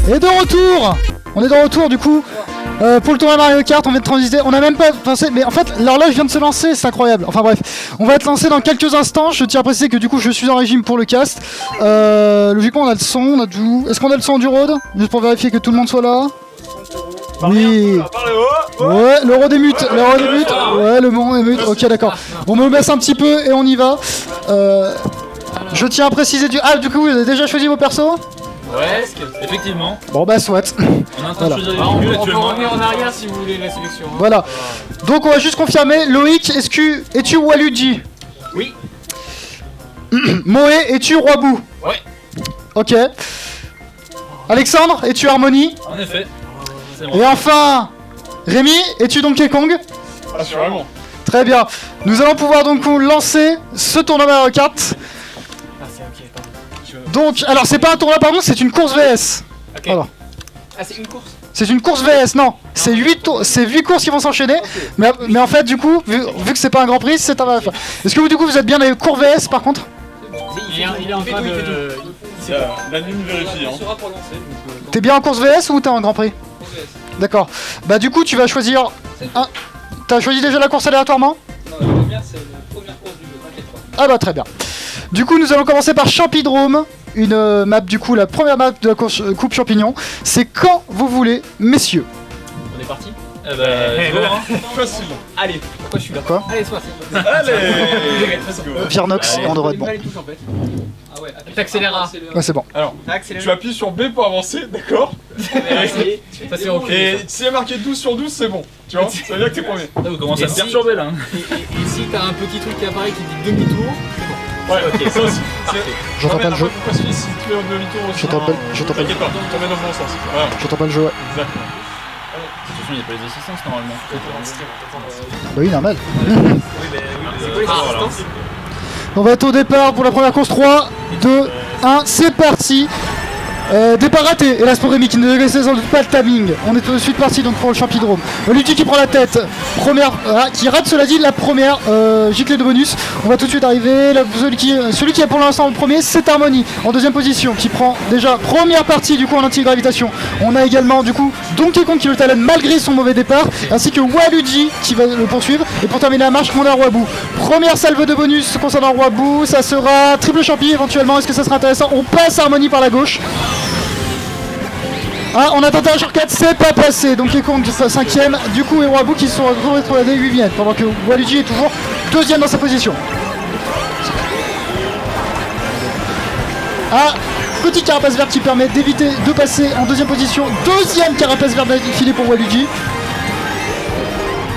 Et de retour. On est de retour du coup pour le tournoi Mario Kart. On vient de transiter. On a même pas pensé, mais en fait l'horloge vient de se lancer, c'est incroyable. Enfin bref, on va être lancé dans quelques instants. Je tiens à préciser que du coup je suis en régime pour le cast. Logiquement on a le son, on a tout. Est-ce qu'on a le son du road? Juste pour vérifier que tout le monde soit là. Oui. Ouais, le road est mute. Le road est mute. Ouais, le monde est mute. Ok, d'accord. On me baisse un petit peu et on y va. Je tiens à préciser du. Ah, du coup, vous avez déjà choisi vos persos? Ouais, effectivement. Bon, bah, soit. On est en train de choisir les véhicules On peut actuellement. revenir en arrière si vous voulez la sélection. Voilà. Donc, on va juste confirmer. Loïc, es-tu Waluigi? Oui. Moé, es-tu Roibou? Ouais. Ok. Alexandre, es-tu Harmony? En effet. C'est Et bon. enfin, Rémi, es-tu Donkey Kong? Assurément. Très bien. Nous allons pouvoir donc lancer ce tournoi Mario Kart. Ah, c'est ok, pardon. Donc, alors c'est pas un tournoi pardon, c'est une course VS. Ok. Voilà. Ah, c'est une course. C'est une course VS, non. C'est 8 courses qui vont s'enchaîner. Mais en fait, du coup, vu que c'est pas un grand prix, c'est un VF. Est-ce que vous, du coup, vous êtes bien dans les cours VS par contre? Il est en train de. La ligne vérifie. Hein. T'es bien en course VS ou t'es en grand prix? D'accord. Bah, du coup, tu vas choisir. T'as choisi déjà la course aléatoirement? Non, la première, c'est la première course du jeu, t'inquiète pas. Ah, bah, très bien. Du coup, nous allons commencer par Champidrome. Une map, du coup, la première map de la course Coupe Champignon. C'est quand vous voulez, messieurs. On est parti. Eh bah, go, hein. Facile. Allez, pourquoi je suis là? Quoi? Allez, soit. Allez. Let's go. Piernox, on devrait être bon. Les touches en fait. Ah ouais, T'accéléreras. Ouais, c'est bon. Alors, tu appuies sur B pour avancer, d'accord? Ça c'est ok. Et s'il y a marqué 12 sur 12, c'est bon. Tu vois? Ça veut dire que t'es premier. Là, vous commencez à Et me si- perturber là. Et si t'as un petit truc qui apparaît qui dit demi-tour, Ouais, ok, ça aussi. J'entends pas le jeu. Pourquoi si tu fais un demi-tour aussi? Je t'appelle. T'inquiète pas, tu t'emmènes dans le bon sens. Voilà, J'entends pas le jeu, ouais. exactement. De toute façon, il n'y a pas les assistances normalement. Bah oui, normal. c'est quoi les assistances? On va être au départ pour la première course. 3, 2, 1, c'est parti. Départ raté, hélas pour Rémi qui ne laissait sans doute pas le timing. On est tout de suite parti donc pour le Champidrome. Luigi qui prend la tête, qui rate cela dit la première giclée de bonus. On va tout de suite arriver. Celui qui est pour l'instant le premier, c'est Harmony en deuxième position qui prend déjà première partie du coup en anti-gravitation. On a également du coup Donkey Kong qui le talonne malgré son mauvais départ, ainsi que Waluigi qui va le poursuivre. Et pour terminer la marche, on a Roibou. Première salve de bonus concernant Roibou, ça sera triple champi éventuellement. Est-ce que ça sera intéressant? On passe Harmony par la gauche. Ah, on a tenté un shortcut, c'est pas passé. Donkey Kong 5ème, du coup, et Roibou qui sont rétrogradés 8ème, pendant que Waluigi est toujours 2ème dans sa position. Ah, petit carapace vert qui permet d'éviter de passer en deuxième position. Deuxième carapace vert d'affilée pour Waluigi.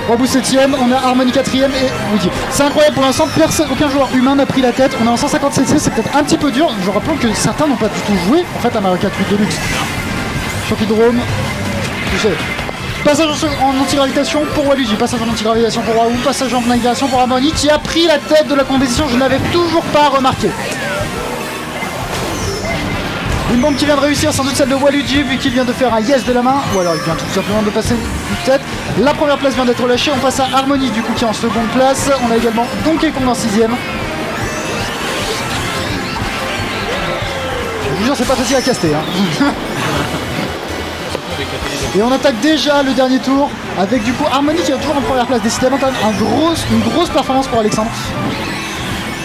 Roibou 7ème, on a Harmony 4ème et Woody. C'est incroyable pour l'instant, aucun joueur humain n'a pris la tête. On est en 157, c'est peut-être un petit peu dur. Je rappelle que certains n'ont pas du tout joué en fait à Mario Kart 8 Deluxe. Champidrome, tu sais. Passage en anti-gravitation pour Waluigi, passage en anti-gravitation pour Raoult, passage en anti-gravitation pour Harmony qui a pris la tête de la compétition, je n'avais toujours pas remarqué. Une bombe qui vient de réussir, sans doute celle de Waluigi, vu qu'il vient de faire un yes de la main, ou alors il vient tout simplement de passer une tête. La première place vient d'être lâchée, on passe à Harmony du coup qui est en seconde place, on a également Donkey Kong en 6ème. Je vous jure, c'est pas facile à caster. Hein. Et on attaque déjà le dernier tour avec du coup Harmony qui est toujours en première place. Décidément quand même une grosse performance pour Alexandre.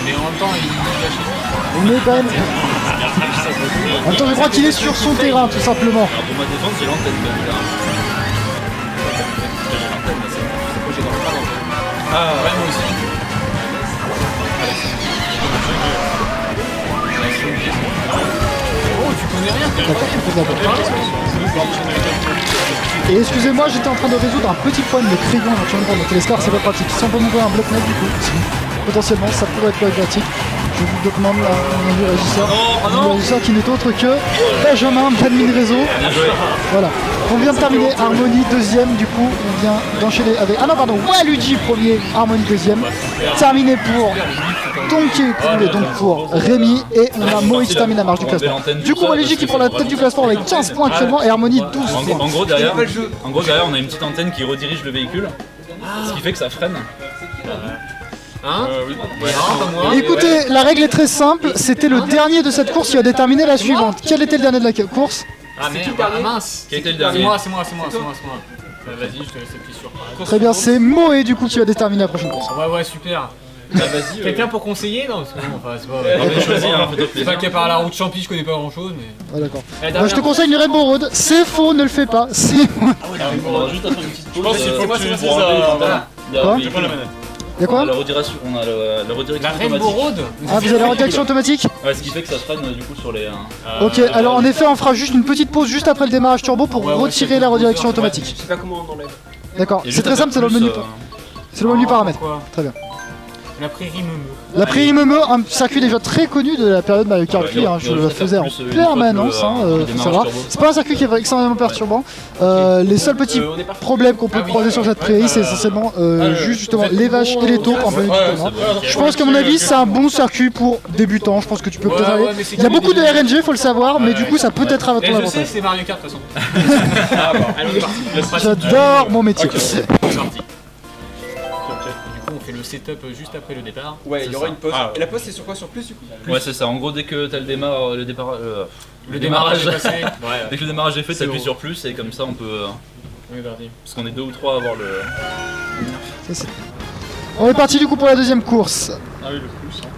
Mais en même temps, il va chez lui. On est quand même... En même temps je crois qu'il est sur son terrain tout simplement. Alors pour ma défense, j'ai l'antenne quand même là. J'ai l'antenne là, c'est quoi j'ai dans le pas. Ah ouais, moi aussi. Oh, tu connais rien. Et excusez-moi, j'étais en train de résoudre un petit problème de crayon éventuellement pour noter les scores, c'est pas pratique. Si on peut m'ouvrir un bloc-notes du coup, potentiellement ça pourrait être problématique. Je vous demande mon régisseur. Le régisseur qui n'est autre que Benjamin, admin réseau. Voilà. On vient de terminer Harmony 2ème, du coup on vient d'enchaîner avec... Ah non pardon, Waluigi 1er, Harmony 2ème. Terminé pour Donkey Kong et donc pour Rémi. Et on a Moïse qui termine la marche du classement. Du coup Waluigi qui prend la tête du classement avec 15 points actuellement et Harmony 12 points. En gros, derrière, on a une petite antenne qui redirige le véhicule. Ce qui fait que ça freine. Hein? Oui. Ouais, non, pas moi. Écoutez, la règle est très simple, c'était le dernier de cette course qui a déterminé la suivante. Quel était le dernier de la course? Ah C'est qui merde, le dernier mince. Qui a été le C'est dernier? moi. Vas-y, je te laisse appuyer sur. Très bien, c'est Moé du coup qui va déterminer la prochaine course. Ouais, super. Bah vas-y. Quelqu'un pour conseiller? Non, parce que bon, enfin, c'est pas. On va choisir, hein, fais-toi C'est pas plaisir. qu'à part la route champi, je connais pas grand chose, mais. Ah d'accord. Eh, Je te conseille une Rainbow Road, c'est faux, ne le fais pas. C'est... On va juste après une petite pause. Je pense qu'il faut pour que tu enlever dises à... il y a Quoi un J'ai pas la véhicule. manette. Y'a quoi? On a la redirection, La automatique. Rainbow Road? Ah, vous avez la redirection automatique? Ouais, ce qui fait que ça freine du coup sur les. Ok, alors en effet on fera juste une petite pause juste après le démarrage turbo pour Ouais, retirer la redirection automatique. Je sais pas comment on enlève. D'accord, Et c'est juste très simple, c'est dans le menu. C'est le menu paramètres. Quoi? Très bien. La prairie me. La Prairie Meumeux, un circuit déjà très connu de la période Mario Kart 8, je le faisais en permanence, faut savoir. C'est pas un circuit qui est extrêmement perturbant. Les seuls petits problèmes qu'on peut croiser sur cette prairie, c'est essentiellement juste justement les vaches et les taupes en plein milieu du tournoi. Je pense qu'à mon avis, c'est un bon circuit pour débutants. Je pense que tu peux peut-être aller. Il y a beaucoup de RNG, faut le savoir, mais du coup, ça peut être à ton Je sais, avantage. c'est Mario Kart de toute façon. Allez, on est parti. J'adore mon métier. C'est parti. Du coup, on fait le setup juste après le départ. Ouais, il y aura une pause. Ah. Et la pause, c'est sur quoi? Sur plus du coup? Ouais, c'est ça. En gros, dès que t'as le démarrage. Le démarrage est passé. Dès que le démarrage est fait, C'est t'appuies bon. sur plus et comme ça on peut. Oui, parti. Parce qu'on est 2 ou 3 à avoir le. On est parti du coup pour la deuxième course. Ah oui, le plus. Hein.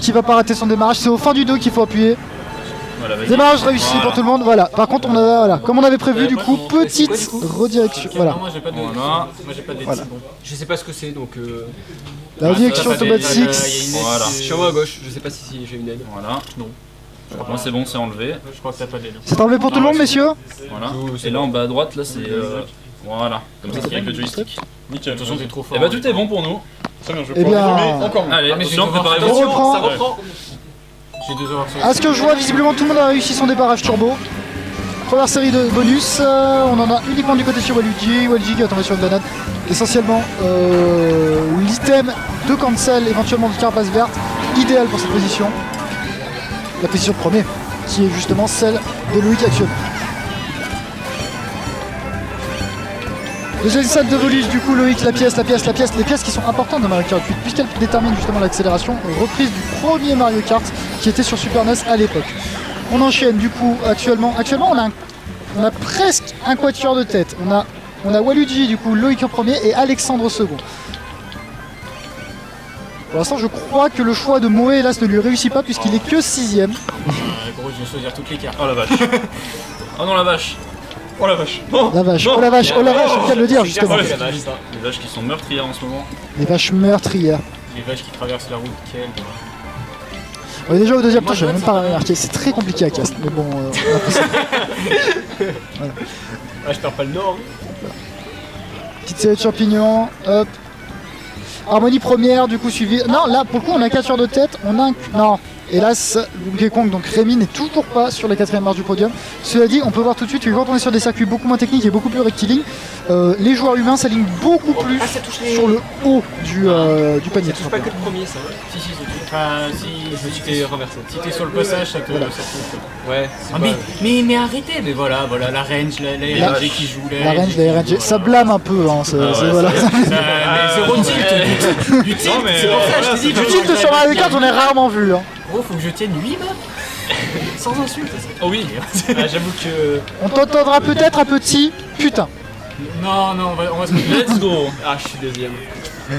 Qui va pas rater son démarrage, c'est au fin du dos qu'il faut appuyer. Voilà, vas-y. Démarrage réussi pour tout le monde, voilà. Par contre, on a, voilà, comme on avait prévu, du coup, petite redirection. Voilà, Moi, j'ai pas de. Voilà. Moi, j'ai pas de Voilà. bon. Je sais pas ce que c'est donc. la redirection ça, ça, automatique. ça, il y a une aide. Voilà. Je suis en haut à gauche, je sais pas si j'ai une aide. Voilà. Non. Moi c'est bon, c'est enlevé. Je crois que t'as pas d'aide. C'est enlevé pour tout le monde, messieurs? Voilà. Et là en bas à droite, là c'est. Voilà. Comme ça, c'est avec le joystick. Nickel. Attention, t'es trop fort. Et bah tout est bon pour nous. Très bien, je vais Eh pouvoir bien- dérouler encore mieux. Allez, Ah, mais attention, j'ai deux préparez-vous. On reprend. Ça reprend. J'ai 2 heures sur À ce que je vois, visiblement, tout le monde a réussi son débarrage turbo. Première série de bonus, on en a uniquement du côté sur Waluigi qui va tomber sur une grenade. Essentiellement, l'item de cancel, éventuellement de carapace verte, idéal pour cette position. La position de premier, qui est justement celle de Loïc actuellement. Deuxième set de volus, du coup Loïc, les pièces qui sont importantes dans Mario Kart 8 puisqu'elles déterminent justement l'accélération, reprise du premier Mario Kart qui était sur Super NES à l'époque. On enchaîne du coup actuellement on a presque un quatuor de tête. On a Waluigi du coup, Loïc en premier et Alexandre au second. Pour l'instant je crois que le choix de Moé hélas ne lui réussit pas puisqu'il est que 6ème. Gros, je vais choisir toutes les cartes. Oh la vache. Oh non la vache. Oh la vache. Non. La vache, oh la vache, oh la vache, je viens de le dire justement. Ouais, C'est la vache, ça. Les vaches qui sont meurtrières en ce moment. Les vaches meurtrières. Les vaches qui traversent la route, quelle. On est déjà au deuxième tour, je n'avais même pas remarqué, c'est très compliqué à cast, mais bon, on a pris ça. Ah, je perds pas le nord. Petite série de champignons, hop. Harmonie première, du coup suivi. Non, là pour le coup on a 4 sur de tête, on a un. Non, hélas, Donkey Kong, donc Rémi n'est toujours pas sur la 4ème marche du podium. Cela dit, on peut voir tout de suite que quand on est sur des circuits beaucoup moins techniques et beaucoup plus rectilignes, les joueurs humains s'alignent beaucoup plus Ah, ça touche les. sur le haut du panier. Ça tout touche pas que simplement. le premier, ça. Si, si, c'est tout. Enfin, si T'es renversé. si t'es sur le passage, ça te. Voilà. Ça te... Ouais. Ah, mais arrêtez, mais voilà, la range, la RNG qui joue, La range, la RNG, ça blâme un peu, hein, c'est, Ah ouais, c'est- voilà. Mais zéro tilt, du tilt, mais- c'est pour ça, je te dis, Du tilt sur Mario Kart, on est rarement vu. Hein. Gros, faut que je tienne 8 maps sans insulte. Oh oui. Ah, j'avoue que. On t'entendra peut-être un petit putain. Non, on va se mettre. Let's go. Ah, je suis deuxième.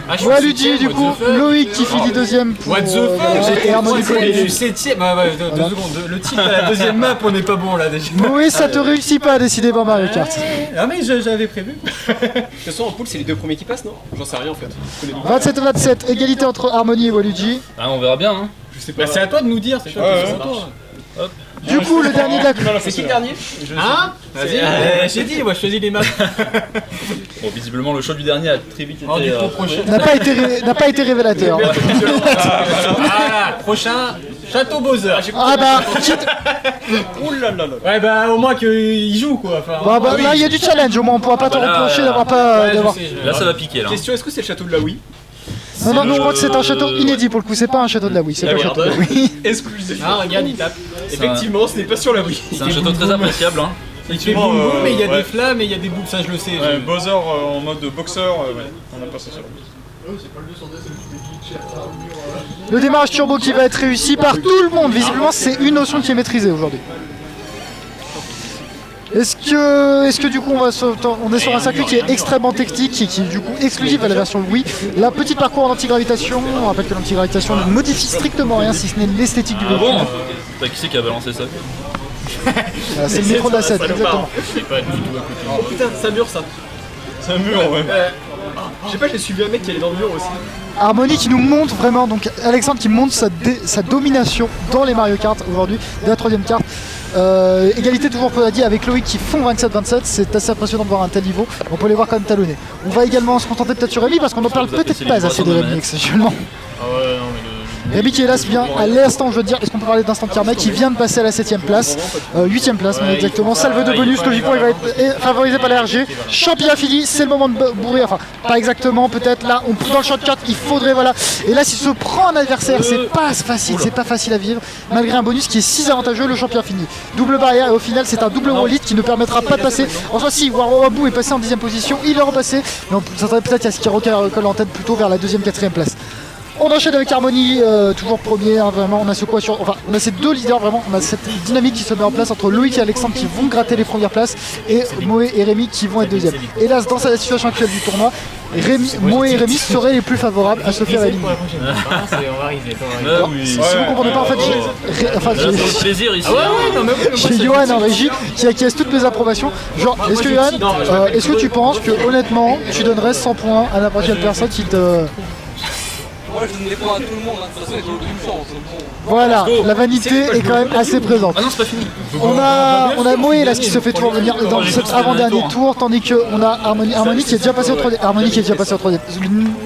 Ah, je suis Waluigi, septième, du what coup, the fuck. Loïc qui finit deuxième pour. What the fuck, et Harmonie je premier. suis 7ème. Ah ouais, deux Voilà. secondes. Le titre à la deuxième map, on est pas bon là déjà. Oui, ça te réussit pas à décider par Mario Kart. Ah, mais j'avais prévu. De toute façon, en poule, c'est les deux premiers qui passent, non? J'en sais rien en fait. Je connais pas. 27-27, égalité entre Harmonie et Waluigi. Ah, on verra bien hein. Je sais pas. Bah, c'est à toi de nous dire, c'est toi Ouais, qui ouais. fais toi. Du coup, le dernier de la C'est qui le dernier? Hein? Vas-y, j'ai dit, moi je choisis les maps. Bon, visiblement le choix du dernier a très vite été. Oh, du coup, prochain. n'a pas été révélateur. Voilà, prochain, Château Bowser. Ah bah, Ouh là là là. Ouais, bah au moins qu'il joue quoi. Enfin, bah, là il y a du challenge, au moins on pourra pas te bah là, reprocher d'avoir pas. ouais, je d'avoir- sais, Là ça va piquer là. Question, est-ce que c'est le château de la Wii? Non, non, je crois que c'est un château inédit pour le coup, c'est pas un château de la Wii, c'est pas le château de la Wii. Exclusif. Ah, regarde, il tape. Effectivement, ce n'est pas sur la Wii. C'est un château très appréciable hein. Il fait boum boum, mais il y a ouais. des flammes et il y a des boules, ça je le sais. Ouais, Bowser en mode boxeur, ouais. On a pas ça sur la Wii. Le démarrage turbo qui va être réussi par tout le monde, visiblement c'est une notion qui est maîtrisée aujourd'hui. Est-ce que du coup on est sur un circuit qui est extrêmement technique et qui est du coup exclusif à la version Wii. La petite parcours en anti-gravitation, on rappelle que l'anti-gravitation ne modifie strictement rien si ce n'est l'esthétique du Ah véhicule. bon Qui c'est qui a balancé ça Voilà, c'est le micro d'Asset, exactement. C'est pas du tout à côté. Oh putain, c'est un mur ça. C'est un mur, ouais. Je sais pas, j'ai suivi un mec qui allait dans le mur aussi. Harmony qui nous montre vraiment, donc Alexandre qui montre sa domination dans les Mario Kart aujourd'hui, de la 3ème carte. Égalité toujours pour Adi avec Loïc qui font 27-27, c'est assez impressionnant de voir un tel niveau, on peut les voir quand même talonner. On va également se contenter peut-être sur Rémi parce qu'on n'en parle peut-être pas assez de Rémi exceptionnellement. Ah ouais, non, mais Rémi qui hélas vient à l'instant, je veux dire, est-ce qu'on peut parler d'instant Karma qui vient de passer à la 7ème place, 8ème place mais exactement, salve de bonus, logiquement il va être favorisé par la RG, champion fini, c'est le moment de bourrer, enfin pas exactement, peut-être là, dans le shortcut, il faudrait, voilà, et là s'il se prend un adversaire, c'est pas facile à vivre, malgré un bonus qui est 6 avantageux, le champion fini. Double barrière et au final c'est un double rollit qui ne permettra pas de passer, en soi si Wawabu est passé en 10ème position, il est repassé, mais on s'attendrait peut-être à ce qu'il recolle en tête plutôt vers la 2ème, 4ème place. On enchaîne avec Harmony, toujours premier, hein, vraiment, on a ce quoi sur. Enfin, on a ces deux leaders vraiment, on a cette dynamique qui se met en place entre Loïc et Alexandre qui vont gratter les premières places et Moé et Rémi qui vont être deuxième. Hélas, dans la situation actuelle du tournoi, Moé et Rémi seraient les plus favorables à se faire éliminer. on va arriver. Ah oui. Si vous comprenez pas, en fait, C'est plaisir ici. j'ai Johan en régie qui acquiesce toutes mes approbations. Genre, est-ce que Johan, est-ce que tu penses que honnêtement, tu donnerais 100 points à n'importe quelle personne qui te. Moi je donne des points à tout le monde, de toute façon j'ai aucune chance. Voilà, la vanité est quand même assez présente. Ah non, c'est pas fini. On a Moé là qui se fait tour venir dans cet avant-dernier tour, tandis qu'on a Harmony qui est déjà passé au 3ème.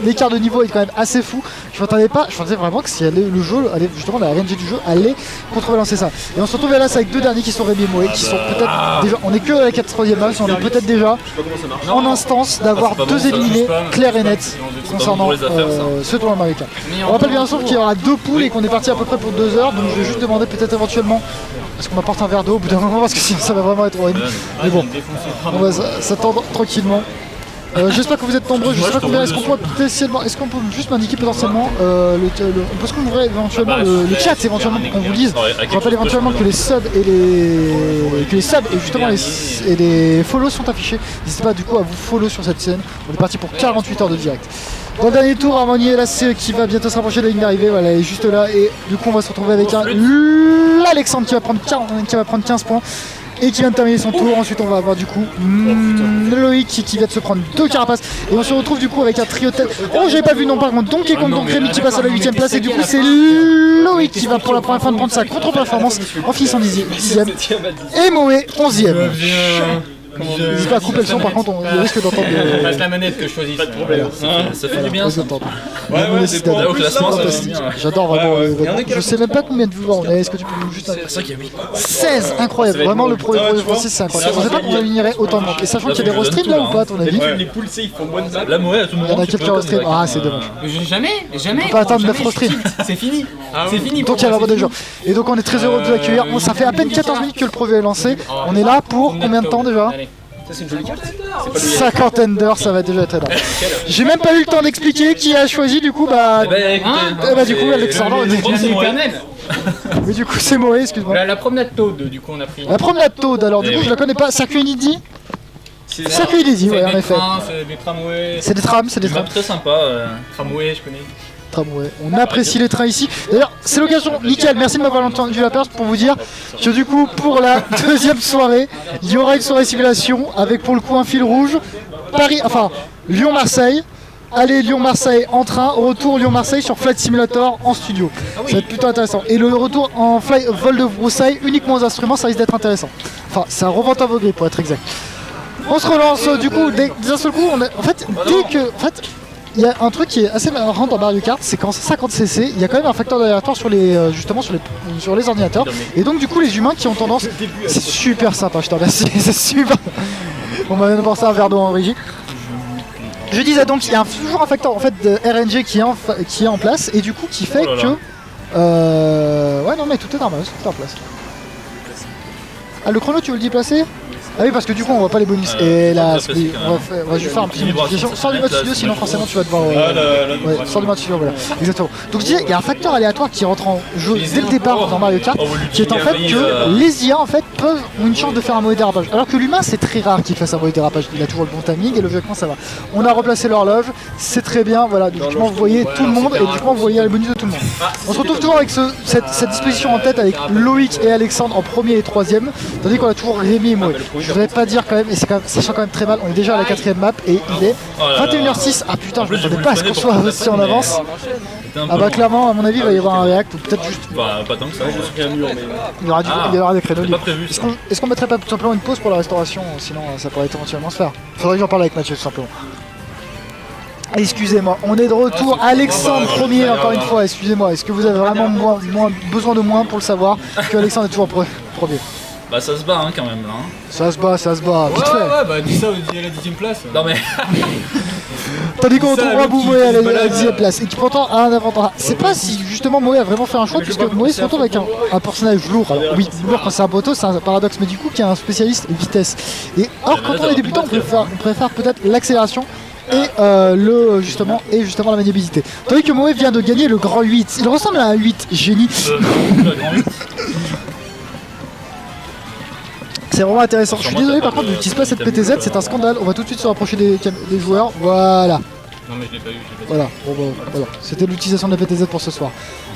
L'écart de niveau est quand même assez fou. Je pensais vraiment que si le jeu, justement la RNG du jeu allait contrebalancer ça. Et on se retrouve là avec deux derniers qui sont Rémi et Moé, qui sont peut-être déjà, on est que à la 4ème place, on est peut-être déjà en instance d'avoir deux éliminés clairs et nets concernant ce tournoi Mario Kart. On rappelle bien sûr qu'il y aura deux poules et qu'on est parti à peu près pour 2 heures, donc je vais juste demander peut-être éventuellement est-ce qu'on m'apporte un verre d'eau au bout d'un moment parce que sinon ça va vraiment être horrible. Mais bon, on va s'attendre tranquillement. J'espère que vous êtes nombreux, je sais pas combien, est-ce qu'on peut juste m'indiquer potentiellement parce qu'on ouvrait éventuellement le chat éventuellement pour qu'on vous dise. Je rappelle éventuellement que les subs et justement les follow sont affichés. N'hésitez pas du coup à vous follow sur cette scène. On est parti pour 48 heures de direct. Dans le dernier tour, Harmony est là, qui va bientôt se rapprocher de la ligne d'arrivée, voilà, elle est juste là et du coup on va se retrouver avec l'Alexandre qui va prendre 15 points. Et qui vient de terminer son tour. Ensuite on va avoir du coup Loïc qui vient de se prendre 2 carapaces. Et on se retrouve du coup avec un trio de tête. Oh j'avais pas vu non par contre Donkey Kong, donc Rémi qui passe à la 8ème place. Et du coup c'est Loïc qui va pour la première fois de prendre sa contre-performance en finissant 10ème. Et Moé 11ème. N'hésite pas à couper le son par contre, on risque d'entendre passe la manette que je choisis. Pas de problème. Ça fait du bien ça. Ouais, des points Au classement, ça fait du bien. J'adore vraiment. Je sais même pas combien de vues on est. Est-ce que tu peux nous juste. C'est ça qui a mis. 16, incroyable. Vraiment le premier Francis c'est incroyable. Je sais pas qu'on réunirait autant de monde. Et sachant qu'il y a des rostreams là ou pas à ton avis? Les poules, ils font bonne balle. Là, Moé à tout Il y en moment. a quelques rostreams. Ah c'est dommage. Jamais. Pas attendre jamais 9 rostreams. C'est fini. C'est fini. Donc il y a vraiment des gens. Et donc on est très heureux de vous accueillir. Bon, ça fait à peine 14 minutes que le projet est lancé. On est là pour combien de temps déjà? Ça c'est une jolie carte. Cinquantaine d'heures, ça va déjà être énorme. J'ai même pas eu le temps d'expliquer qui a choisi du coup bah. Du coup Alexandre. Mais du coup c'est Moé, excuse-moi. La promenade Toad, du coup on a pris. La promenade Toad, alors du coup je la connais pas. Circuit Inédit. Circuit Inédit, ouais en effet. C'est des tramways. C'est des trams, c'est des trams. Très sympa. Tramway, je connais. Tramway. On apprécie les trains ici. D'ailleurs, c'est l'occasion, nickel, merci de m'avoir entendu la perche pour vous dire que du coup, pour la deuxième soirée, il y aura une soirée simulation avec pour le coup un fil rouge. Lyon-Marseille. Allez Lyon-Marseille en train, retour Lyon-Marseille sur Flight Simulator en studio. Ça va être plutôt intéressant. Et le retour en vol de broussailles uniquement aux instruments, ça risque d'être intéressant. Enfin, c'est un revente aveuglé pour être exact. On se relance du coup, d'un seul coup, il y a un truc qui est assez marrant dans Mario Kart, c'est qu'en 50cc, il y a quand même un facteur d'aléatoire sur les ordinateurs. Et donc du coup les humains qui ont tendance... C'est super sympa, je te remercie, c'est super. On m'a même pensé un verre d'eau en régie. Je disais donc il y a toujours un facteur en fait de RNG qui est en place et du coup qui fait que... Ouais non mais tout est normal, tout est en place. Ah le chrono tu veux le déplacer? Ah oui, parce que du coup on voit pas les bonus. Et là, oui, on va juste faire un petit modification. Sors du mode studio, sinon forcément tu vas devoir. Ouais, sors du mode studio, voilà. Exactement. Donc je disais, il y a un facteur aléatoire qui rentre en jeu dès le départ dans Mario Kart, qui est en fait que les IA en fait ont une chance de faire un mauvais dérapage. Alors que l'humain, c'est très rare qu'il fasse un mauvais dérapage. Il a toujours le bon timing et logiquement ça va. On a replacé l'horloge, c'est très bien. Voilà, logiquement vous voyez tout le monde et logiquement vous voyez les bonus de tout le monde. On se retrouve toujours avec cette disposition en tête avec Loïc et Alexandre en premier et troisième, tandis qu'on a toujours Rémi et Moé. Je voudrais pas dire quand même, et ça sent quand même très mal, on est déjà à la 4ème map et il est 21h06. Ah putain, je m'attendais pas à ce qu'on soit aussi en avance. Ah bah clairement, à mon avis, il va y avoir un react ou peut-être juste. Bah, pas tant que ça. Il y aura des créneaux libres. Est-ce qu'on mettrait pas tout simplement une pause pour la restauration? Sinon, ça pourrait éventuellement se faire. Faudrait que j'en parle avec Mathieu tout simplement. Excusez-moi, on est de retour. Alexandre premier, encore une fois, excusez-moi. Est-ce que vous avez vraiment besoin de moins pour le savoir que Alexandre est toujours premier? Bah ça se bat hein, quand même là. Hein. Ça se bat, vite fait. Ouais, bah dis ça à la 10ème place. Non mais. Tandis qu'on retrouvera Moé à la 10ème place et qui pourtant a un avantage. C'est pas si justement Moé a vraiment fait un choix, puisque Moé se retrouve avec un personnage lourd. Alors, oui, lourd quand c'est un poteau, c'est un paradoxe, mais du coup qui est un spécialiste vitesse. Et or quand on est débutant, on préfère peut-être l'accélération. Et justement la maniabilité. Tandis que Moé vient de gagner le grand 8. Il ressemble à un 8 génie. Le grand 8. C'est vraiment intéressant. Je suis désolé par contre, je n'utilise pas cette PTZ, c'est un scandale. On va tout de suite se rapprocher des joueurs. Voilà. Non mais je l'ai pas eu. Voilà. Bon, voilà. C'était l'utilisation de la PTZ pour ce soir.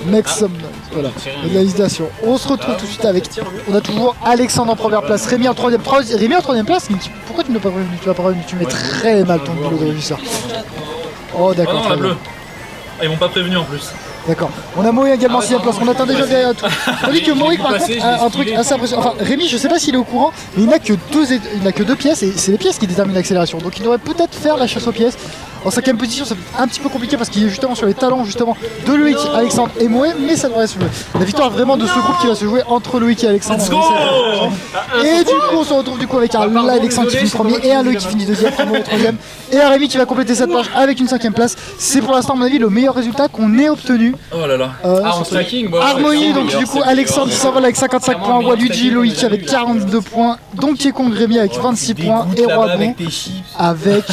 Voilà. Et de la législation. On se retrouve tout de suite avec. On a toujours Alexandre en première place, Rémi en troisième. Rémi en troisième place. Pourquoi tu ne l'as pas prévenu? Tu l'as pas prévenu. Tu mets très mal ton boulot de régisseur. Oh d'accord. Oh non, la bleue. Ah, ils m'ont pas prévenu en plus. D'accord. On a Moé également 6ème place, on attend déjà derrière tout. On dit que Moé par contre a un truc assez impressionnant. Enfin Rémi, je sais pas s'il est au courant, mais il n'a que deux pièces et c'est les pièces qui déterminent l'accélération. Donc il devrait peut-être faire la chasse aux pièces. En 5ème position, ça peut être un petit peu compliqué parce qu'il est justement sur les talents justement de Loïc, Alexandre et Moé, mais ça devrait se jouer. La victoire vraiment de ce groupe qui va se jouer entre Loïc et Alexandre. Et du coup on se retrouve du coup avec un Alexandre qui finit premier et un Loïc qui finit deuxième, Moé troisième, et un Rémi qui va compléter cette page avec une 5ème place. C'est pour l'instant à mon avis le meilleur résultat qu'on ait obtenu. Oh là là. En stacking, Harmonie, donc du coup Alexandre qui s'envole avec 55 points, Waluigi, Loïc avec 42 points, Donkey Kong Rémi avec 26 points et Roibon avec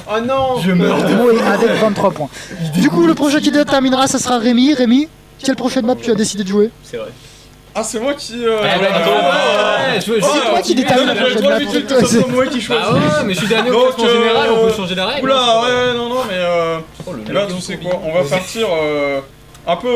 oh non, Moé avec 23 points. Du coup le prochain qui déterminera ça sera Rémi. Rémi, quelle prochaine map tu as décidé de jouer? C'est vrai. Ah, c'est moi qui. C'est toi qui détermine la prochaine map. C'est moi qui choisis. Ah ouais, mais je suis dernier au classement général, on peut changer la règle. Oula, ouais, non, mais. Là, tu sais quoi, on va partir un peu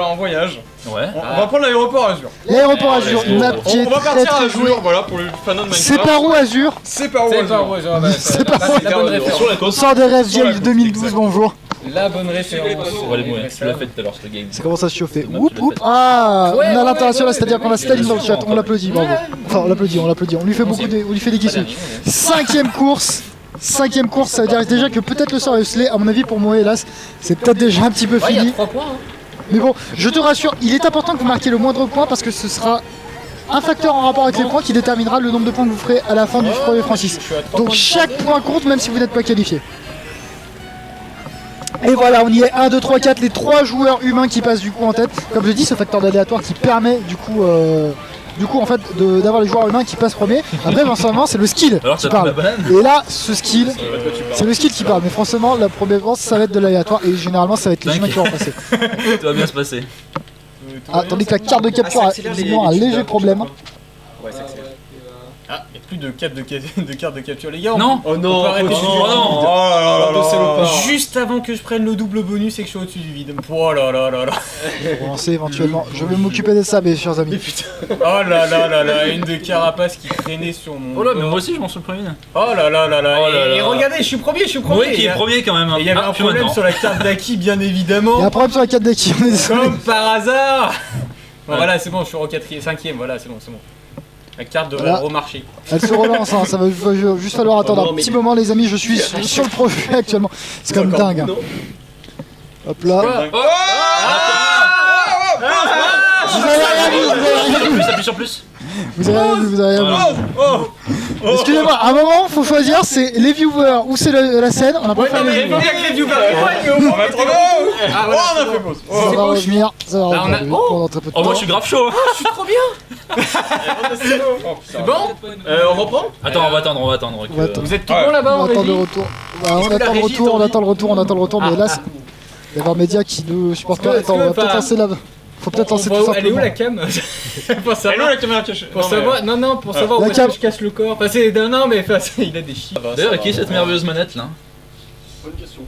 en voyage. Ouais. On va prendre l'aéroport Azur. L'aéroport Azur, une map qui est On va très partir à très jouée. Azur, voilà, pour les fans de Minecraft. C'est par où Azur? C'est par où Azur? C'est par où? La bonne référence. Sur la côte. Sort des rêves vieilles de 2012, bonjour. La bonne référence. On va les mourir. Tu l'as fait tout à l'heure ce game. Ça commence à se chauffer. Oup oup. Ah, on a l'international, c'est-à-dire qu'on a Staline dans le chat. On l'applaudit, bravo. Enfin, on l'applaudit. On lui fait des kisses. 5ème course, ça veut dire déjà que peut-être le sort est scellé. À mon avis, pour moi, hélas, c'est peut-être déjà un petit peu Il y a fini. 3 points. Mais bon, je te rassure, il est important que vous marquiez le moindre point parce que ce sera un facteur en rapport avec les points qui déterminera le nombre de points que vous ferez à la fin du premier Francis. Donc chaque point compte même si vous n'êtes pas qualifié. Et voilà, on y est, 1, 2, 3, 4, les 3 joueurs humains qui passent du coup en tête. Comme je dis, ce facteur d'aléatoire qui permet du coup en fait d'avoir les joueurs humains qui passent premier. Après forcément c'est le skill qui parle. Et là ce skill, c'est le skill qui parle. Mais franchement la première chance ça va être de l'aléatoire et généralement ça va être les humains qui vont passer. Tout va bien se passer. Ah, tandis que la carte de capture a visiblement un léger problème. Ouais, ça accélère. Ah, il n'y a plus de carte de capture les gars. Non. Oh non, Oh non. Juste avant que je prenne le double bonus et que je sois au-dessus du vide. Oh là là là là. Pour lancer éventuellement. Je vais m'occuper de ça mes chers amis. Oh là là là là, une de carapace qui traînait sur mon... Oh là, mais moi aussi je m'en suis le premier. Oh là là là là. Oh là là. Et regardez, je suis premier. Oui, qui est premier quand même. Et il y avait un problème sur la carte d'Aki bien évidemment. Il y a un problème sur la carte d'acquis, on est désolé. Comme par hasard. Bon voilà, c'est bon, je suis au 5ème, voilà, c'est bon. La carte devrait remarcher. Elle se relance, hein, ça va juste falloir attendre un petit moment les amis, je suis sur le projet actuellement. C'est comme dingue. Hein. Hop là. Vous avez rien vu, Appuie sur plus. vous avez rien vu. Excusez-moi, à un moment faut choisir, c'est les viewers ou c'est la scène. On a pas fait les viewers. On va être on a fait pause. Ça va revenir, ça va revenir. Oh, moi je suis grave chaud. Je suis trop bien. Oh C'est putain. bon On reprend Attends, on va attendre. On va attendre. Vous êtes tout Ouais. bon là-bas On en attend le régie retour. Bah, on Est-ce que la attend le régie retour, on t'en attend le retour, on attend le retour, mais là, il y a avoir média qui ne supporte pas. Est-ce Attends, que, on va peut-être enfin, lancer la. Faut peut-être lancer tout Elle est où simplement. la cam Pour Elle est où savoir. la caméra cachée? Pour Non, mais- savoir, non, pour savoir La où est-ce cam. que je cache le corps. Enfin, c'est. Non, mais enfin, il a des chiffres. D'ailleurs, qui est cette merveilleuse manette là? Bonne question.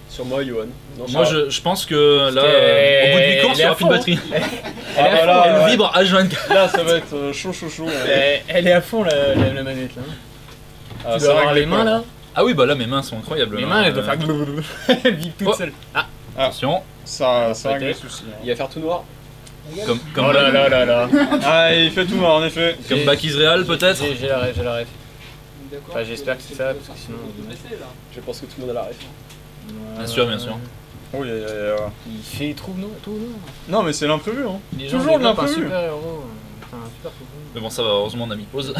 Sur moi, Johan. Non, Moi je pense que là, qu'elle- au bout de 8 courses, il elle n'y est aura à plus de fond, batterie. Ah bah là, Elle vibre H24. là, ça va être chaud. Elle est à fond la manette là. Ah, Tu ça dois avoir règle les mains pas. là. Ah oui, bah là mes mains sont incroyables. Mes là. mains elles doivent faire. Elles vivent toutes Oh. seules. Ah, Attention, Ça règle les Peut-être. soucis. hein. Il va faire tout noir. comme oh là là là là. Ah, il fait tout noir en effet. comme Back Israel peut-être. J'ai la ref. Enfin, j'espère que c'est ça parce que sinon. Je pense que tout le monde a la ref. Bien sûr, bien sûr. Oui, Il fait tout noir. non, mais c'est l'imprévu. Hein. Les gens Toujours de développent un l'imprévu. super héros. Enfin, un super faux. Mais bon, ça va, heureusement on a mis pause.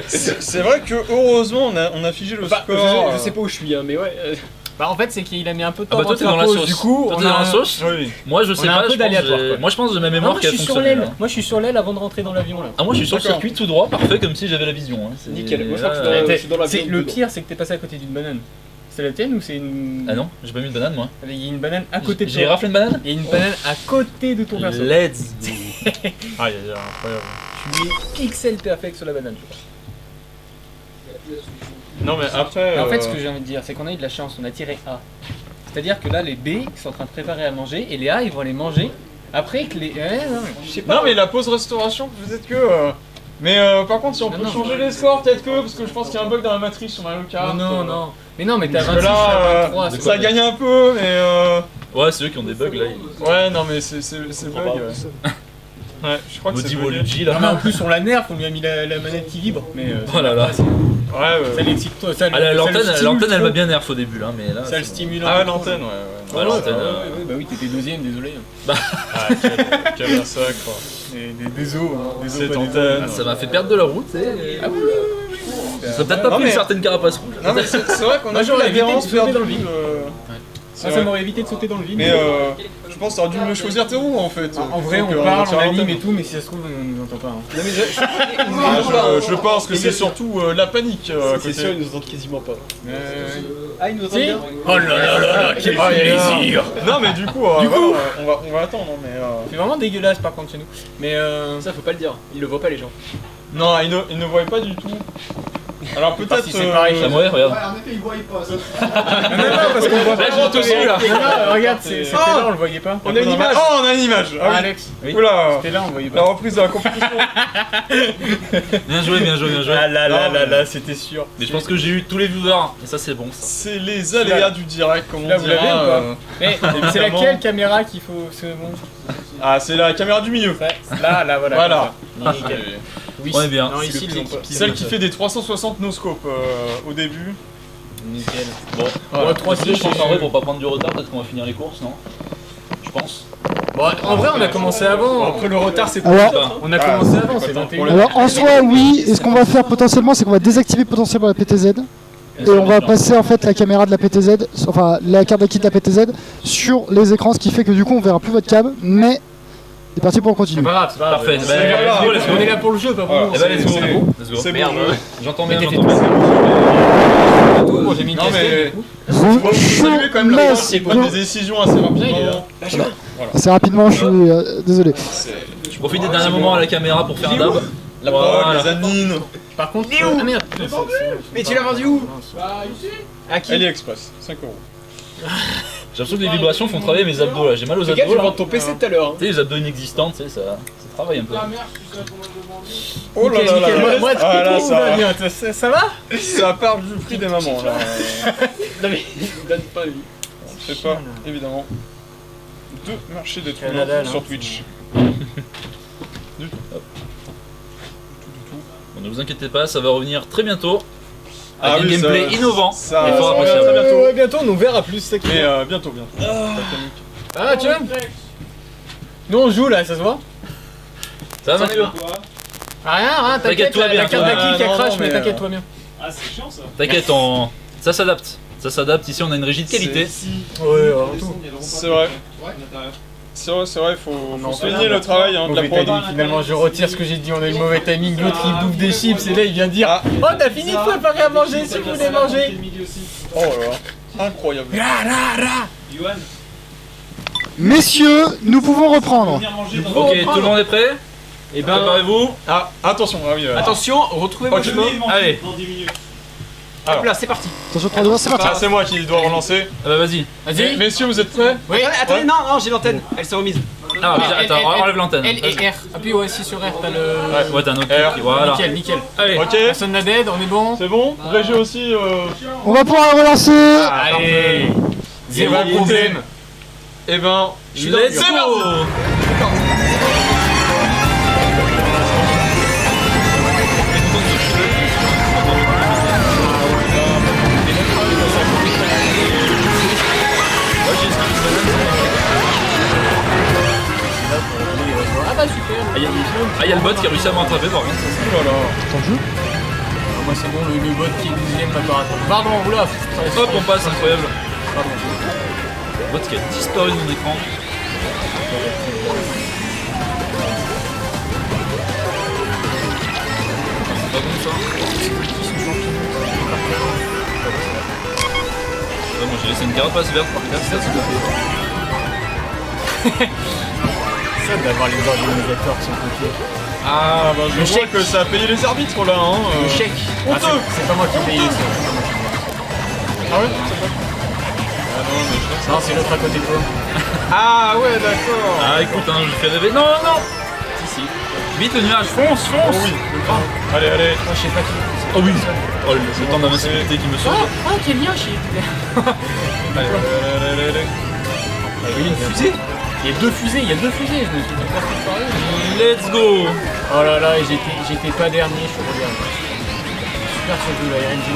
C'est vrai que heureusement on a figé le Bah, score. je sais pas où je suis, hein, mais ouais. Bah, en fait, c'est qu'il a mis un peu de Ah temps bah toi avant t'es de dans faire la pause. sauce. Du coup, Toi on t'es dans a la sauce. Oui. Moi je sais a un pas, peu je pense, d'aléatoire, quoi. moi je pense de ma Non, mémoire moi, je qu'elle suis sur fonctionne. l'aile. Moi, je suis sur l'aile avant de rentrer dans l'avion là. Ah moi je suis sur le D'accord. circuit tout droit, parfait comme si j'avais la vision. Hein. C'est- Nickel. Moi, je crois que là, je suis dans l'avion Le dedans. pire, c'est que t'es passé à côté d'une banane. C'est la tienne ou c'est une. Ah non, j'ai pas mis de banane moi. Il y a une banane à côté de J'ai toi. raflé une banane. Il y a une banane à côté de ton perso. Let's go. Ah, incroyable. Tu es pixel perfect sur la banane, je crois. Non, mais après. Mais en fait, ce que j'ai envie de dire, c'est qu'on a eu de la chance, on a tiré A. C'est-à-dire que là, les B sont en train de préparer à manger et les A, ils vont aller manger après que les. Non, Je sais pas. Non, mais la pause restauration, peut-être que. Mais par contre, si on peut non. changer les scores, peut-être que. Parce que je pense qu'il y a un bug dans la matrice sur Mario Kart. non. Mais non, mais t'es à Parce que 26, là, à 23. c'est ça quoi, gagne un peu, mais. Ouais, c'est eux qui ont des bugs là. Ouais, non, mais c'est bug. pas. Ouais, je crois que c'est Maudit bugué. Waluigi Non, mais là. en plus, on la nerf, on lui a mis la manette qui vibre. Mais. Oh là là. Ça Ouais, l'excite toi, ça Ah, le l'antenne stimule elle trop. m'a bien nerf au début là, mais là. Ça le stimule un Ah, peu. l'antenne, ouais. Ouais, l'antenne. Bah oui, t'étais deuxième, désolé. Ah, quel massacre. Désolé, Cette antenne. Ah, ça m'a fait perdre de la route. Ah oui. Ça serait peut-être pas Non, pris mais- certaines carapaces rouges. Non, mais c'est vrai qu'on a Moi, vu j'aurais la évité de Vérance sauter perdre dans le vide. C'est Ça vrai. m'aurait évité de sauter dans le vide. Mais je pense que t'aurais dû me choisir tes roues en fait. En vrai, Plutôt on que parle, sur on anime l'antenne. et tout, mais si ça se trouve, on nous entend pas. hein. Non, mais Ah, je pense que c'est surtout la panique à c'est côté. sûr, ils nous entendent quasiment pas. Ah, ils nous entendent Si bien. Oh là là là là, quel Ah, et là- plaisir! Non mais du coup, on va attendre. Mais C'est vraiment dégueulasse par contre chez nous. Mais Ça, faut pas le dire. Ils le voient pas, les gens. non, ils ne voient pas du tout. Alors peut-être. si c'est pareil. Ah ouais, regarde. en effet, ils voient pas ça. non, parce qu'on voit Là, je monte aussi là. Non, regarde, c'était là, on le voyait pas. On a une image. Oh, on a une image. Ah oui. Alex, Oula. c'était là, on le voyait La pas. reprise de la compétition. Bien joué, bien joué, bien joué. Ah là là Non, là mais- là, c'était sûr. Mais je pense que j'ai eu tous les viewers et ça c'est bon. Ça. C'est les aléas du direct, comme on Là, vous dit. l'avez ou pas Mais c'est évidemment. laquelle caméra qu'il faut. C'est bon. Ah, c'est la caméra du milieu. Ouais, là, voilà. Voilà. comme ça. Nickel. Oui, On est bien. Non, C'est ici, le ils ont clic. pas. Celle qui fait des 360 no-scope au début. Nickel. Bon, Bon, 3 je pense en vrai pour pas prendre du retard, peut-être qu'on va finir les courses, non? Je pense. Bon, en vrai, on a commencé avant. Après le retard, c'est Alors, Enfin, On a commencé avant, c'est 21. alors en soi, oui. Et ce qu'on va faire potentiellement, c'est qu'on va désactiver potentiellement la PTZ. Et on va passer en fait la caméra de la PTZ, enfin la carte d'acquis de la PTZ, sur les écrans, ce qui fait que du coup on verra plus votre cam, mais c'est parti pour C'est continuer. pas grave, c'est pas grave. Parfait. C'est Bah, pas grave. let's go, let's go. On est là pour le jeu, pas pour Voilà. nous. Eh ben, let's go. C'est Let's go. C'est Merde. bon. J'entends Mais bien, t'étais j'entends bien. Bon, j'ai mis une Non, casquette, mais- du coup. Moi, je veux saluer quand même la Let's France qui prend go. des décisions assez rapidement. il est là. C'est rapidement, je suis désolé. Je profite des derniers moments à la caméra pour faire un dab. La Voilà. parole, les admins. Par contre, ah merde. Mais tu l'as vendu où À qui AliExpress, 5 euros. J'ai l'impression que les vibrations font travailler mes abdos là. J'ai mal aux Fais gaffe, abdos je là. vends ton PC tout à l'heure. Tu sais, les abdos inexistants, tu sais, ça travaille un peu. Oh là Nickel, là nickel. là. Moi, Ah là, tout va bien. Ça va ça part du prix des mamans là. Non, mais donne pas lui. On fait pas, évidemment, de marché des trous Canada, sur là. Twitch. Bon, ne vous inquiétez pas, ça va revenir très bientôt. Ah Avec un oui, gameplay ça- innovant ça- et fort ça revient appréciable. très bientôt. Bientôt, on nous verra plus. C'est ça qui est Mais bien. bientôt. Ah, tu vois Nous, on joue là, ça se voit Ça va Mathieu? Rien, t'inquiète, T'inquiète-toi bien, la carte toi. d'acquis qui a Non, crash, non, mais mais, t'inquiète-toi bien. T'inquiète, ça s'adapte. Ça s'adapte. Ici, on a une régie de qualité. Ouais, tout. C'est vrai. C'est vrai, il faut Non, souligner le travail hein, de la Mauvais prod. timing, finalement, je retire ce que j'ai dit, on a eu le mauvais timing. L'autre il bouffe des chips et là il vient dire oh, t'as fini de préparer à manger si vous voulez manger. Oh là là, incroyable. Messieurs, nous pouvons reprendre. Ok, tout le monde est prêt? Et ben, Préparez-vous. Ah, attention, ah oui. attention, retrouvez vos Ok. chemins. Allez, Hop là, c'est parti. Attention, 3, 2, 1, c'est parti. Ah, c'est moi qui dois relancer. ah bah vas-y. Vas-y. Messieurs, vous êtes prêts? Oui. Attendez, non, j'ai l'antenne. Elle s'est remise. Ah, attends, enlève l'antenne. L et R. Appuie aussi sur R, t'as le. Ouais, t'as un autre R. truc, voilà. Nickel. Allez, Ok, Personne n'a d'aide, on est bon. c'est bon. Régie aussi. On va pouvoir relancer. Allez. Zéro va compter. problème. Eh ben, let's C'est go. Ah bah super. Ah, il y a le bot qui a réussi à m'attraper par contre. Voilà. Moi c'est bon, le bot qui est 12ème préparateur. Pardon, oula. Hop, on passe, incroyable. Le bot qui a disparu de mon écran. C'est pas bon ça. Ouais, moi j'ai laissé une carapace verte par terre, ça s'il te plaît. Ça d'avoir les organisateurs de son côté. Ah, bah je vois que ça a payé les arbitres là, hein. Le chèque. Ah, Honteux. c'est pas moi qui paye ça. Ah ouais? Ah non, mais je crois que Non, c'est l'autre à côté de toi. Ah ouais, d'accord. Ah écoute, hein, je fais rêver. Non, non. Si. Vite le nuage, fonce, Oh fonce. oui. Allez, allez. Moi je sais pas qui. Oh oui. Oh le temps d'invincibilité qui me sauve. Ah, quel lien chez. Allez, allez, allez, allez. Une fusée. Il y a deux fusées, je me suis dit pas ce que parler. Let's go. Oh là là, j'étais pas dernier, je suis pas dernier. Super ce jeu, la RNG.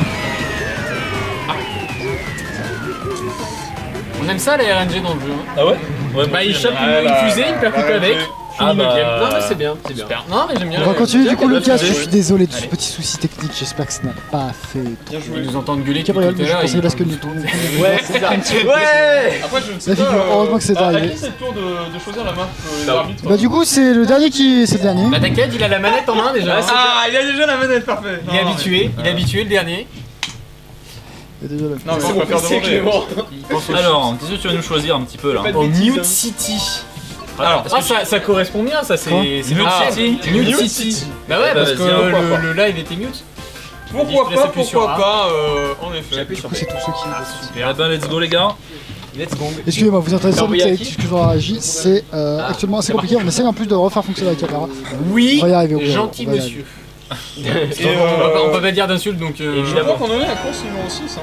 On aime ça la RNG dans le jeu. Hein. Ah ouais? Ouais, Bah il chope Ah, une la- fusée, il percute la avec. RNG. Fini bah, 9ème. Non, mais c'est bien, c'est bien. Super. Non mais j'aime bien. On va continuer du coup bien, Lucas, bien, je bien. suis désolé de ce Allez. petit souci technique, j'espère que ça n'a pas fait trop. Bien joué. Ils nous entendent gueuler depuis Gabriel, tout à je l'heure. conseille ils- parce que nous tournons. Ouais, c'est ça. Ouais. Après, je ne sais La pas. figure, heureusement que c'est à arrivé. qui c'est le tour de choisir la marque les arbitres? Bah du coup c'est le dernier qui... c'est le dernier. Bah t'inquiète, il a la manette en main déjà. Ah, il a déjà la manette, parfait. Il est habitué, le dernier. Désolé. Non, mais on va faire demander. Il pense au Alors, qu'est-ce que tu vas nous choisir un petit peu là? Au Mute City. Alors, Ah ça correspond bien, ça c'est Quoi c'est Mute ah, City. Mute Mute City. City. Bah ouais, Eh bah, parce que vas-y, pourquoi le live était mute. Pourquoi Je laisse pas, appuyer sur pourquoi A. pas, en effet. Du coup c'est tous ceux qui... Eh ben, let's go les gars. Let's go. Excusez-moi, vous intéressez envoyé à avec qui ce que je réagis, c'est actuellement assez compliqué, on essaie en plus de refaire fonctionner la caméra. Oui, On va y arriver, au bout, gentil on va y monsieur. Et On peut pas dire d'insultes donc je crois qu'on en est à course numéro 6, hein.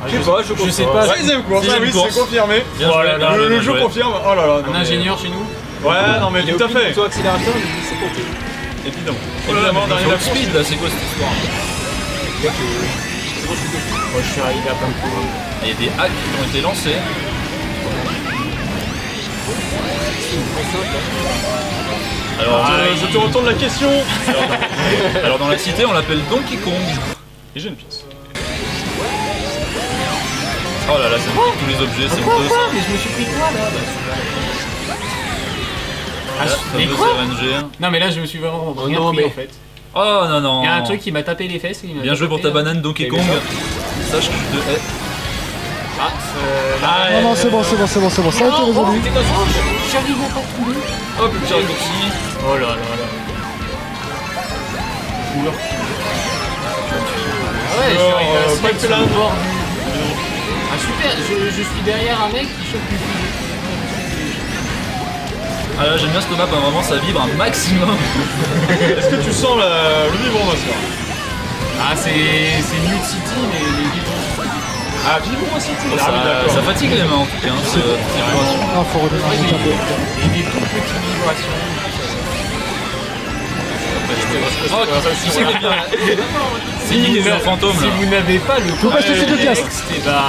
Je sais pas, je sais pas. 6ème course, ah Sixième oui, course. c'est confirmé. Bien joué, Voilà, bien joué, Le bien jeu joué. confirme. Oh là là. non, un mais- ingénieur chez nous. Ouais, non, mais tout à fait. Toi, accélérateur, c'est compté. Évidemment. Évidemment, Évidemment, dernier dans la le speed là, c'est quoi cette histoire? Moi je suis arrivé à plein de coups. Il y a des hacks qui ont été lancés. Alors, Je te retourne la question. alors dans la cité, on l'appelle Donkey Kong. Et j'ai une pièce. Oh là là, ça me pique tous les objets, c'est honteux ça. Mais je me suis pris quoi là La mais fameuse quoi RNG. Non mais là je me suis vraiment rien non, pris mais- en fait. Oh non non. Il y a un truc qui m'a tapé les fesses et il m'a Bien joué pour ta tapé, banane Donkey Kong. Sache que je te hais. Non non c'est bon, ça a été résolu. J'arrive à pas trouver. Hop, le petit raccourci. Oh là là là. Ah ouais, je suis arrivé à pas de sur le plainte. bord du... Ah super, je suis derrière un mec qui chope une fusée. Ah là, j'aime bien cette map, hein, vraiment ça vibre un maximum. Est-ce que tu sens le vibron master? Ah c'est Mute City mais les vibros. Ah, vibron City. Ça, ça fatigue les mains en tout cas, hein, cette vibration. Ah faut redémarrer le câble. Et des toutes petites vibrations. Oh, tu sais que bien. C'est qui les fantômes Si là? vous n'avez pas le Faut pas se laisser de casse. et bah...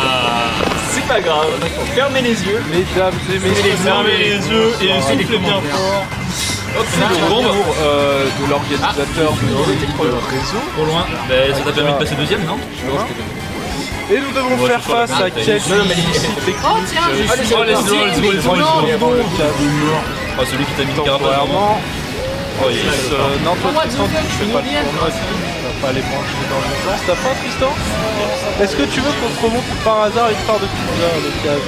C'est pas grave. Fermez les yeux. Mesdames et messieurs. Fermez les yeux et les soufflez bien commentaires. fort. Hop, c'est une bombe. De l'organisateur de réseau. Trop loin. Bah, ça t'a permis de passer deuxième, non? Et nous devons faire face à quel difficile technique. Oh tiens, j'ai Allez, fait let's go, let's go, let's go, let's go. Oh, celui qui t'a mis une carapace vraiment. Temporairement. Oh, il est Non, toi Tristan, tu fais pas le tournoi aussi. Tu vas pas aller manger dans le temps. T'as faim Tristan? Est-ce que tu veux qu'on te remonte par hasard une part de pizza le cas?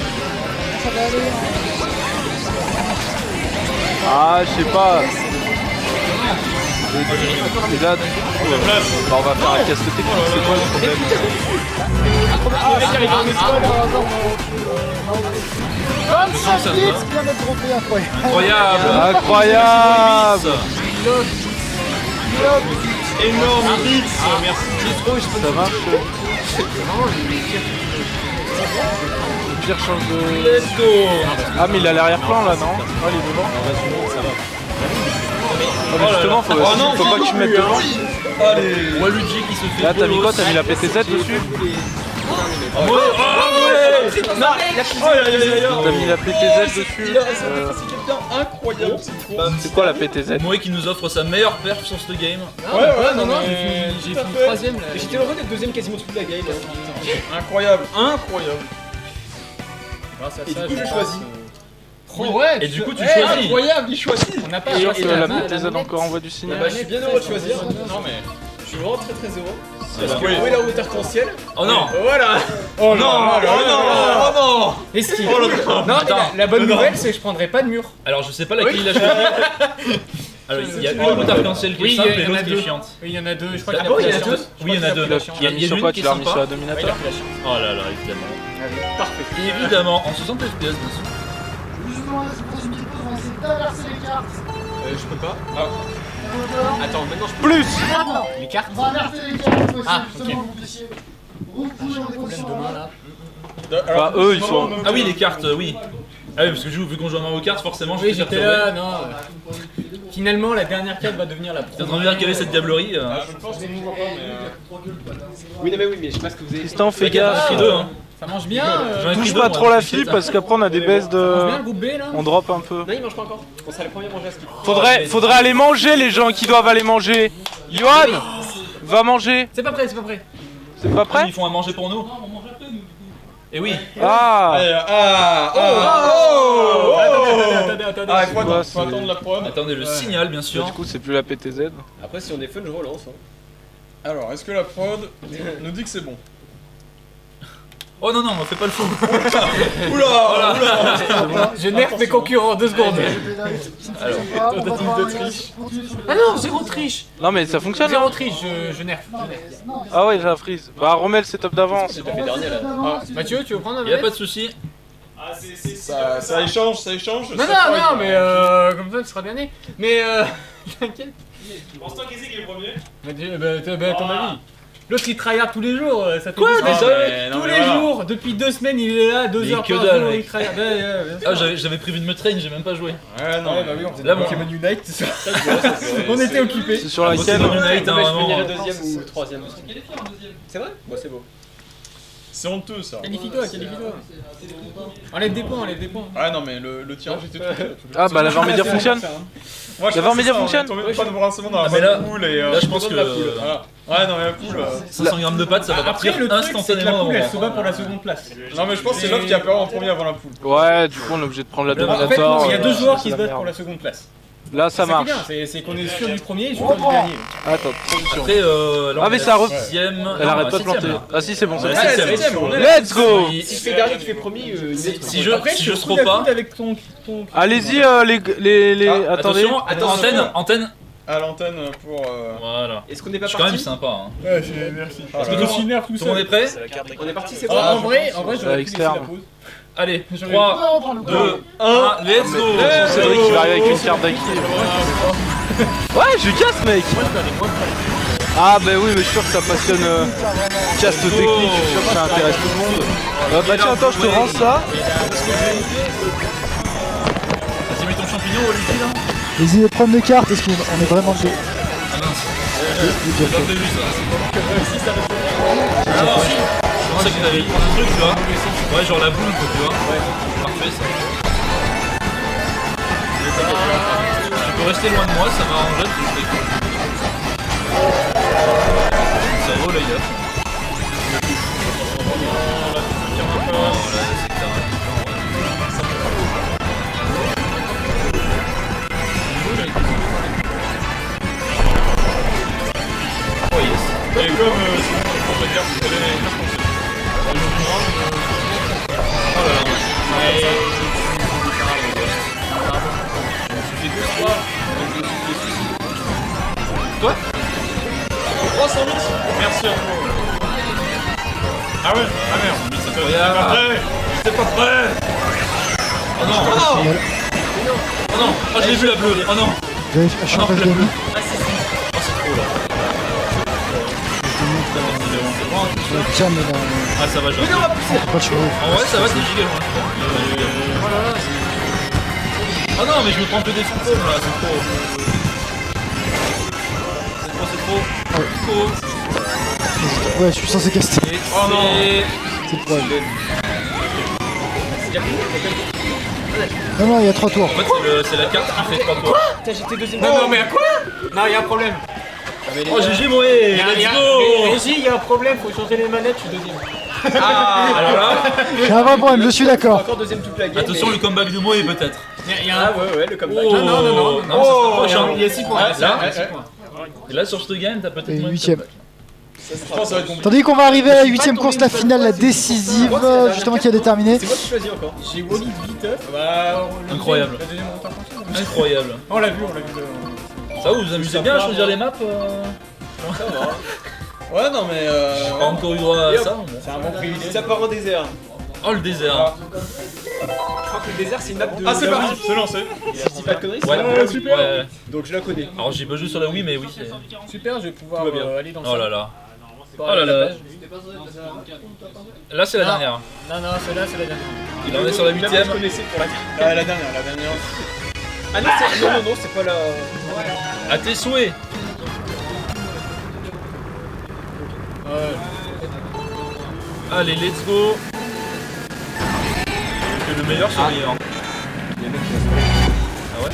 Ah, je sais pas. Et là, du coup, on va faire un casse technique, c'est quoi le problème? incroyable. Incroyable. Énorme hits, merci. Ça marche. Pire change de... Let's go. Ah mais il a l'arrière-plan là, non? Ah, il est devant. Ah, mais justement, faut pas que tu mettes devant. Allez. Waluigi qui se fait. Là, t'as mis quoi? T'as mis la PTZ dessus? T'as mis la PTZ dessus? Incroyable. C'est quoi la PTZ? Moé qui nous offre sa meilleure perf sur ce game. non, j'ai fini 3ème là. J'étais heureux d'être deuxième quasiment toute la game. Incroyable, incroyable. Et du coup, je choisis. Ouais, Et du coup, tu choisis. Incroyable, il choisit. On n'a pas Et choisi la PTZ encore envoie du signal. Bah, je suis bien heureux de choisir. Non mais. Je suis vraiment très très heureux. Parce Où est la hauteur arc-en-ciel? Oh non. Voilà. Oh non, oh non. Est-ce qu'il... Non, mais la bonne nouvelle, c'est que je prendrai pas de mur. Alors, je sais pas laquelle il a choisi. Alors, il y a une route arc-en-ciel qui est simple et l'autre qui est chiante. Oui, il y en a deux. Je crois Ah qu'il bon, a il y en a pris la deux? chance. Oui, il y en a deux. Il a mis sur quoi? Tu l'as remis sur la dominateur? Oh là là, évidemment. Parfait. Évidemment, en 60 FPS, bien sûr. Je vous demande de poser une pause, on va essayer d'inverser les cartes. Je peux pas. Attends, maintenant je peux. Plus. Maintenant, Les cartes. on va inverser les cartes cette fois-ci, Ah, justement, vous puissiez recouvrir les positions. Demain là. Bah eux ils sont... Ah oui, les cartes, oui. Ah oui, parce que vu qu'on joue à Mario Kart, forcément, je Oui, suis j'étais là, non. Finalement, la dernière carte va devenir la T'es en pro. train de dire quelle est cette diablerie Je pense que je vois pas, mais. Oui, non, mais je sais pas ce que vous avez. Tristan, fais J'en ai gaffe. pris deux, hein. Ça mange bien. J'en ai pris Touche deux, pas moi, trop la t'inquiète. fille parce qu'après on a des baisses Ça mange bien de... le groupe B là. On drop un peu. Non, il mange pas encore. On sera les premiers à manger à ce qu'il Faudrait aller manger les gens qui doivent aller manger. Johan, va manger. C'est pas prêt, c'est pas prêt. C'est pas prêt? Ils font à manger pour nous. Et oui. Ah. Attendez. Ah, il faut Ouais, attendre la prod. Attendez le signal, bien Du sûr. coup c'est plus la PTZ. Après, si on est fun, je relance. Alors, est-ce que la prod nous dit que c'est bon? Oh non, non, on fait pas le fou. Oula. Je nerf mes concurrents, 2 secondes. Alors, Ah non, zéro triche. Non mais ça fonctionne Zéro hein. triche, je nerf. Ah ouais j'ai la freeze. Bah remets le setup d'avant. C'est fait dernier là. Mathieu, tu veux prendre un y a verre? pas de souci. Ça échange, ça échange. Non, mais comme ça tu seras dernier. Mais t'inquiète. Pense-toi qui c'est qui est premier? Bah, ton avis. L'autre il tryhard tous les jours, ça fait Quoi, deux semaines. déjà Tous les jours, depuis 2 semaines il est là, 2 Mais heures que par dalle, jour, mec. il tryhard. Ah, j'avais prévu de me train, j'ai même pas joué. Ouais, non, mais on faisait Là, bon. Pokémon Unite, c'est ça. On était occupés. C'est sur laquelle? Pokémon Unite, Non, mais je peux venir vraiment. deuxième ou troisième aussi. C'est vrai? Bah, c'est beau. c'est honteux ça. Qualifie-toi. Enlève des points. Ah non, mais le tirage était tout. Ah bah la Var Media fonctionne. Moi, La Var Media fonctionne. On est tombé pas de rincement dans la Ah, mais là- bonne poule et. Là, je pense que Voilà. Ouais, non, mais la poule. 500 grammes de pâtes, ça va Après partir le truc c'est que la instantanément. poule elle dans se bat pour la seconde place. Non, mais je pense que c'est l'autre qui a peur en premier avant la poule. Ouais du coup on est obligé de prendre la En fait non, dominator. il y a 2 joueurs qui c'est se la battent merde. pour la seconde place. Là ça C'est marche. bien, c'est qu'on est sûr du premier et sûr du dernier. Attends, transition. Après, là, Ah, on mais est ça à re- sixième. Elle Non, arrête à pas de planter. septième, là. Ah si c'est bon, c'est Ouais, bon. septième. Let's go. Si je fais dernier, tu fais premier. Si je Après se coude trouve à pas. coude avec ton Allez-y les... Ah, Attendez. Attention, antenne. À l'antenne pour. Voilà. Est-ce qu'on n'est pas Je suis quand même parti? sympa. Hein. Ouais, merci. Parce que je suis nerf tout Tout le monde est prêt? On est parti, c'est En bon. vrai, j'aurais pu laisser externe. la pause. Allez, 3, 2, 1, let's go. Cédric qui va arriver avec une carte d'acquis. Ouais je casse mec. Ah bah oui mais je suis sûr que ça passionne caste technique, je suis sûr que ça intéresse tout le monde. Bah tiens attends je te rends ça. Vas-y, mets ton champignon, Olivier, là. Essayez de prendre les cartes, est-ce qu'on est vraiment de... Ah mince. J'ai pas prévu ça. Ah non, je pensais que t'avais un truc, tu vois. Ouais, genre la boule, quoi, tu vois. Ouais. Parfait, ça. Tu peux rester loin de moi, ça m'arrangerait, parce que je serais cool. Ça vaut, les gars. confirme un peu. Non, là, c'est clair. Oh yes. Et comme on va dire, vous allez les faire penser. Oh là là. Quoi 308. Merci à toi. Ah ouais. Ah merde. Mais c'est pas prêt. J'étais pas prêt. Oh non. Oh non. Oh je l'ai vu la bleue. Oh non. Vérifie, je suis en face de lui. Oh c'est trop là. Je tiens, mais là, Ah ça va j'ai. pas le choix. En vrai ça va c'est giga loin. Oh là là c'est... Oh non mais je me prends que des fantômes là, c'est trop. C'est trop. Trop. Ouais, je suis censé caster. Et Oh non. C'est le problème. Non, non, il y a 3 tours. En fait c'est la carte qui fait 3 tours. Putain, j'étais deuxième. Non, mais à quoi? Non, il y a un problème. Oh GG Moé, let's go. Mais si, il y a un problème, faut changer les manettes, je suis deuxième. Alors là, J'ai un vrai problème, je suis d'accord. Encore deuxième toute la game. attention le comeback de Moé peut-être. Il y a un... ouais, le comeback. Oh. Non, Non, ça s'approche, hein. il y a 6 points. Ah, là, il y a 6 points. Et là sur ce game t'as peut-être Et moins de 8ème. comeback. Je pense que ça va être compliqué. Tandis qu'on va arriver à la 8ème course, la finale, la décisive, justement qui a déterminé. C'est moi qui choisis encore. J'ai Wally Viteuf. Bah, Incroyable. La deuxième montagne prochaine. Incroyable. On l'a vu, on l'a vu. Ça vous amusez bien à choisir les maps Ouais, non, mais. Pas encore eu droit à ça. Bon. C'est un bon privilège. Ça part au désert. Oh le désert. Je crois que le désert, c'est une map de. Ah, c'est parti, c'est lancé. Si je dis pas de conneries, Ouais, c'est super. Ouais. Donc je la connais. Alors j'ai pas joué sur la Wii mais oui. c'est- Super, je vais pouvoir Tout va bien. aller dans le Oh là là. Oh là là. Là c'est la Non. dernière. Non, celle-là, c'est la dernière. Il en est sur la 8ème. Je connaissais pour la La dernière. Ah non, non, c'est pas la. À tes souhaits. Allez, let's go. Que le meilleur soit meilleur. Ah ouais.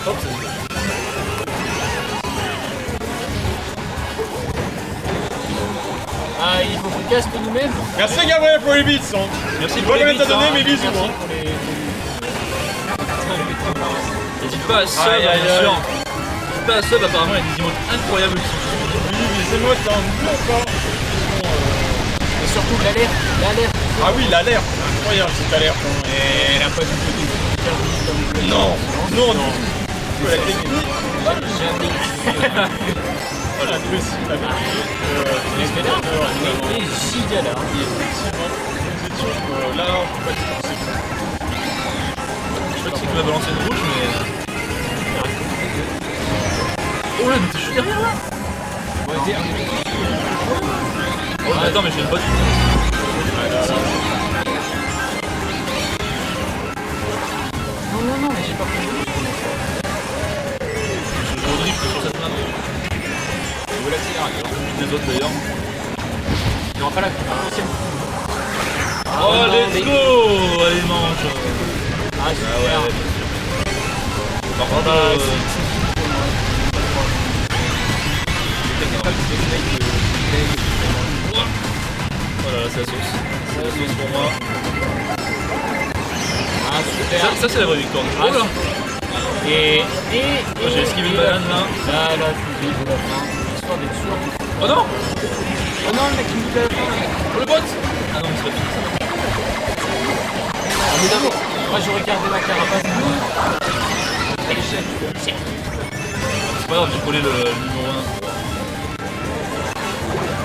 Hop, Ah, il faut qu'on casse nous-mêmes. Merci Gabriel pour les beats. Hein. merci Je pour vois les combien t'as bits, donné hein. mes bisous. Hein. N'hésite pas à sub, Aïe, aïe, bien aïe. sûr. N'hésite pas à sub, apparemment il y a des emotes incroyables qui sont Oui, les émotes, hein, non pas. Et surtout l'alerte. Ah oui, l'alerte. Incroyable cette alerte. Hein. Et elle a pas du tout Non, non, non. La technique. Voilà, le site avec Et giga là. effectivement, nous étions là, on peut pas dire que c'est Je crois que c'est que tu vas balancer une rouge, mais. Oh là, mais t'es juste derrière là. Oh, mais attends, mais j'ai une bonne. Non, mais j'ai pas compris. Je drift sur cette map. Je veux l'accélérateur. Des autres d'ailleurs. Il n'y aura pas la deuxième. Oh, non, let's mais- go. Allez, mange. Ah, super. Par contre, oh là là, c'est la sauce. C'est la sauce pour moi. Ah, super. Ça c'est la vraie victoire. Ah, Oh là. Et Moi, j'ai esquivé le banane là. Là, la fusée de la fin. Histoire d'être sûr. Oh non. Oh non, le mec qui nous fait la fin. Oh le bot. Ah non, mais c'est pas fini. Ah, mais d'abord, moi j'aurais gardé ma carapace. À l'échelle. C'est pas grave, j'ai collé le numéro 1.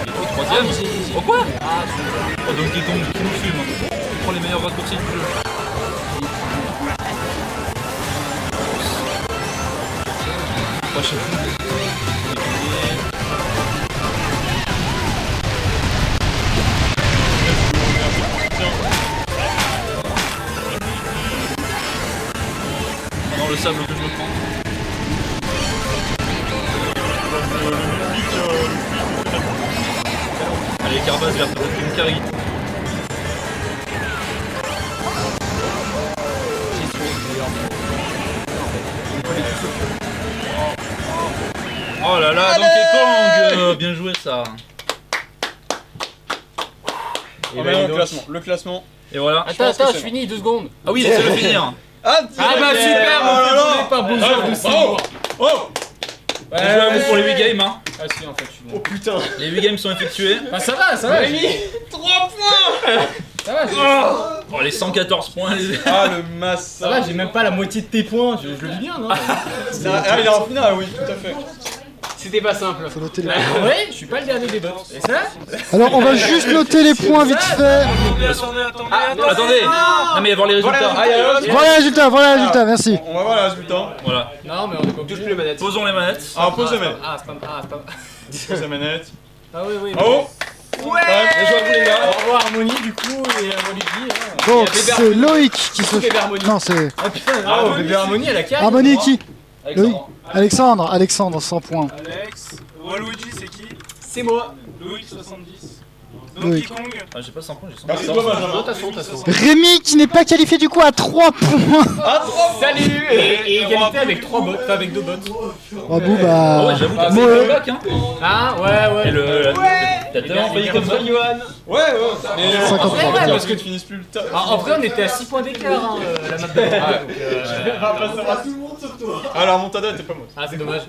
Et au troisième. Oh quoi? Ah, super. Oh Donkey Kong qui nous fume. Il prend les meilleurs raccourcis du jeu. Oh, je sais plus. Non, le sable que je me prends. Allez, Carbas vers peut-être une carry. Oh là là, Donkey Kong. Bien joué ça. Et On met le donc- classement. Le classement. Et voilà. Attends, pense que attends, c'est je finis 2 secondes. Ah oui, laissez-le finir. Ah bah super, oh là là. on fait pas beau jour de Oh Oh On joue à vous pour les 8 games. Hein. Ah si, en fait, je suis Oh bon. putain. Les 8 games sont effectués. Ah ça va, ça va. 3 points. Ça va, Oh, les 114 points. Les... Ah le masse. ça va, j'ai même pas la moitié de tes points. Je le vis bien, non? Ah il est en finale, oui, tout à fait. C'était pas simple. Faut noter les Bah, ouais, je suis pas le dernier des bots. Et ça? Alors on va juste noter les points vite fait. Attendez. Non mais avoir les résultats. Voilà les résultats, merci. On va voir les résultats. Voilà. Non, mais on est pas touche plus les manettes. Posons les manettes. Ah, pose la manette. Ah, c'est pas. Pose la manette. Ah oui, oui. Bravo. Ouais. Bien joué à vous les gars. Au revoir Harmonie du coup et Olivier. Hein. Donc Il y a Bébé c'est Loïc qui se... Bébé Harmonie. Non c'est... Ah putain, oh, Bébé Harmonie elle a carré. Harmonie qui? Alexandre. Loïc Alexandre 100 points. Alex. Waluigi, c'est qui? C'est moi. Loïc 70. Loïc. Donkey Kong. Ah, j'ai pas 100 points, j'ai 100 Merci points. toi Benjamin. T'as son. Rémi qui n'est pas qualifié du coup à 3 points. Salut. Et égalité avec 3 bots, enfin avec 2 bots. Bravo Ah bah... ouais, j'avoue, t'as fait Moe. le bac, hein. Ah ouais. Et le. T'as tellement failli comme ça. Ouais. Mais 53. Ouais, parce parce que tu finisses plus le temps. En vrai on était à 6 points d'écart hein, la map de Alors Montada était pas moi. Ah c'est dommage.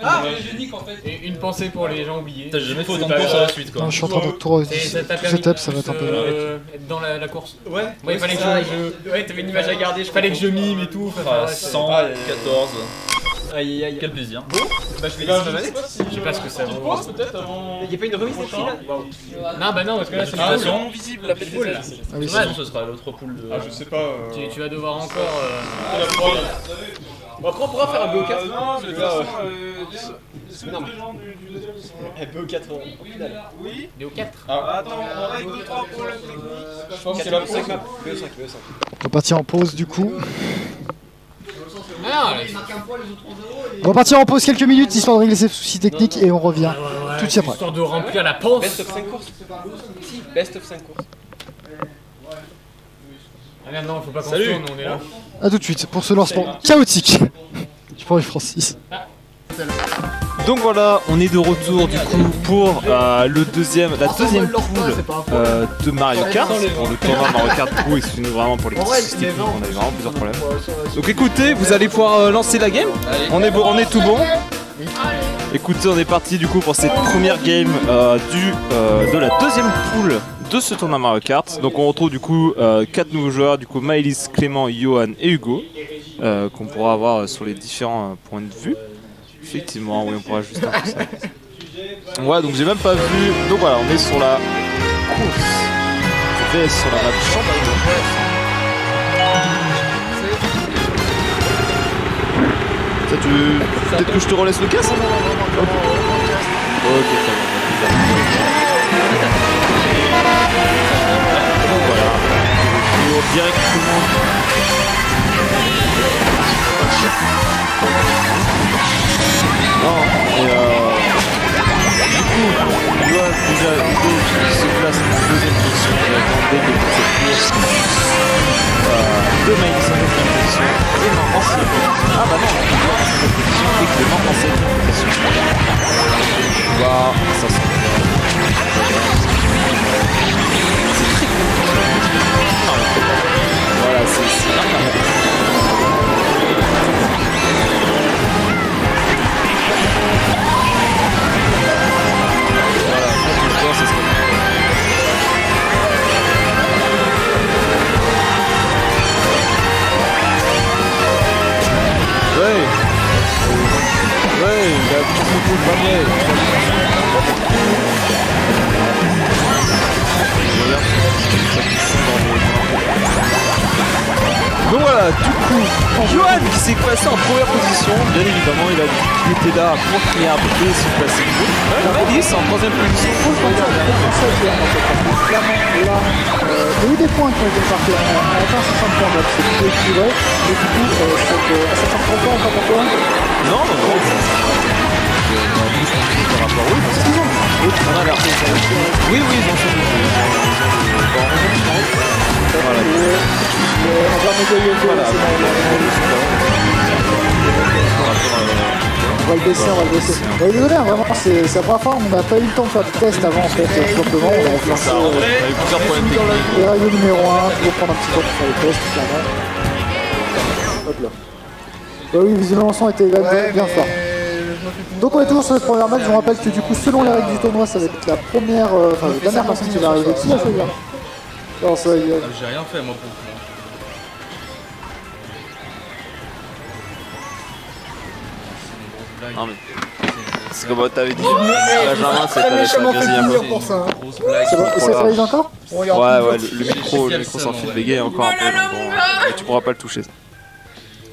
Ah, mais j'ai dit qu'en fait. Et une pensée pour les gens oubliés. Putain, j'ai jamais fait autant de pas points sur grave. la suite quoi. Non, je suis en train de tout Et ça t'a tout permis setup, ça va être un peu... être dans la course. Ouais. Ouais, il fallait que je... Ouais, t'avais une image à garder, fallait que je mime et tout. Ah, ouais, 114. Aïe aïe. Quel plaisir. Bah je vais Bah, laisser ma manette. Je sais pas ce que ça vaut. Peut-être avant. Y'a pas une remise d'écrit là? Non bah non parce que là c'est Félicitations. Visible, la poule là. Ah oui, Sinon, ce sera l'autre poule de. Ah je sais pas. Tu vas devoir encore... Bon, après, on pourra faire un BO4. Non, mais de toute façon, Non, mais- les gens du deuxième sont- BO4 au final. Oui. Déo 4. Attends, on règle 2-3 problèmes techniques. Je pense que c'est la pause. BO5. On va partir en pause du coup. Ah, On va partir en pause quelques minutes histoire de régler ces soucis techniques et on revient tout de suite après. histoire de remplir la panse. Best of 5 courses. Si, best of 5 courses. Ah merde non, faut pas qu'on Salut. se tourne, on est là. A tout de suite pour ce lancement chaotique. Je prends Francis. Donc voilà, on est de retour du coup pour la deuxième poule de Mario Kart. Pour le tournoi Mario Kart Pro, excusez-nous vraiment pour les petits soucis techniques, on avait vraiment plusieurs problèmes. Donc écoutez, vous allez pouvoir lancer la game. On est tout bon. Écoutez, on est parti du coup pour cette première game de la deuxième poule de ce tournoi Mario Kart. Donc on retrouve du coup 4 nouveaux joueurs, du coup Maëlys, Clément, Johan et Hugo, qu'on pourra avoir sur les différents points de vue. Effectivement, oui, on pourra juste un peu ça. Ouais, donc j'ai même pas vu. Donc voilà, on est sur la course. Je vais sur la map champion. Ça, peut-être que je te relaisse le casque. Ok, très bien. Donc voilà. Retour directement. Non, et du coup, Johan déjà Hugo qui se place en deuxième position, il attend dès le début de cette course. Deux Maëlys en quatrième position, Clément en sixième position. Ah bah non, Hugo en cinquième position et Clément en septième position. Waouh, ça sent bien. C'est très compliqué. Voilà, c'est ça serait ouais, il a beaucoup de panier. Donc voilà, du coup, Johan qui s'est classé en première position, bien évidemment, il était là pour crier un peu et se placer. Maëlys en troisième position. Il y a eu des points qui ont été marqués. On a atteint 60 points, donc c'est plutôt équilibré. Mais du coup, à 63 points, on fait quoi? Non, par rapport oui, on a l'air. Oui, j'en sais. Voilà. On va médailler Voilà. On va le baisser, on va le baisser. Ouais, désolé, hein, vraiment, c'est la première fois, on n'a pas eu le temps de faire de test avant en fait, tout simplement. On a reflancé On a eu plusieurs problèmes techniques. les règles numéro 1, toujours prendre un petit temps pour faire les tests, clairement. Hop là. Bah oui, visiblement, le son était quand même bien fort. Donc on est toujours sur le premier match, je vous rappelle que du coup, selon les règles du tournoi, ça va être la première, enfin la dernière personne qui va arriver. Qui a fait là? Alors ça, il y a... J'ai rien fait moi pour le coup. Non mais c'est comme t'avais dit. Benjamin, c'est méchamment fait plaisir pour ça. Hein. Et ça fallait encore? Ouais, le micro sans fil bégaye encore un peu. Donc bon, mais tu pourras pas le toucher.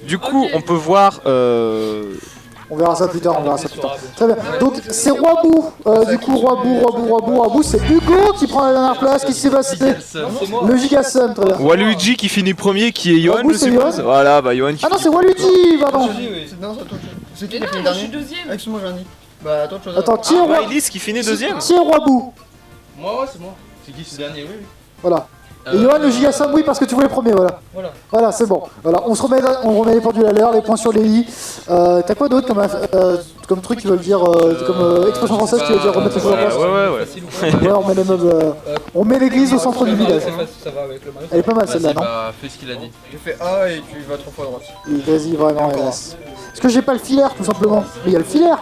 Du coup, on peut voir. On verra ça plus tard, on verra ça plus tard. Très bien. Donc c'est Roibou. Du coup, Roibou, c'est Hugo qui prend la dernière place. Qu'est-ce qui s'est passé? Le Gigasum, très bien. Waluigi qui finit premier, qui est Yohan, Roibou, je c'est suppose. Yohan. Voilà, bah Yohan qui Ah non, finit. c'est Waluigi, pardon. Non, c'est qui qui a fini Je dernier? suis deuxième. Excuse-moi, Johnny. Bah, attends, chose. Attends, qui est Roibou? Maëlys qui finit deuxième. Qui est Roibou? Moi, ouais, c'est moi. C'est qui ce dernier? Oui. Voilà. Et Yohan, le Gigasum, oui, parce que tu voulais le premier, voilà. Voilà, c'est bon. Voilà, on remet les pendules à l'heure, les points sur les i. T'as quoi d'autre comme truc qui veut dire, comme expression française qui veut dire remettre les choses en place? Ouais. Ouais, on met les meubles, on met l'église au centre du village. Ça va avec le Mario. Elle est pas mal celle-là, non? Bah, fais ce qu'il a dit. Tu fais A et tu vas 3 fois à droite. Vas-y, vraiment, hélas. Parce que j'ai pas le filaire, tout simplement. Mais il y a le filaire.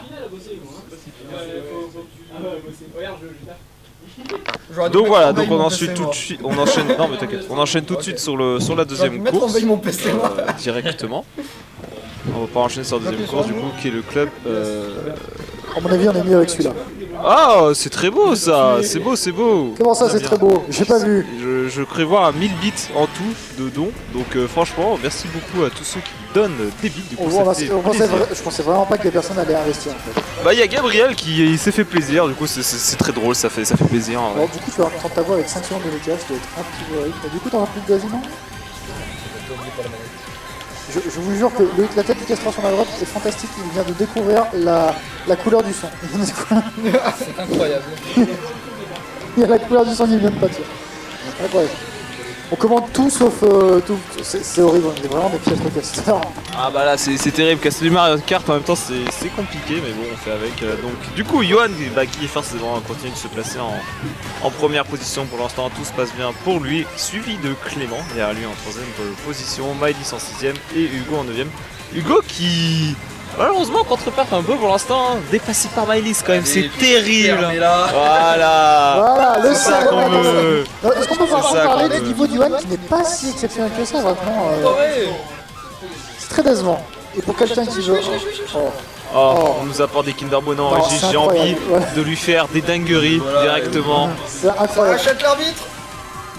Donc voilà, donc on enchaîne tout de suite. On enchaîne. Non mais t'inquiète. On enchaîne tout de suite sur la deuxième Mettre en course veille mon PC, moi. directement. On va pas enchaîner sur la deuxième course du coup, qui est le club. À mon avis, on est mieux avec celui-là. Ah, c'est très beau ça. C'est beau. Comment ça, c'est Bien. très beau? J'ai pas vu. Je prévois un 1000 bits en tout de dons. Donc franchement, merci beaucoup à tous ceux qui donnent des bits. Du coup, ça fait plaisir. Je pensais vraiment pas que les personnes allaient investir, en fait. Bah, il y a Gabriel qui s'est fait plaisir. Du coup, c'est très drôle. Ça fait plaisir. Alors, du coup, tu vas reprendre ta voix avec 5 secondes de décalage, ça doit être un petit peu horrible. Et du coup, t'en as plus de gaz, non? Je vous jure que la tête du castor sur ma droite est fantastique, il vient de découvrir la couleur du son. C'est incroyable. Il y a la couleur du son qui vient de pâtir. Incroyable. On commande tout sauf tout. C'est horrible, on est vraiment des piètres casteurs. Ah bah là c'est terrible, casser du Mario Kart en même temps c'est compliqué mais bon on fait avec. Donc du coup Yohan qui forcément continue de se placer en première position pour l'instant, tout se passe bien pour lui, suivi de Clément derrière lui en troisième position, Maëlys en sixième et Hugo en neuvième. Hugo qui malheureusement contre-perte un peu pour l'instant, dépassé par Maëlys quand même, c'est terrible. Voilà, Voilà, le c'est ça qu'on veut. Est-ce qu'on peut C'est ça parler qu'on du veut. niveau du One qui n'est pas si exceptionnel que ça, vraiment c'est très décevant. Et pour quelqu'un qui veut. Oh, on nous apporte des Kinder Bueno en Oh, régie, c'est j'ai envie incroyable, ouais. de lui faire des dingueries directement. C'est incroyable. Achète l'arbitre.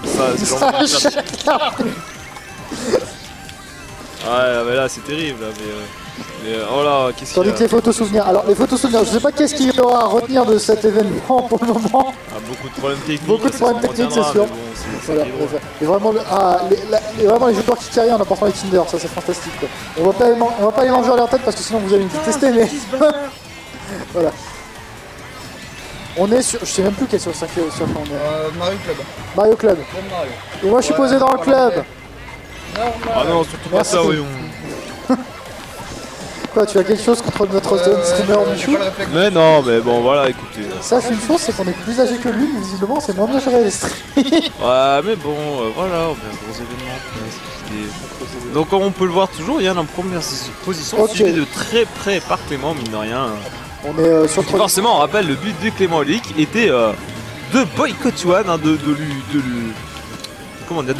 Ça, c'est Ça achète là. Ouais, mais là c'est terrible là, mais oh là, qu'est-ce qu'il y Tandis a? que les photos souvenirs. Alors, les photos souvenirs, je sais pas qu'est-ce qu'il y aura à retenir de cet événement pour le moment. Ah, beaucoup de problèmes techniques. Beaucoup de ça, problèmes on techniques, retiendra, c'est sûr. mais bon, c'est Voilà, drôle. et vraiment, vraiment les joueurs qui carry en apportant les Kinder, ça c'est fantastique. Quoi. On va pas les manger à leur tête parce que sinon vous allez me détester, mais. Voilà. On est sur. Je sais même plus quel sur quoi on est. Mario Club. Mario Club. Comme Mario. Et moi je suis posé dans le club. Ah non, surtout pas Merci. ça, voyons. Quoi, tu as quelque chose contre notre streamer Michou? Mais non, mais bon, voilà, écoutez. Sache une chose, c'est qu'on est plus âgé que lui, mais visiblement c'est moins bien géré les streams. Ouais, mais bon, voilà, on vient de gros événements. C'était- Donc, comme on peut le voir toujours, Yann en première position, Ok. suivi de très près par Clément, mine de rien. On est sur le premier. Forcément, on rappelle, le but de Clément Leak était de boycott Yuan, hein, de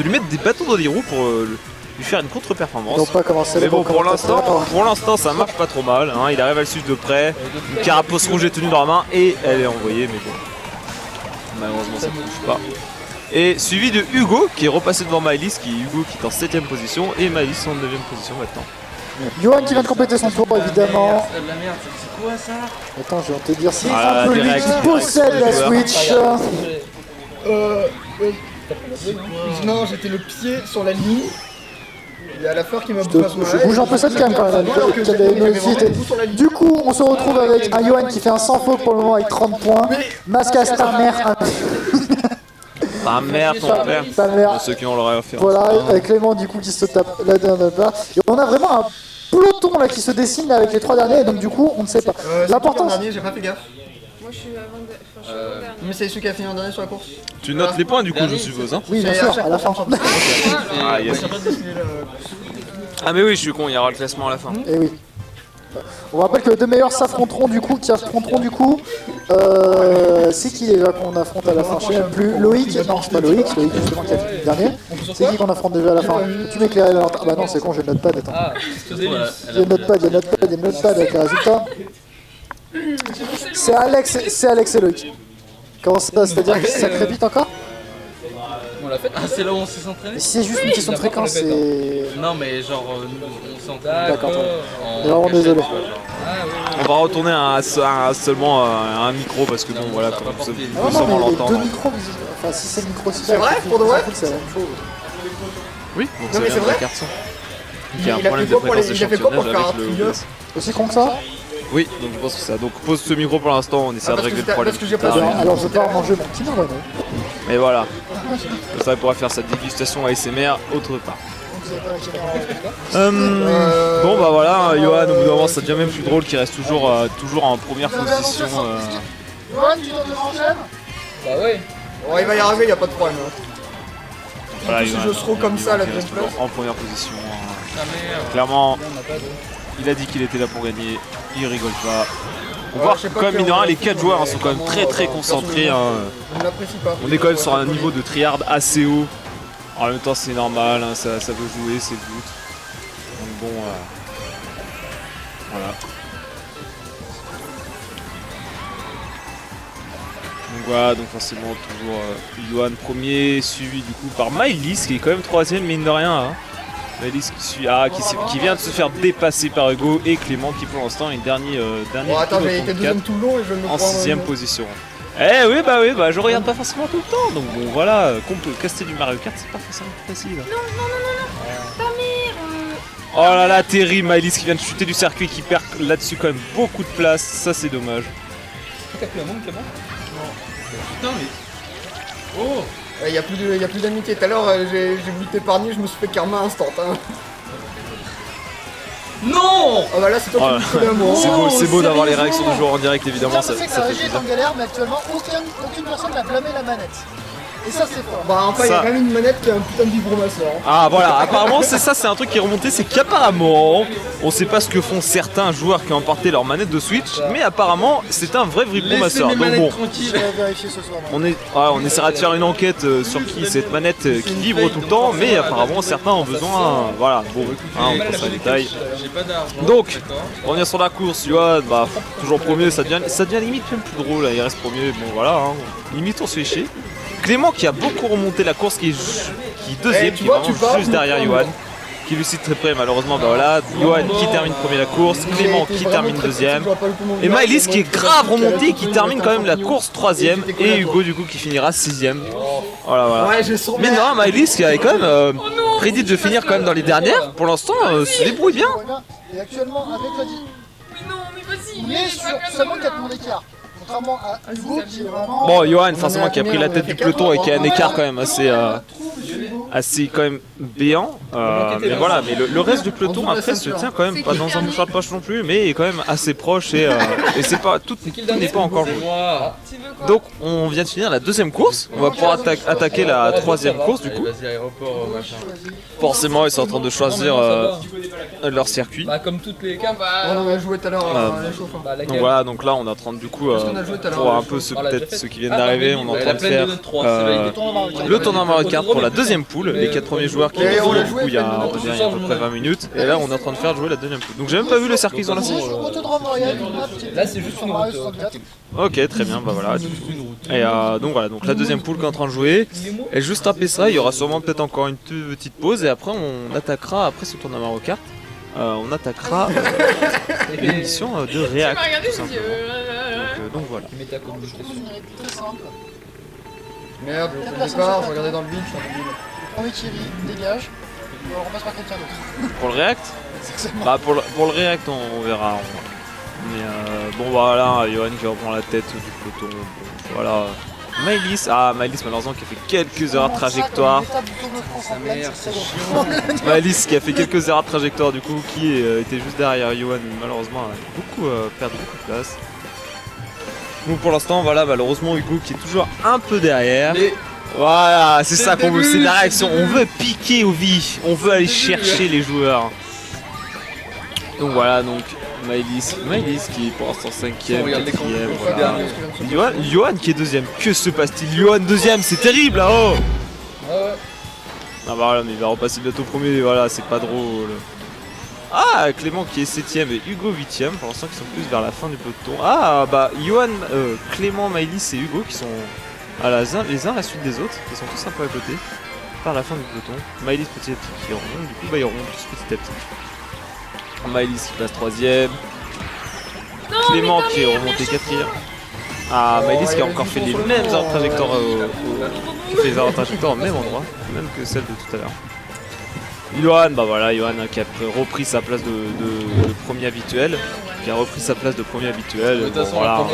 lui mettre des bâtons dans les roues pour lui faire une Ils n'ont contre-performance. pas commencé Mais le bon, bon pour l'instant, ça marche pas trop mal. Hein. Il arrive à le suivre de près. Une carapace rouge est tenue dans la main et elle est envoyée, mais bon. Malheureusement, ça ne touche pas. Et suivi de Hugo qui est repassé devant Maëlys, Hugo qui est en 7ème position et Maëlys en 9ème position maintenant. Johan qui vient de compléter son tour évidemment. La merde, c'est quoi ça? Attends, je vais te dire, c'est Ah, un peu lui direct, qui possède la Switch. Non, j'étais le pied sur la ligne. Il y a la fleur qui m'a Je bouge un peu cette cam quand même. Du coup, on se retrouve avec un Johan qui fait un sans faute pour le moment avec 30 points. Mascas ta mère. Ta mère, ton père. Ta mère. Pour ceux qui ont leur référence. Voilà, avec Clément du coup qui se tape la dernière part. Et on a vraiment un peloton là qui se dessine là, avec les 3 derniers, et donc du coup, on ne sait pas. L'important. L'important. Dernier, j'ai pas fait gaffe. Moi je suis avant-dernier. Mais c'est celui qui a fini en dernier sur la course. Tu notes les points du coup, je suppose. Hein. Oui, bien sûr, à la fin. Ah, yes. Ah, mais oui, je suis con, il y aura le classement à la fin. Et oui. On rappelle que les deux meilleurs s'affronteront du coup, c'est qui déjà qu'on affronte à la fin? Je sais même plus. Loïc? Non, c'est pas Loïc justement qui a fini le dernier. C'est qui qu'on affronte déjà à la fin? Tu m'éclairais là. Ah bah non, c'est con, j'ai le notepad, attends. Ah, Il y a le notepad avec les résultats. C'est Alex et Loïc. Comment ça? C'est-à-dire que ça crépite encore? On l'a fait. Ah, c'est là où on s'est entraîné. Si c'est juste une question de fréquence, c'est... Non, mais genre, on s'est entraîné. D'accord, on est vraiment désolé. On va retourner à seulement un micro parce que bon, voilà, comme vous pouvez Ah non, sûrement mais les l'entendre. deux micros, enfin si c'est le micro aussi, C'est vrai, pour de vrai? c'est la même chose. Oui, donc Non, mais c'est vrai. Il y a un Il a problème fait de quoi pour fréquence les- il a fait quoi pour échantillonnage faire avec un le trio? OBS. Aussi con que ça? Oui, donc je pense que ça. Donc pose ce micro pour l'instant, on essaie de régler le problème. parce que j'ai plus pas tard. de- Alors je vais pas manger mon Kinder Bueno. Et voilà. Comme ça, il pourra faire sa dégustation ASMR autre part. Bon bah voilà, Johan, au bout d'un moment ça devient même plus drôle qu'il reste toujours en première position. Johan, tu donnes le manchette? Bah ouais. Bon, il va y arriver, y a pas de problème. Voilà, Si Johan, je serai comme ça à la il reste deuxième toujours en première position. Clairement, il a dit qu'il était là pour gagner, il rigole pas. On voit je sais pas comme qui mine de on rien, va les faire, 4 joueurs mais sont quand même vraiment, très concentrés. Hein. On ne l'apprécie pas. On est quand même sur un niveau de tryhard assez haut. En même temps c'est normal, hein, ça veut jouer, c'est le but. Donc bon, voilà. Donc voilà, donc forcément toujours Johan premier, suivi du coup par Maëlys qui est quand même 3ème mine de rien. Hein. Maëlys qui vient de se faire dépasser par Hugo et Clément qui pour l'instant est dernier Bon, attends, du j'ai top été 4 deuxième tout le long et je me en prends 6ème position. Eh oui, bah je regarde pas forcément tout le temps, donc bon voilà, caster du Mario Kart c'est pas forcément facile. Ta mère Oh là là, terrible, Maëlys qui vient de chuter du circuit, qui perd là-dessus quand même beaucoup de place, ça c'est dommage. T'as plus un monde, Clément? Putain, mais. Oh! Il y a plus d'amitié. Tout à l'heure, j'ai voulu t'épargner, je me suis fait karma instant. Hein. Non! Ah bah là, c'est toi qui me fais l'amour. C'est beau d'avoir les réactions du joueur en direct évidemment, ça C'est que fait la régie est plaisir. en galère, mais actuellement, aucune personne n'a blâmé la manette. Et ça, c'est fort. Bah enfin, il y a Ça. quand même une manette qui a un putain de vibromasseur. Ah voilà, apparemment c'est ça, c'est un truc qui est remonté, c'est qu'apparemment, on sait pas ce que font certains joueurs qui ont emporté leur manette de Switch, mais apparemment c'est un vrai vibromasseur. Donc bon, Je vais vérifier ce soir. moi. on essaiera de faire une enquête sur qui cette manette qui vibre tout le temps, mais apparemment certains ont besoin, voilà, bon, hein, on passe à détail. J'ai pas d'argent. Donc, pour revenir sur la course, Johan, bah, toujours premier, ça devient limite même plus drôle, là, il reste premier, bon voilà, hein, limite on se fait chier. Clément qui a beaucoup remonté la course, qui est deuxième, tu qui est vois, vraiment tu parles, juste derrière tu Johan, parles. qui lui cite très près malheureusement, bah voilà, Johan qui termine premier la course, Clément qui termine deuxième, et Maëlys qui est grave remonté, qui termine quand même la course troisième, et Hugo du coup qui finira sixième. Voilà, voilà. Ouais, j'ai son Mais non, Maëlys qui avait quand même prédit de finir quand même dans les dernières, pour l'instant se débrouille bien. Et actuellement, avec Claudie, Mais non, mais vas-y! on est sur seulement 4 points d'écart. Contrairement à Hugo qui est vraiment. Bon, Johan forcément qui a pris la tête du peloton et qui a un écart quand même assez quand même béant. Mais voilà, mais le reste du peloton après se tient quand même pas dans un mouchoir de poche non plus, mais est quand même assez proche et c'est pas tout n'est pas encore joué. Moi. Tu veux quoi? Donc on vient de finir la deuxième course, on va pouvoir attaquer la troisième course du coup. Vas-y, aéroport, machin. Forcément ils sont en train de choisir leur circuit. Bah, comme toutes les cartes. On a joué tout à l'heure à la chauffe. Bah, Donc laquelle? voilà, donc là on est en train de, du coup qu'on a joué tout à l'heure, pour un la peu ceux Ah, peut-être ceux qui viennent Ah, d'arriver, bah, on est en oui, train la de pleine faire de 3, c'est validé. le tournoi Mario Kart pour la deuxième poule, les 4 premiers joueurs qui Et ont on l'a joué joué, il y a pleine de on dirait il y a à peu près 20 minutes, et là on est en train de faire jouer la deuxième poule. Donc j'ai même pas vu le circuit dans la C'est série. sur Autodrome Royal, une map qui est Là, c'est juste sur une Mario route. 64. Ok, très bien, bah voilà. Et donc voilà, donc la deuxième poule qui est en train de jouer. Et juste après ça, il y aura sûrement peut-être encore une petite pause, et après on attaquera, après ce tournoi Mario Kart, on attaquera l'émission de Tu m'as React. regardé tout les yeux. simplement. Donc voilà. Tu mets ta com, je C'est t'assure. une règle très simple. Merde, au départ, je regardais dans le vide, je suis un débile. Le premier qui dégage, on remplace par quelqu'un d'autre. Pour le React Exactement. Bah pour le React on verra. Mais bon voilà, Johan qui reprend la tête du peloton. Bon, voilà. Maëlys. Ah, Maëlys malheureusement qui a fait quelques erreurs de trajectoire. Maëlys qui a fait quelques erreurs de trajectoire du coup, qui était juste derrière Yohan, malheureusement a perdu beaucoup de place. Donc pour l'instant, voilà, malheureusement Hugo qui est toujours un peu derrière. Voilà, c'est ça qu'on veut, c'est la réaction. On veut piquer au vif, on veut aller chercher les joueurs. Donc voilà, donc Maëlys qui est pour l'instant 5ème, 4ème, voilà. Yohan qui est 2ème. Que se passe-t-il? Yohan 2ème, c'est terrible là-haut. Ah bah voilà, mais il va repasser bientôt premier, voilà, c'est pas drôle. Ah, Clément qui est 7ème et Hugo 8ème, pour l'instant qui sont plus vers la fin du peloton. Ah bah Yohan, Clément, Maëlys et Hugo qui sont à les uns à la suite des autres, qui sont tous un peu à côté, par la fin du peloton. Maëlys petit à petit qui remonte, du coup bah ils remontent tous petit à petit. Maëlys qui passe 3ème. Clément qui est remonté 4ème. Ah, Maëlys qui a encore fait les mêmes erreurs de trajectoire qui fait les erreurs de trajectoire au même endroit, même que celle de tout à l'heure. Yohan, bah voilà, Yohan qui a repris sa place de premier habituel. Qui a repris sa place de premier habituel. Bon, voilà.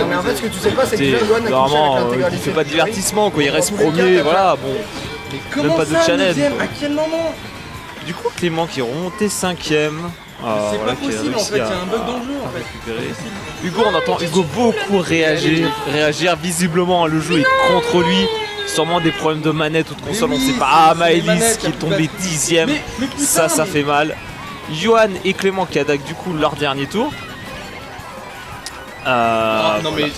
Mais en fait, ce que tu sais pas, c'est que Yohan a normalement, il fait pas de divertissement, quoi. Il reste premier, voilà, bon. Même pas de challenge. À quel moment? Du coup, Clément qui est remonté 5ème. C'est pas possible en fait, il y a un bug dans le jeu en fait. Hugo, on entend Hugo beaucoup réagir. Visiblement, le jeu est contre lui. Sûrement des problèmes de manette ou de console, on sait pas. Ah, Maëlys qui est tombé 10ème. Ça fait mal. Yohan et Clément qui attaquent du coup leur dernier tour. Non mais.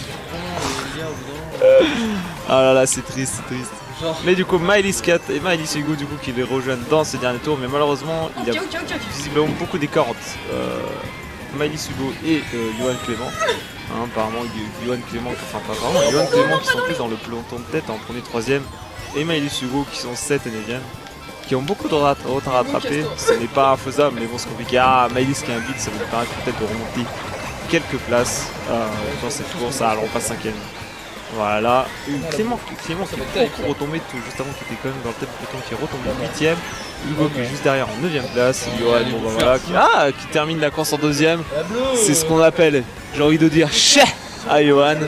Ah là là, c'est triste, c'est triste. Mais du coup, Maëlys 4 et Maëlys Hugo du coup qui les rejoignent dans ce dernier tour, mais malheureusement il y a visiblement beaucoup d'écart entre Maëlys Hugo et Yohan Clément. Apparemment Yohan Clément, enfin pas vraiment, Yohan Clément qui sont plus dans le peloton de tête en premier 3ème et Maëlys Hugo qui sont 7 et 9ème, qui ont beaucoup de retard à rattraper. Ce n'est pas faisable, mais bon c'est compliqué. Ah, Maëlys qui a un beat, ça vous permet peut-être de remonter quelques places dans cette course. Ah, alors on passe 5ème. Voilà, Clément qui est beaucoup retombé tout juste avant, qui était quand même dans le tête du peloton, qui est retombé 8ème. Hugo qui est juste derrière en 9ème place. Yohan, bon bah voilà, qui termine la course en 2ème. C'est ce qu'on appelle, j'ai envie de dire, chais à Yohan.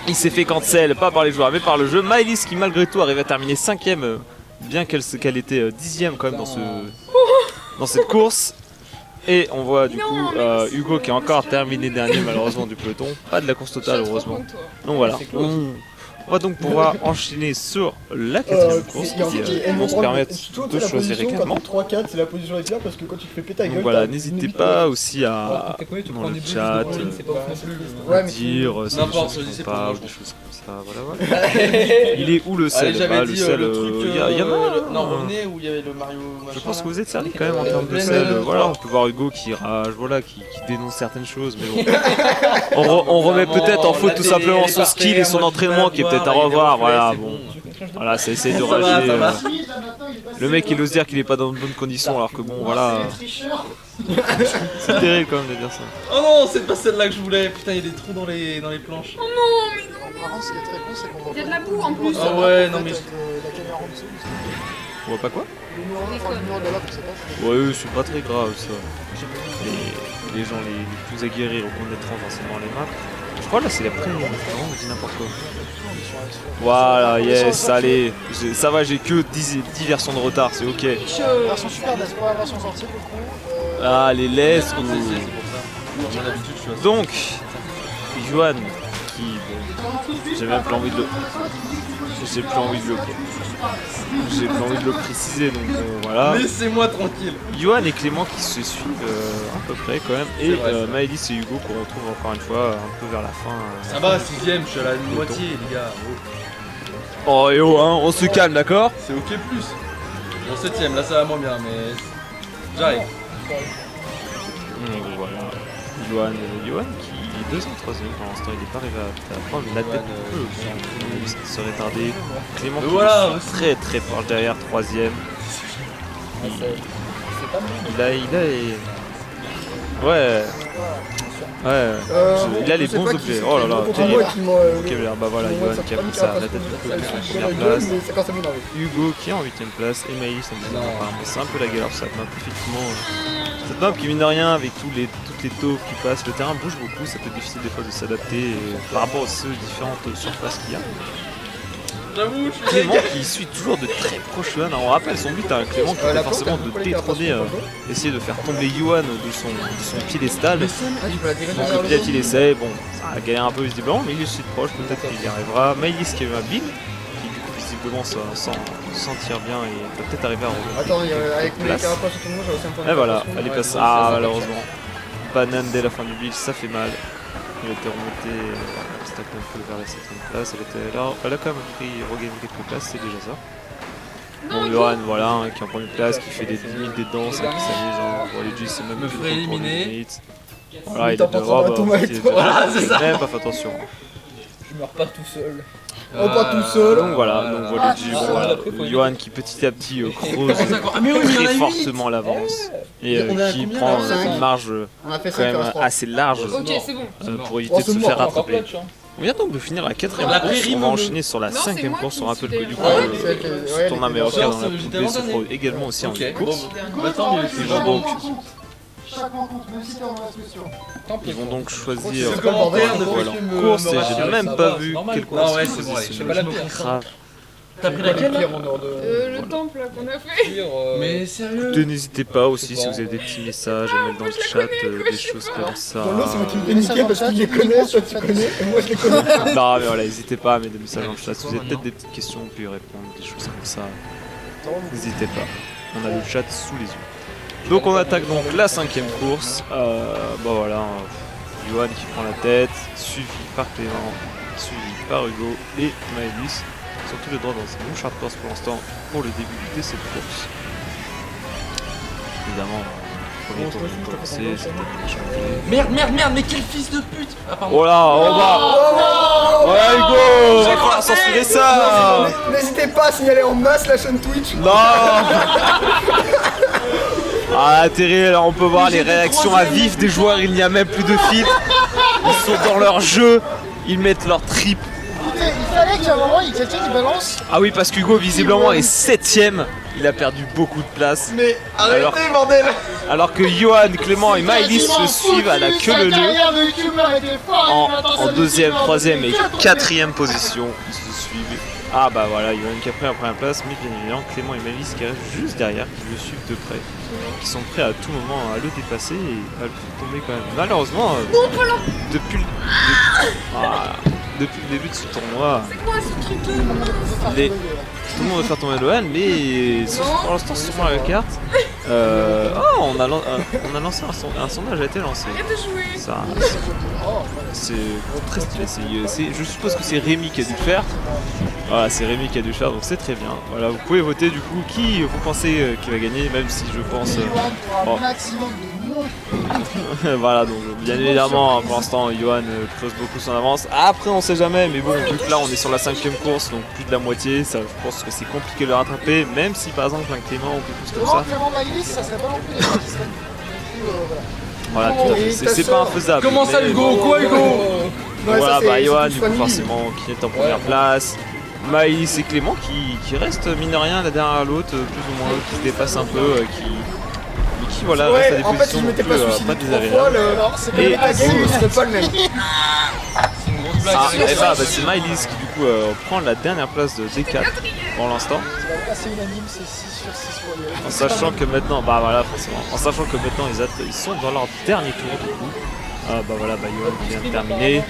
Il s'est fait cancel, pas par les joueurs mais par le jeu. Maëlys qui malgré tout arrive à terminer 5ème, bien qu'elle était 10ème quand même dans cette course. Et on voit du coup Hugo qui a encore terminé dernier malheureusement du peloton. Pas de la course totale heureusement. Donc voilà, on va donc pouvoir enchaîner sur la 4ème course qui vont se permettre de choisir également. 3-4 c'est la position régulière parce que quand tu te fais péter la gueule. Donc voilà, n'hésitez pas aussi à dans le chat dire si les choses ne sont pas ou des choses comme ça. Voilà. Il est où le sel? Le sel, il y en a. Non, revenez où il y avait le Mario. Je pense que vous êtes servi quand même en termes de sel. Voilà, on peut voir Hugo qui rage, voilà, qui dénonce certaines choses, mais bon. On remet peut-être en faute tout simplement son skill et son entraînement qui est peut-être à revoir. Voilà, bon. Voilà, ça essaye de rager. Le mec il ose dire qu'il est pas dans de bonnes conditions alors que bon, voilà. C'est terrible quand même de dire ça. Oh non, c'est pas celle-là que je voulais. Putain, il y a des trous dans les planches. Oh non, mais non. Par contre, ce qui est très con, c'est qu'on voit. Il y a de la boue en plus. Ah ouais, non mais. La caméra en dessous. On voit pas quoi? Le numéro de la je sais pas. Ouais, c'est pas très grave ça. Les gens les plus aguerris reconnaîtront forcément les maps. Je crois là c'est la première, on me dit n'importe quoi. Voilà, yes, allez. Ça va, j'ai que 10 versions de retard, c'est ok. Version super, c'est pas la version sortie pour le coup. Allez, laisse. Donc, Yohan qui. Bon, j'ai même plus envie de le. J'ai plus envie de le préciser, donc voilà. Laissez-moi tranquille. Yohan et Clément qui se suivent à peu près quand même. Et Maëlys et Hugo qu'on retrouve encore une fois un peu vers la fin. Ça va, 6ème, je suis à la moitié les gars. Oh yo, hein, on se calme, d'accord? C'est ok plus. Bon, 7ème, là ça va moins bien, mais j'arrive. Voilà. Yohan qui est 2ème, 3ème pour l'instant, il n'est pas arrivé à prendre la tête du peloton. Il serait tardé. Clément qui est très très proche derrière, 3ème. Ouais. Ouais, il a les bons objets. Oh là là, terrible. Ok, bah voilà, Yohan qui a pris la tête de la première place. Hugo qui est en 8ème place et Maïs en 10ème. Apparemment, c'est un peu la galère sur cette map, effectivement. Cette map qui, mine de rien, avec toutes les taupes qui passent, le terrain bouge beaucoup, ça peut être difficile des fois de s'adapter par rapport aux différentes surfaces qu'il y a. Clément qui suit toujours de très proche Yohan. On rappelle son but à Clément qui était forcément de détrôner, essayer de faire tomber Yohan de son piédestal. Donc petit à petit il essaie, bon ça galère un peu visiblement mais il est aussi proche, peut-être qu'il y arrivera. Maïlis qui est un big, qui du coup visiblement s'en tire bien et peut peut-être arriver à revenir. Attends, avec mes carapaces sur tout le monde, j'ai aussi un point de et voilà, elle est passée. Ah malheureusement. Banane dès la fin du build, ça fait mal. Elle était remontée un peu vers la 7ème place, elle a quand même regagné quelques places, c'est déjà ça. Bon, Yohan, voilà, hein, qui est en première place, qui fait des danses, hein, qui s'amuse, hein. Bon, les G, c'est même me ferait éliminer. Voilà, il est dehors, voilà, c'est ça. Même pas fait attention. Je meurs pas tout seul. Oh, pas tout seul. Donc voilà, voilà, Yohan qui petit à petit creuse très fortement l'avance et qui prend une marge quand même assez large pour éviter de se faire rattraper. On vient donc de finir la 4ème course, on va enchaîner sur la 5ème course. On rappelle que du coup ce tournoi America dans la poupée se trouve également aussi en course. Ils vont donc choisir leur course et j'ai même pas vu quelle course ils positionnent. Grave. T'as pris laquelle le temple là qu'on a fait. Mais sérieux. N'hésitez pas aussi si vous avez des petits messages à mettre dans le chat, des choses comme ça. Dans l'eau, c'est moi qui me fais niquer parce qu'il les connaît, toi tu connais, et moi je les connais. Non mais voilà, n'hésitez pas à mettre des messages dans le chat. Si vous avez peut-être des petites questions, on peut y répondre, des choses comme ça. N'hésitez pas, on a le chat sous les yeux. Donc on attaque donc la 5ème course. Bah voilà, Yohan qui prend la tête, suivi par Clément, suivi par Hugo et Maëlys. Ils sont tous les droits dans un bon char de course pour l'instant pour le début de cette course. Évidemment, premier tour vient de commencer, c'est peut-être Merde, mais quel fils de pute. Ah pardon. Oh là, on va. Ouais Hugo, on va falloir censurer ça. N'hésitez pas à signaler en masse la chaîne Twitch. Non. Ah terrible, on peut voir les réactions à vif des joueurs, il n'y a même plus de filtres. Ils sont dans leur jeu, ils mettent leur trip. Il fallait qu'à un moment il y ait quelqu'un qui balance. Ah oui, parce qu'Hugo visiblement est 7ème, il a perdu beaucoup de place. Mais arrêtez bordel. Alors que Yohan, Clément et Maëlys se suivent à la queue leu en 2ème, 3ème et 4ème position. Ils se suivent. Ah bah voilà, Yohan qui a pris la première place, mais bien évidemment Clément et Maëlys qui restent juste derrière, qui le suivent de près, qui sont prêts à tout moment à le dépasser et à le faire tomber quand même. Malheureusement, depuis le début de ce tournoi, tout le monde veut faire tomber Yohan, mais pour l'instant sur la carte, on a lancé un sondage a été lancé. Ça, c'est très stylé. Je suppose que c'est Rémi qui a dû le faire. Voilà, c'est Rémi qui a dû le faire, donc c'est très bien. Voilà, vous pouvez voter du coup qui vous pensez qui va gagner, même si je pense. Voilà, donc bien évidemment pour l'instant Yohan creuse beaucoup son avance. Après on sait jamais, mais bon, vu que là on est sur la 5ème course, donc plus de la moitié, ça, je pense que c'est compliqué de le rattraper, même si par exemple un Clément ou quelque chose comme ça. Voilà, tout à fait, c'est pas infaisable. Comment ça Hugo? Quoi Hugo? Voilà, bah Yohan du coup forcément qui est en première place. Maëlys et Clément qui restent mine de rien la derrière l'autre, plus ou moins, qui se dépassent un peu, qui voilà, reste à des positions pas désagréables. Et la game ne serait pas le même. Et bah c'est Maëlys qui du coup prend la dernière place de D4 pour l'instant. C'est unanime, c'est 6 sur 6 pour Yohan. En sachant que maintenant, bah voilà forcément, en sachant que maintenant ils sont dans leur dernier tour du coup. Bah voilà, Yohan vient de terminer.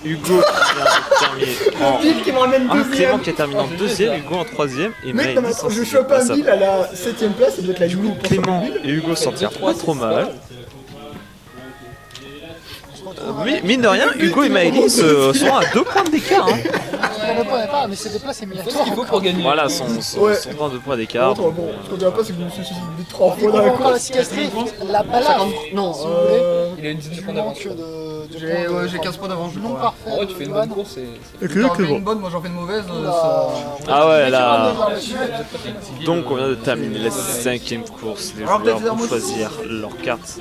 Hugo qui vient de terminer Clément qui a terminé en 2ème, Hugo en 3ème et Maëlys en 6ème. Je chope un Bill à la 7ème place, ça doit être la Hugo. Clément et Hugo s'en tirent pas trop mal. Mine de rien, Hugo et Maëlys sont à 2 points d'écart. Mais c'est des places Tout ce qu'il faut pour gagner. Voilà, sont à 2 points d'écart. Bon, ce qu'on dirait pas, c'est que vous me suicidez 3 fois dans la course. La cicatrice, la balade. Non, Il a une dizaine de points d'avance. J'ai 15 points d'avance, je Non crois. parfait. En vrai, tu fais une bonne course et c'est T'en fais une bonne, moi j'en fais une mauvaise. Ah ouais, là. là. Donc on vient de terminer la 5ème course. Les Alors, joueurs peut-être vont faire choisir leur carte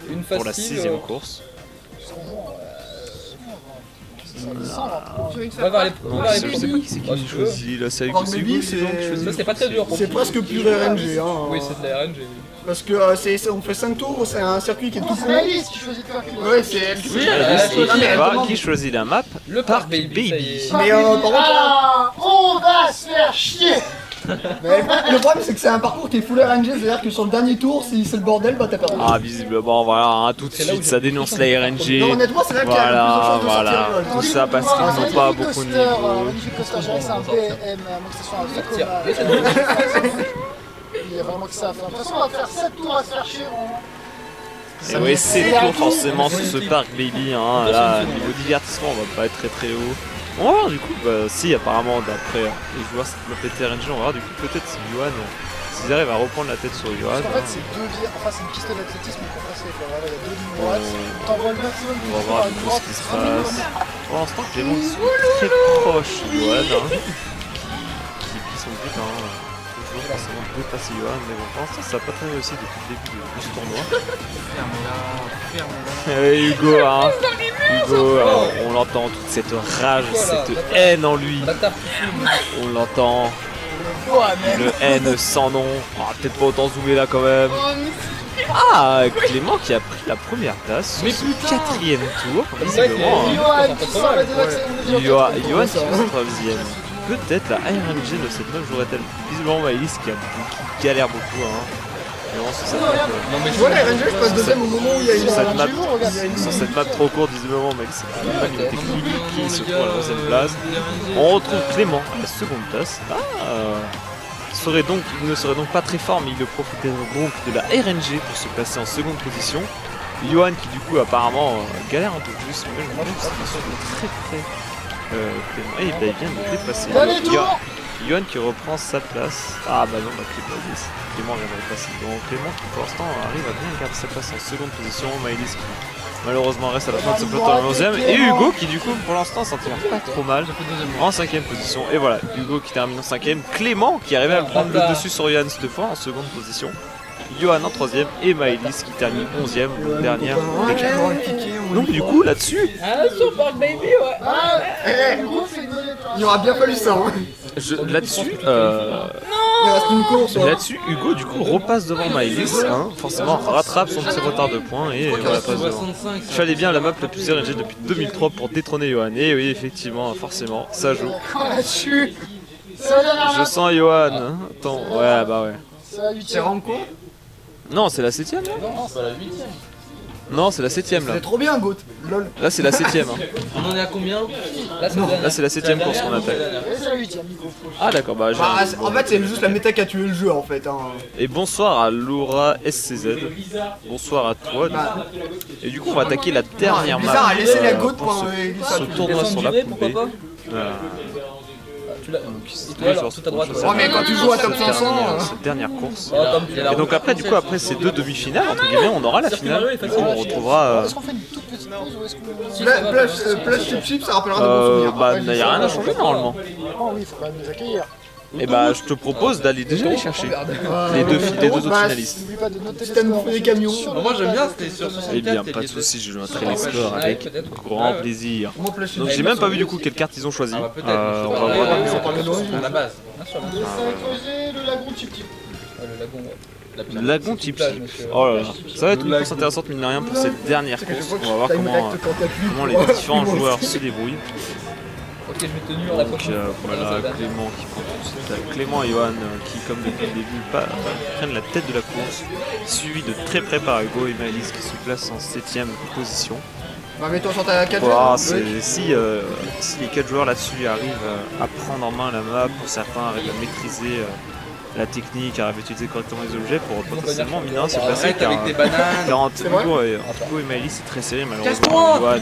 une pour la facile. 6ème course. Je veux que On ça va voir les parte. on va voir les Je sais premiers. pas qui c'est Bah, qui si tu veux. choisit là, c'est avec Rock le Baby, Seagull, c'est- Ça, c'est pas très dur pour C'est presque pur RNG. Hein. Oui, c'est de la RNG. Parce que on fait 5 tours, c'est un circuit qui est tout C'est con. Alice qui choisit de faire quelque chose. Ouais, c'est elle qui fait. Qui choisit la map? Le Park Baby, ça y est. Mais par contre, Ah, on va se faire chier. mais le problème c'est que c'est un parcours qui est full RNG, c'est-à-dire que sur le dernier tour, si c'est le bordel, bah t'as perdu. Ah, visiblement, voilà, hein, tout de C'est là où suite, j'ai ça le plus dénonce de la chance. RNG. Non, honnêtement, c'est là qu'il y a le plus de Voilà, chance de voilà. sortir. Tout ça parce qu'ils n'ont pas beaucoup de niveau. Magnifique coaster, je dirais que c'est un BM, à moins que ce soit un Vekoma. Il y a vraiment que ça à faire. De toute façon, on va faire 7 tours à se faire chier. Et oui, c'est tout forcément sur ce Park Baby. Hein. Là, niveau divertissement, on va pas être très très haut. On va voir du coup, si apparemment d'après les joueurs cette map était RNG, on va voir du coup peut-être si Yohan, s'ils arrivent à reprendre la tête sur Yohan. En fait, c'est deux vies, enfin, c'est une piste d'athlétisme compressée. Voilà, il y a deux lignes droites. T'envoies le maximum de On va voir du coup ce qui se passe. Pour l'instant, Clément ils sont très proches de Yohan, qui sont vite, toujours forcément dépasser Yohan, mais bon, pour l'instant, ça n'a pas très réussi depuis le début de ce tournoi. Hugo, hein. Hugo, on l'entend, toute cette rage, cette haine en lui. On l'entend. Le haine sans nom. Ah, peut-être pas autant zoomer là quand même. Ah, Clément qui a pris la première place sur ce 4ème tour. Visiblement, Yohan qui sort la délaxation. Yohan qui passe 3ème. Peut-être la RNG de cette map jouerait-elle. Visiblement, Maëlys qui galère beaucoup. Vraiment, sur cette map, Tu vois, la RNG, je passe deuxième au moment où il y a une. sur cette map trop courte, visiblement, mec, c'est pas une technique qui se trouve à la deuxième place. On retrouve Clément à la seconde place. Il ne serait donc pas très fort, mais il profiterait donc de la RNG pour se placer en seconde position. Yohan qui du coup apparemment galère un peu plus, mais je pense qu'il est très près. Clément, et il vient de dépasser. Yohan qui reprend sa place. Ah bah non, Clément vient de repasser. Donc Clément qui pour l'instant arrive à bien garder sa place en seconde position. Maëlys qui malheureusement reste à la fin de ce peloton en 11ème. Et Hugo qui du coup pour l'instant s'en tire pas trop mal en 5ème position. Et voilà, Hugo qui termine en 5ème. Clément qui arrive à prendre le dessus sur Yohan cette fois en seconde position. Yohan en 3ème et Maëlys qui termine 11ème, dernière. Donc du coup là-dessus, sur Park Baby, ouais. Il aura bien fallu ça. là-dessus, Il reste une course. là-dessus, Hugo du coup repasse devant Maëlys, forcément rattrape son petit retard de points et voilà, passe devant. Il fallait bien la map la plus RNG depuis 2003 pour détrôner Yohan. Et oui, effectivement, forcément, ça joue. Là-dessus. C'est la dernière Je map. sens Yohan. Attends, ouais, bah ouais. C'est la 8ème. Non, c'est la 7ème. Non, c'est la 7ème là. C'est trop bien, Goat. Lol. Là, c'est la 7ème. On en est à combien? Là, c'est la 7ème course qu'on attaque. Et c'est la 8ème. Ah, d'accord, bah j'ai. En fait, c'est juste la méta qui a tué le jeu en fait. Et bonsoir à Laura SCZ. Bonsoir à toi. Et du coup, on va attaquer la dernière map. Bizarre à laisser la Goat pour pour ce tournoi sur la poupée. Tu l'as. Oui, Alors, tout à droite. Oh, mais quand tu joues à top 500. Cette dernière course. Et Et donc après, du coup, après ces deux demi-finales, entre guillemets, on aura la finale. Du coup, on retrouvera. Est-ce qu'on fait une toute petite pause ou est-ce qu'on. Plush Chip Chip, ça rappellera de bons souvenirs. Bah, il n'y a rien à changer normalement. Oh oui, il faut quand même les accueillir. Et bah, je te propose d'aller déjà les chercher. Les deux autres finalistes. N'oublie pas de noter Système les bouffer des camions. Moi j'aime bien, c'était sur 64. Eh bien, pas de soucis, je noterai les scores avec grand plaisir. Moi, Plush Donc, j'ai même pas vu du coup quelle carte ils ont choisi. Ah bah, peut-être. On va voir. À la base. Ça va creuser le lagon Chip Chip. Le lagon, ouais. Lagon Chip Chip. Oh là là. Ça va être une course intéressante, mine de rien, pour cette dernière course. On va voir comment les différents joueurs se débrouillent. Ok, je vais tenir la Donc prochaine. voilà, Clément qui prend tout de suite là. Clément et Yohan qui, comme depuis le début, prennent la tête de la course, suivi de très près par Hugo et Maëlys qui se placent en 7ème position. Bah, mets-toi sur ta 4 Voilà, si les 4 joueurs là-dessus arrivent à prendre en main la map, pour certains arrivent à maîtriser la technique, arrivent à utiliser correctement les objets pour potentiellement mine de rien se placer. Arrête avec tes bananes. Hugo et Maëlys c'est très serré malheureusement. Yohan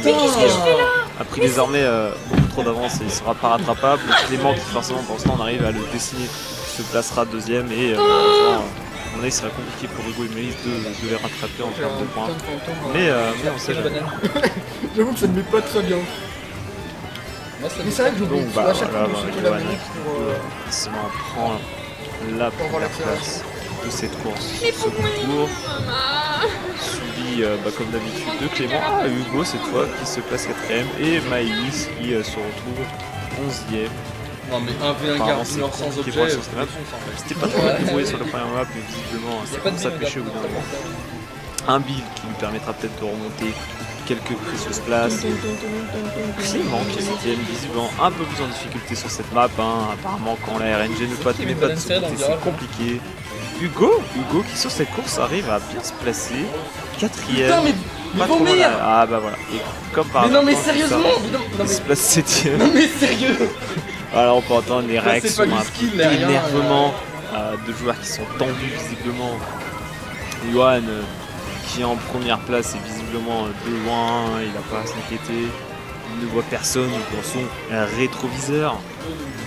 a pris désormais beaucoup trop d'avance et il ne sera pas rattrapable. Clément qui forcément pour l'instant on arrive à le dessiner se placera deuxième et malheureusement mon avis, il serait compliqué pour Hugo et Mélisse de les rattraper en termes de points. Mais on sait jamais. J'avoue que ça ne met pas très bien. Mais c'est vrai que j'oublie Donc, à chaque fois voilà, que je fais la manip pour... forcément prend la première place de cette course. Second tour, suivi comme d'habitude de Clément. Ah, Hugo cette fois qui se place 4ème et Maëlys qui se retrouve 11ème. Non mais un v1 Apparemment, quart d'heure sans c'est objet, compliqué pour la c'était pas trop trouvé sur le premier map, mais visiblement ça commence à pêcher au bout d'un moment. Un build qui lui permettra peut-être de remonter quelques précieuses places. Clément qui est 7ème, visiblement un peu plus en difficulté sur cette map. Apparemment quand la RNG ne met pas de son côté, c'est compliqué. Hugo qui sur cette course arrive à bien se placer. 4ème. Putain mais vomir. Ah bah voilà. Et comme par mais non mais sérieusement il se place 7ème. Non mais sérieux. Alors on peut entendre les réactions d'énervement rien. de joueurs qui sont tendus visiblement. Yohan qui est en première place est visiblement de loin, il n'a pas à s'inquiéter, il ne voit personne dans son rétroviseur.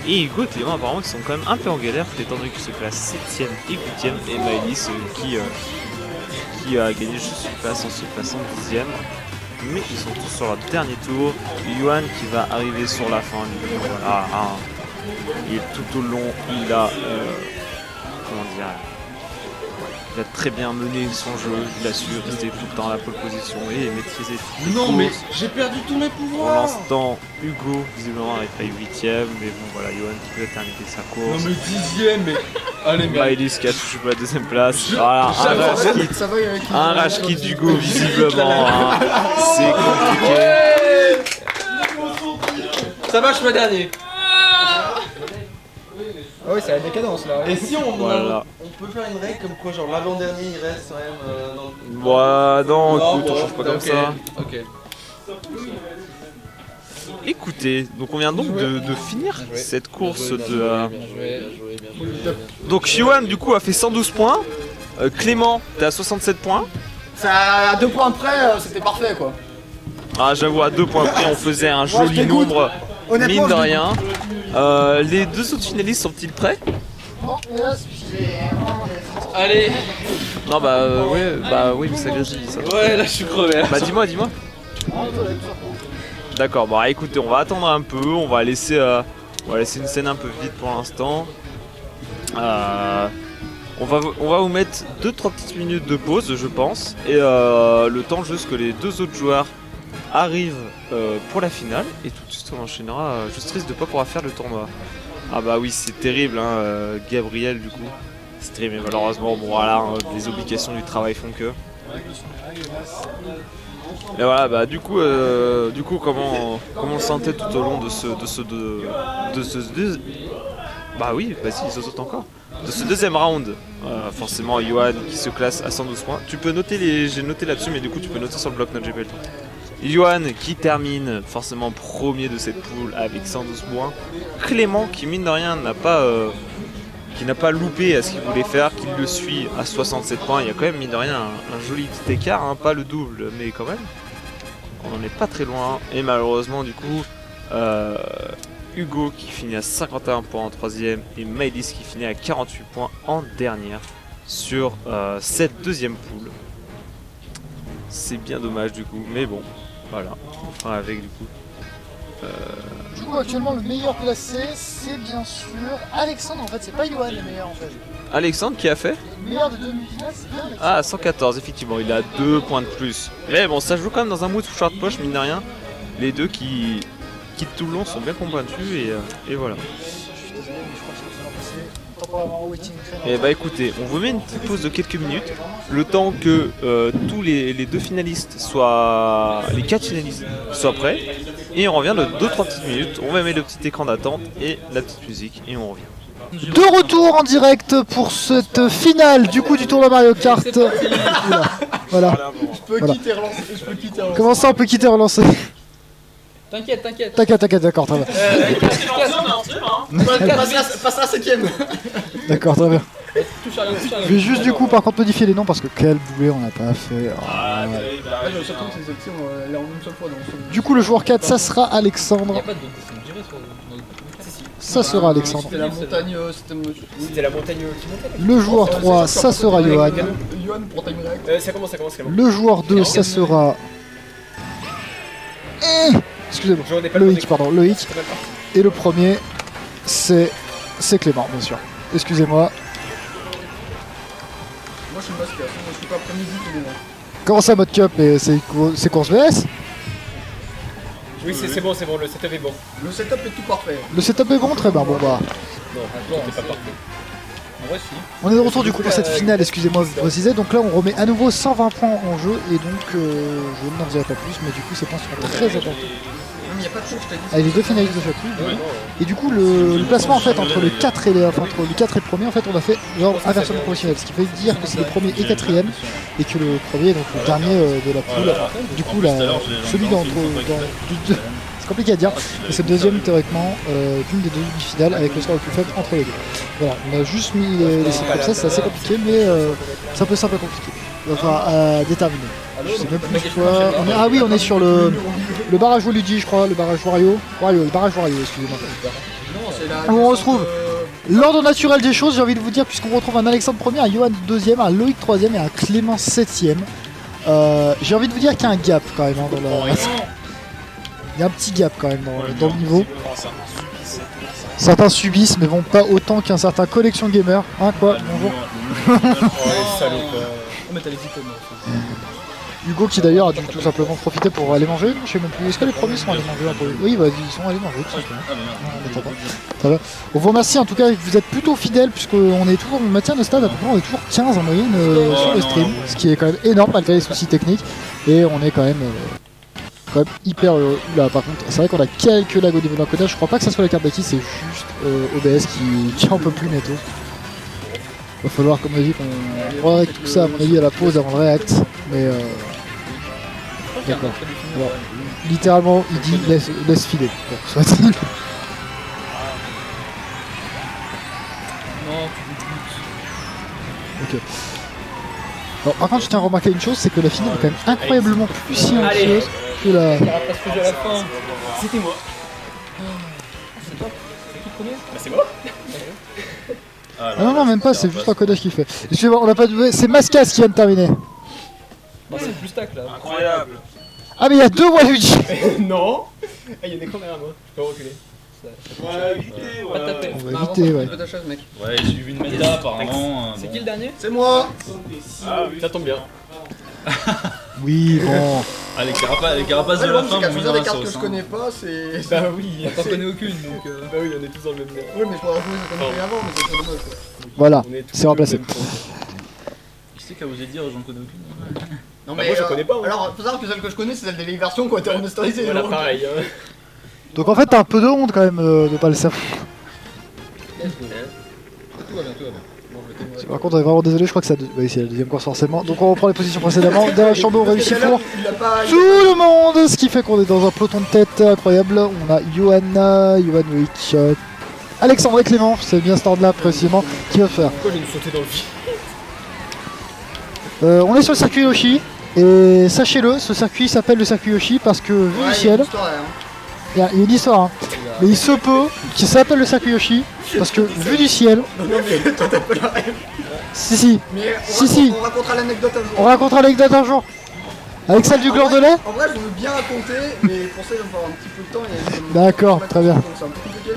Et Hugo et Clément apparemment qui sont quand même un peu en galère, étant donné qu'il se classe 7ème et 8ème, et Maëlys qui a gagné juste une place en se plaçant 10ème. Mais ils sont tous sur leur dernier tour. Yohan qui va arriver sur la fin. Voilà, et tout au long, il a comment dire, il a très bien mené son jeu. Il a su rester tout le temps à la pole position et maîtriser toutes les Non courses. mais j'ai perdu tous mes Pour pouvoirs. l'instant, Hugo visiblement arrive à 8ème, mais bon voilà, Yohan qui peut terminer sa course. Non mais 10ème, mais allez mais Maëlys qui a touché pour la deuxième place. Voilà, un rage kit d'Hugo visiblement. C'est compliqué. ça va, je suis dernier. Ah ouais, c'est la décadence là. Et si on peut faire une règle comme quoi genre l'avant-dernier il reste quand même dans le... Bah non, Non, écoute, on bon, change pas comme ok, ça. Ok. Écoutez, donc on vient donc de finir cette course de... Bien joué. Donc Yohan du coup a fait 112 points. Clément, t'es à 67 points. Ça, à 2 points près, c'était parfait quoi. Ah j'avoue, à 2 points près on faisait un joli nombre, mine de rien. Les deux autres finalistes sont-ils prêts? Allez. Non oui, mais ça grésille ça. Ouais, là je suis crevé. Bah dis-moi. D'accord, bon écoutez, on va attendre un peu, on va laisser une scène un peu vide pour l'instant. On va vous mettre 2-3 petites minutes de pause je pense. Et le temps juste que les deux autres joueurs arrivent pour la finale. Et tout de suite on enchaînera, juste triste de pas pouvoir faire le tournoi. Ah bah oui c'est terrible Gabriel du coup. C'est terrible mais malheureusement bon voilà, les obligations du travail font que. Et voilà bah du coup comment on le sentait tout au long de ce bah oui vas-y ils sautent encore. De ce deuxième round, forcément Yohan qui se classe à 112 points. Tu peux noter j'ai noté là-dessus mais du coup tu peux noter sur le bloc-notes, j'ai pas le temps. Yohan qui termine forcément premier de cette poule avec 112 points. Clément qui mine de rien n'a pas loupé à ce qu'il voulait faire, qui le suit à 67 points. Il y a quand même mine de rien un joli petit écart, pas le double mais quand même. On n'en est pas très loin et malheureusement du coup Hugo qui finit à 51 points en troisième et Maëlys qui finit à 48 points en dernière sur cette deuxième poule. C'est bien dommage du coup, mais bon, voilà, on fera avec du coup. Du coup, actuellement, le meilleur placé, c'est bien sûr Alexandre. En fait, c'est pas Yohan le meilleur en fait. Alexandre qui a fait Le meilleur de demi-finale, c'est bien Alexandre. Ah, 114, effectivement, il a 2 points de plus. Mais bon, ça joue quand même dans un mood short poche, mine de rien. Les deux qui tout le long sont bien combattus et voilà. Je suis désolé, mais je crois que c'est le passé. Temporairement waiting crane. Et bah écoutez, on vous met une petite pause de quelques minutes, le temps que tous les deux finalistes soient, les 4 finalistes soient prêts, et on revient de 2-3 petites minutes, on va mettre le petit écran d'attente et la petite musique, et on revient. De retour en direct pour cette finale du coup du tournoi Mario Kart. Oula, voilà. Je peux quitter relancer. Comment ça on peut quitter relancer? T'inquiète. T'inquiète, d'accord, très bien. Passe la 7ème. D'accord, très bien. Touche à rien, touche à rien. Je vais juste du coup par contre modifier les noms parce que quel boulet on n'a pas fait. Ah, Ouais. Je sais pas si les actions, elle est en une seule fois dans ce. Du coup le joueur 4 ça sera Il n'y Alexandre. a pas de doute, c'est une virée sur Ça sera Alexandre. C'était la montagne, C'était la montagne qui montait. Le joueur 3 ça sera Johan. Johan pour Time React. Ça commence. Le joueur 2 ça sera... Excusez-moi. J'en ai pas Loïc, pardon, Loïc. C'est mal parti. Et le premier c'est Clément bien sûr. Excusez-moi. Moi je suis masque, je suis pas après-midi tout le monde. Comment ça mode cup et c'est course VS? Oui, c'est bon, le setup est bon. Le setup est tout parfait. Le setup est bon, très bien, bon bah. Non, c'est pas parfait. En vrai, si. On est de retour du coup pour cette finale, excusez-moi de vous préciser. Donc là on remet à nouveau 120 points en jeu et donc je n'en dirai pas plus, mais du coup ces points seront très importants. Il n'y a pas de chose, je t'ai dit. Avec les deux finalistes de chaque poule. Et du coup le placement en fait entre le 4 et le premier en fait on a fait genre inversement proportionnel, ce qui veut dire que c'est le premier et quatrième et que le premier donc le dernier de la poule. Du coup celui d'entre c'est compliqué à dire, et c'est le deuxième théoriquement d'une des deux demi-finales avec le score le plus faible entre les deux. Voilà, on a juste mis les sites comme ça, c'est assez compliqué mais c'est un peu simple à compliqué. Enfin à déterminer. Je sais même plus quoi. Ah oui, on est sur le barrage Luigi, je crois, le barrage Wario, le barrage Wario, excusez-moi. Non, c'est la. On retrouve l'ordre naturel des choses, j'ai envie de vous dire, puisqu'on retrouve un Alexandre 1er, un Johan 2e, un Loïc 3e et un Clément 7e. J'ai envie de vous dire qu'il y a un gap quand même hein, dans la... Il y a un petit gap quand même dans le niveau. Certains subissent mais vont pas autant qu'un certain Collection Gamer. Hein quoi, bonjour. Oh, les salauds quoi. Oh, mais t'as les icônes. Hugo qui d'ailleurs a dû tout simplement profiter pour aller manger. Je sais même plus. Est-ce que les premiers sont allés manger un peu? Oui, bah ils sont allés manger tout simplement. Ça va. On vous remercie en tout cas, vous êtes plutôt fidèles puisqu'on est toujours, on maintient le stade à peu près, on est toujours 15 en moyenne sur le stream, ce qui est quand même énorme malgré les soucis techniques. Et on est quand même hyper là par contre. C'est vrai qu'on a quelques lags au niveau de l'encodage. Je crois pas que ça soit la carte d'acquis, c'est juste OBS qui en peut plus netto. Va falloir comme on a dit qu'on règle tout ça à mon avis à la pause avant le react. Mais d'accord. Alors, littéralement il dit laisse filer. Bon, soit-il. Ok. Alors, par contre je tiens à remarquer une chose, c'est que la finale est quand même incroyablement plus silencieuse que la... C'était moi. C'est toi? C'est qui le premier? Bah c'est moi. Ah non, même pas, c'est juste l'encodage qui fait. Excusez-moi, on n'a pas de... C'est Mascas qui vient de terminer. Non, c'est plus tac là. Incroyable. Ah mais il y a deux Waluigi. Non. Il y a des camps derrière moi. Je peux reculer. Ouais, évitez, Pas taper. On va éviter, ouais. Ta chaise, mec. Ouais, j'ai vu une méta apparemment. C'est qui le dernier? C'est moi. Ah oui. Ça tombe bien. Oui, bon. Ah, les carapaces de la fin m'ont mis dans des la cartes que sauce. je connais pas, c'est. Bah oui, on t'en connaît aucune donc. Bah oui, on est tous dans le même nerf. Oui, mais je pourrais jouer cette année avant, mais c'est dommage quoi. Voilà, On est tous c'est remplacé. le même point. Je sais qu'à vous dire, j'en connais aucune. Non, Bah, moi, je connais pas, hein. Alors, faut savoir que celle que je connais, c'est celle des vieilles versions qui ont été remasterisées. Voilà, donc. pareil. Hein. Donc en fait t'as un peu de honte quand même de pas le savoir. Tout va bien, tout va bien. Bon, je vais t'aimer. Par contre on est vraiment désolé, je crois que c'est la deuxième course forcément. Donc on reprend les positions précédemment. Derrière Chambaud réussi pour Il a pas. tout le monde, ce qui fait qu'on est dans un peloton de tête incroyable. On a Johan Loïc, Alexandre et Clément, c'est bien cet ordre là précisément qui va faire. Pourquoi j'ai nous sauté dans le vide? On est sur le circuit Yoshi et sachez-le, ce circuit s'appelle le circuit Yoshi parce que vu Ouais, du il y a une ciel, histoire, hein. il y a une histoire, hein. Mais il se peut qu'il s'appelle le circuit Yoshi parce que vu du ciel, Non, mais toi t'as pas la rêve. si, Mais Si. on racontera l'anecdote un jour. on racontera l'anecdote un jour. Avec celle du gland de lait. En vrai, je veux bien raconter, mais pour ça, il va me falloir un petit peu de temps. Il y a une- D'accord, très bien. Donc c'est un peu compliqué.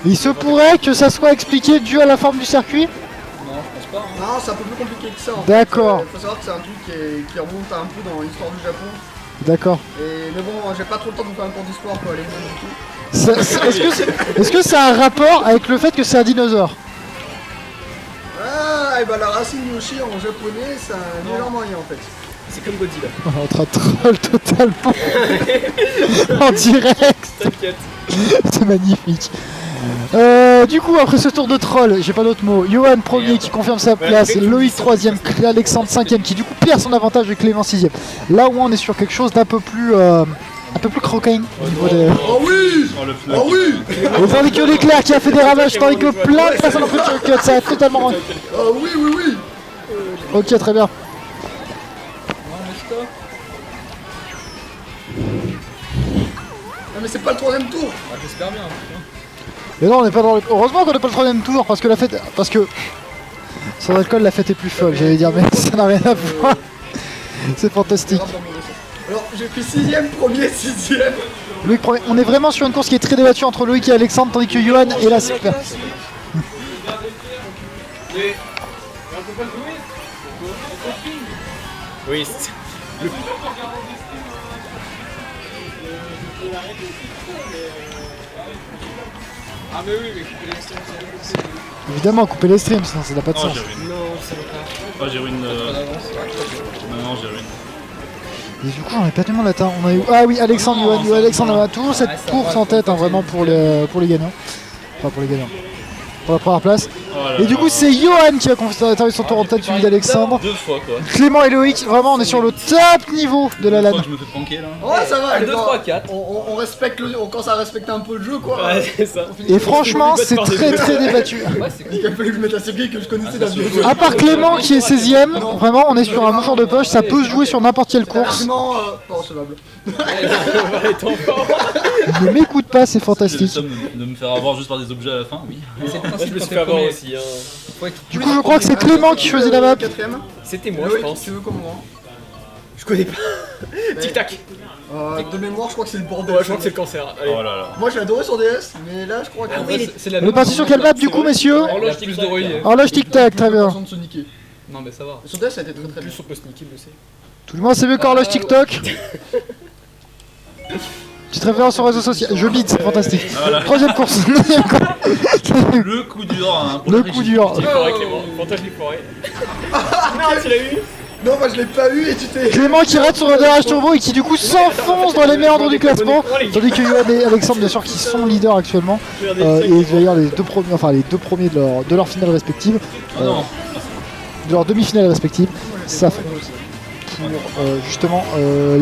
Il se pourrait que ça soit expliqué dû à la forme du circuit. Non, je pense pas. Hein. Non, c'est un peu plus compliqué que ça. En fait. D'accord. Faut savoir que c'est un truc qui remonte un peu dans l'histoire du Japon. D'accord. Mais bon, j'ai pas trop le temps de vous faire un cours d'histoire pour aller loin du tout. Est-ce que ça a un rapport avec le fait que c'est un dinosaure? Ah, et bah la racine Yoshi en japonais, c'est un énorme moyen en fait. C'est comme Godzilla. On est en train de troll totalement en direct. T'inquiète. C'est magnifique. Du coup, après ce tour de troll, j'ai pas d'autre mot. Johan premier qui confirme sa place, Loïc 3ème, Alexandre 5ème qui du coup perd son avantage de Clément 6ème. Là où on est sur quelque chose d'un peu plus un peu plus croquin au niveau de... Oh oui. Oh le flow. Oh oui. Et tandis que l'éclair qui a fait des ravages, tandis que plein de personnes ont pris le cut, ça a totalement... Oh oui, oui, oui. Ok, très bien. Ah mais c'est pas le troisième tour. Ah, j'espère bien. Mais non, on n'est pas dans le... Heureusement qu'on n'est pas le troisième tour, parce que la fête... Parce que... Sans alcool, la fête est plus folle, j'allais dire, mais ça n'a rien à voir. C'est fantastique. Alors j'ai pris 6ème, premier, 6ème. Loïc, on est vraiment sur une course qui est très débattue entre Loïc et Alexandre, tandis que Johan est là, super. Oui, Ah, mais oui, mais couper les streams, c'est Évidemment, couper les streams, sinon ça n'a pas de Oh sens. j'ai ruiné. Non, c'est le cas. Oh j'ai ruiné. Non j'ai ruiné. Et du coup, on a perdu mon latin. On a eu... Ah oui, Alexandre, Johan, Alexandre a toujours cette course en tête, hein, vraiment pour les gagnants. Enfin, pour les gagnants. Pour la première place. Oh là Et du là. coup, c'est Johan qui a conservé son tour en tête, suivi d'Alexandre. Deux fois quoi. Clément et Loïc, vraiment, on est sur le top niveau de la Je LAN. crois que je me fais pranker là. Oh ça va, 2, les 3, gars. 4. On respecte le... On commence à respecter un peu le jeu quoi. Ouais, c'est ça. Et franchement, c'est très très débattu. Ouais, c'est cool. Il a fallu que je mette un circuit que je connaissais d'un vieux jeu. À part Clément qui est 16ème, vraiment, on est sur un mouchoir de poche, ça peut se jouer sur n'importe quelle course. Largement pas recevable. Ne m'écoute pas, c'est C'est le fantastique. somme de me faire avoir juste par des objets à la fin, oui. C'est le Moi, principe je me quand suis t'es fait avoir premier. aussi. Hein. Faut être- Du coup, je crois que c'est Clément qui choisit la map. 4ème. C'était moi, Oui, je pense. tu veux comme moi. Je connais pas. Tic tac. De mémoire, je crois que c'est le bordel. Ouais, je crois que c'est le cancer. Allez. Oh là là. Moi j'ai adoré sur DS, mais là je crois que. Ah oui, c'est la On est parti sur quelle map du coup, messieurs? Horloge plus de relief. Horloge tic-tac, très bien. De se niquer. Non, mais ça va. Sur DS ça a été très très bien. Plus on peut se niquer, mieux c'est. Tout le monde c'est mieux qu'horloge TikTok. Petite référence sur réseaux sociaux. Je bide, c'est fantastique. Voilà. Troisième course. Le coup dur hein, pour Le la coup régie. dur. Il est forêt, Clément. Fantasme du forêt. Non, tu l'as eu. Non, moi je l'ai pas eu et tu t'es. Clément qui rate sur le démarrage turbo et qui du coup s'enfonce dans les méandres du classement. Tandis que Johan et Alexandre bien sûr qui sont leaders actuellement. Et d'ailleurs les deux premiers de leur finale respective. Oh non. De leur demi-finale respective. Ça fait pour justement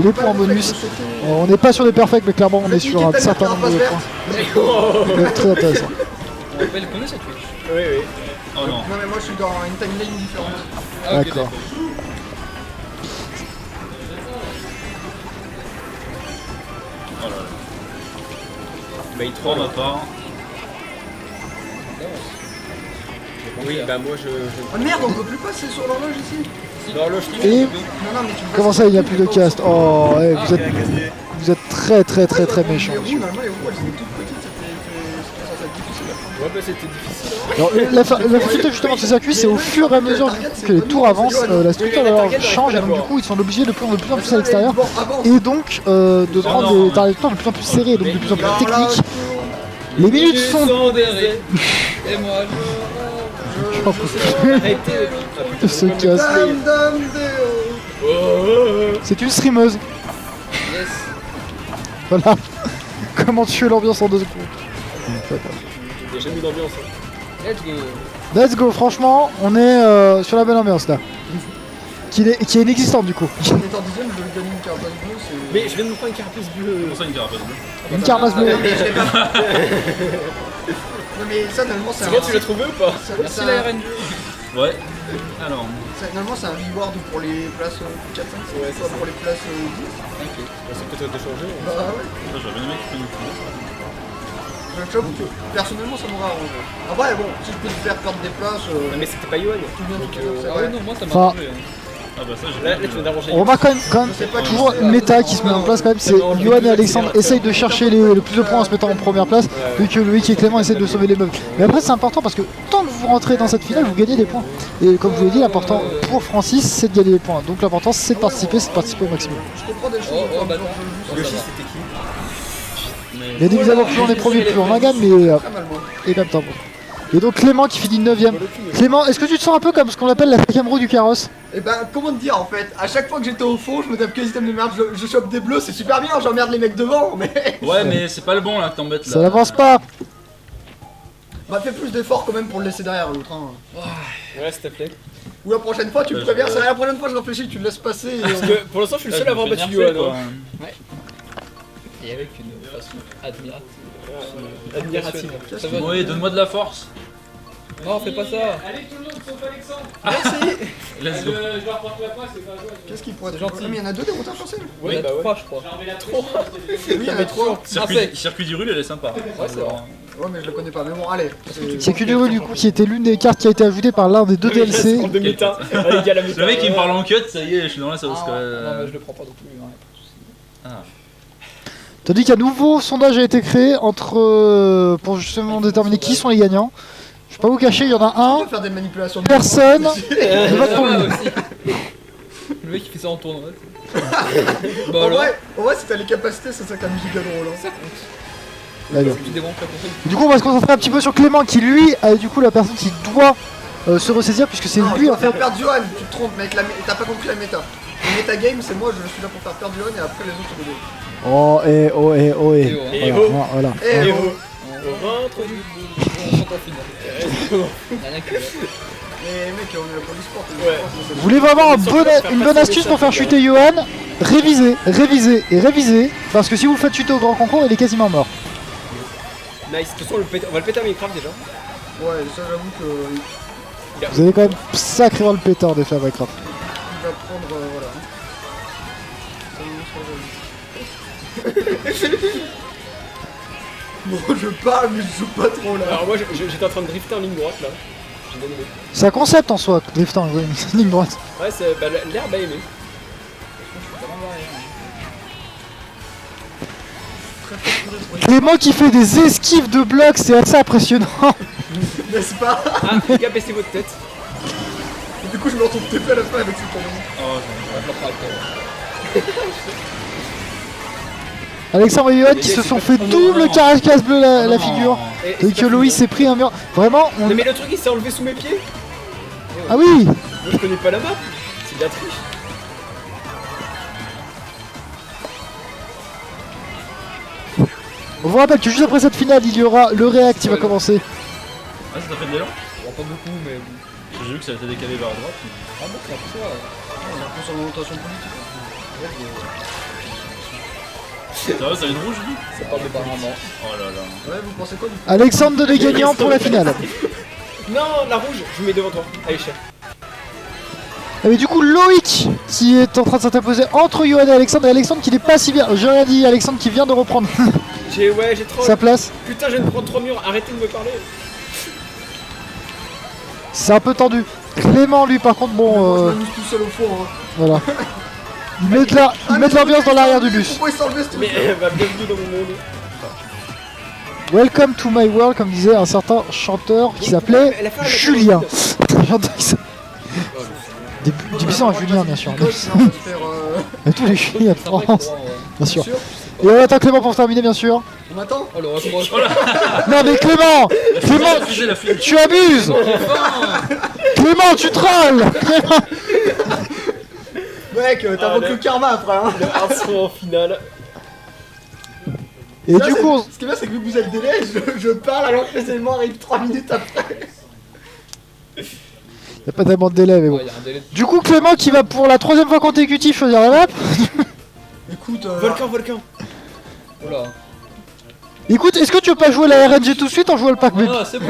les points bonus. On n'est pas sur des perfects mais clairement on est sur un certain nombre de points. Très intéressant. On rappelle qu'on est sur Twitch. Oui, oui. Oh non. Non, mais moi je suis dans une timeline différente. Ah, ok, D'accord. Oh là là. Bah, il Pour trompe. ma part. Oui, bah, moi je. Oh merde, on peut plus passer sur l'horloge ici. L'horloge Et Non, non, mais tu me comment ça il n'y a plus de cast? Oh ouais, vous êtes très très très très méchants. Les roues, normalement, les roues elles étaient toutes petites, c'était censé être difficile à faire. Ouais, bah, c'était difficile. Alors, la difficulté justement de ce circuit, c'est au fur et à mesure que les tours avancent, la structure de l'horloge change et donc du coup ils sont obligés de prendre de plus en plus à l'extérieur et donc de prendre des trajectoires de plus en plus serrées, donc de plus en plus techniques. Les minutes sont... Et moi, Arrêtez de se casser. Dame, dame, déo. C'est une streameuse. yes. Voilà. Comment tuer l'ambiance en 2 secondes. J'ai mis l'ambiance. Let's go. Let's go, franchement, on est sur la bonne ambiance là. Qui est inexistante du coup. On est en 10ème, je vais gagner une carapace bleue, c'est. Mais je viens de me prendre une carapace bleue. Comment ça une carapace bleue? Une carapace bleue. Non, mais ça, normalement, c'est C'est bon, tu l'as trouvé ou pas? Merci la RNG. Ouais. Alors. Normalement, c'est un reward pour les places 4, 5, Ouais, c'est pas pour les places 10. Ok. Bah, c'est peut-être de changer. Bah ouais. Ça, j'aurais bien aimé que tu nous trouves ça. J'avoue que personnellement, ça m'aurait arrangé. Après, bon, si je peux te faire perdre des places. Non, mais c'était pas Yoann. Tout bien, Donc, tout bien, c'est Ah ouais, vrai. non, moi ça m'a Enfin, arrangé. Ah bah ça j'ai Là, pas tu viens d'arranger. On remarque quand même toujours une méta qui se met en place quand même, c'est Johan et Alexandre essayent de chercher le plus de points en se mettant en première place, vu que Loïc et Clément essayent de sauver les meubles. Mais après c'est important parce que tant que vous rentrez dans cette finale, vous gagnez des points. Et comme je vous l'ai dit, l'important pour Francis c'est de gagner des points. Donc l'important c'est de participer au maximum. Je comprends des choses. Oh, enfin, bah genre, non. Yoshi, c'était qui? Il y a des évidemment plus on est premier, plus on en gagne, mais très mal, moi. et même temps. Et donc Clément qui finit 9ème. Clément, est-ce que tu te sens un peu comme ce qu'on appelle la 5ème roue du carrosse? Et ben, comment te dire en fait, à chaque fois que j'étais au fond, je me tape que les items de merde, je chope des bleus, c'est super bien, j'emmerde les mecs devant, mais. Ouais mais c'est pas le bon là que t'embêtes là. Ça n'avance pas. Bah, fais plus d'efforts quand même pour le laisser derrière l'autre. Hein. Ouais, s'il te plaît. Ou la prochaine fois, tu me Ouais, préviens, je- c'est la prochaine fois, je réfléchis, tu le laisses passer. Et Parce que pour l'instant, je suis le seul à avoir battu Yoann Yoann. hein. Et avec une façon admirative. Ça va. Oui, donne-moi de la force. Non, fais pas ça. Allez tout le monde sauf Alexandre. Merci. Let's go. Je leur porte la poisse, c'est pas joué. Qu'est-ce qu'il pourrait être C'est gentil. Mais il y en a 2 des routeurs français. Oui, bah ouais. 3 je crois. J'en remets la pression. Oui, il y en a 3. Circuit du Rul, elle est sympa. Ouais, c'est vrai. Ouais, mais je le connais pas. Mais bon, allez. C'est que du coup qui était l'une des cartes qui a été ajoutée par l'un des deux DLC. En demi-teinte. Allez, il y a la méta. Le mec il me parle en cut, ça y est, je suis dans la sauce Non, quoi. non, mais je le prends pas non plus. Hein. Tandis qu'un nouveau sondage a été créé entre pour justement déterminer qui sont les gagnants. Je vais pas vous cacher, il y en a On un, peut faire des manipulations de personne. Ne vote pour lui. Le mec il fait ça en tournoi. En vrai, si t'as les capacités, c'est ça qui a mis giga drôle. Hein. D'accord. Tu débranches la console. Du coup, on va se concentrer un petit peu sur Clément qui lui est du coup la personne qui doit se ressaisir puisque c'est Non, lui tu en vas fait. faire perdre Johan, tu te trompes, mec, t'as pas compris la méta. Le metagame, c'est moi, je suis là pour faire perdre Johan et après les autres se débrouillent. Oh et oh et oh et. Et oh. Voilà. Eh oh. Au ventre du. On s'entend finir. Rien que. Mais mec, on est là pour l'e-sport. Ouais. Vous voulez vraiment une bonne astuce pour faire chuter Johan? Révisez, révisez et révisez parce que si vous le faites chuter au grand concours, il est quasiment mort. Nice. De toute façon, on va le péter à Minecraft déjà. Ouais, ça j'avoue que Vous avez quand même sacrément le pétard de faire Minecraft. il va prendre. Voilà. Ça me montre. Bon, je parle, mais je joue pas trop là. Alors moi, j'étais en train de drifter en ligne droite là. J'ai bien aimé. C'est un concept en soi, driftant, oui, ligne droite. Ouais, c'est bah, l'herbe a aimé. Clément qui fait des esquives de blocs, c'est assez impressionnant. N'est-ce pas? Ah, les gars, baissez votre tête. Et du coup, je me retrouve TP à la fin avec cette connerie. Alexandre et Johan qui se sont fait double caracasse bleu la figure. Et Et que Loïs s'est pris un mur. Vraiment, on... Non mais le truc il s'est enlevé sous mes pieds. Ah oui. Moi je connais pas la map. C'est de la triche. On vous rappelle que juste après cette finale, il y aura le React qui va commencer. Ah, ça t'a fait de l'élan? Bon, pas beaucoup, mais. J'ai vu que ça a été décalé vers la droite. Ah bon, c'est un peu ça. On a un peu sur l'orientation politique. C'est vrai, ça a une rouge lui? Ça parle de apparemment. Oh là là. Ouais, vous pensez quoi du coup? Alexandre de gagnant pour la finale. Non, la rouge, je vous mets devant toi. Allez, cher. Et mais du coup, Loïc qui est en train de s'interposer entre Johan et Alexandre qui n'est pas si bien. J'ai rien dit, Alexandre qui vient de reprendre J'ai trop. sa place. Putain, je viens de prendre 3 murs. Arrêtez de me parler. C'est un peu tendu. Clément, lui, par contre, Moi, bon, je m'amuse tout seul au fond. Hein. voilà. Ils mettent l'ambiance dans l'arrière du bus. Pourquoi il s'enlevait ce Mais truc? bah, bienvenue dans mon monde. Welcome to my world, comme disait un certain chanteur qui s'appelait Julien. Un chanteur qui s'appelle- Du Bisson à Julien, bien sûr. Sinon, on va se faire. Et tous les Juliens de France, bien sûr. Sûr. Et on attend Clément pour terminer, bien sûr. On m'attend? Oh le retour. Non mais Clément, La fusée. tu abuses. Clément, tu trolls. Mec, t'invoques le karma après. Hein. Le harcèlement en finale. Et Là, du c'est- coup, ce qui est bien, c'est que vu que vous avez le délai, je parle alors que les éléments arrivent 3 minutes après. y a pas tellement de délai, mais bon. Ouais, y a un délai. Du coup, Clément qui va pour la 3ème fois consécutive choisir la map. Écoute, Volcan. Oh là. Écoute, est-ce que tu veux pas jouer la RNG tout de suite en jouant le pack baby? Ah, c'est bon.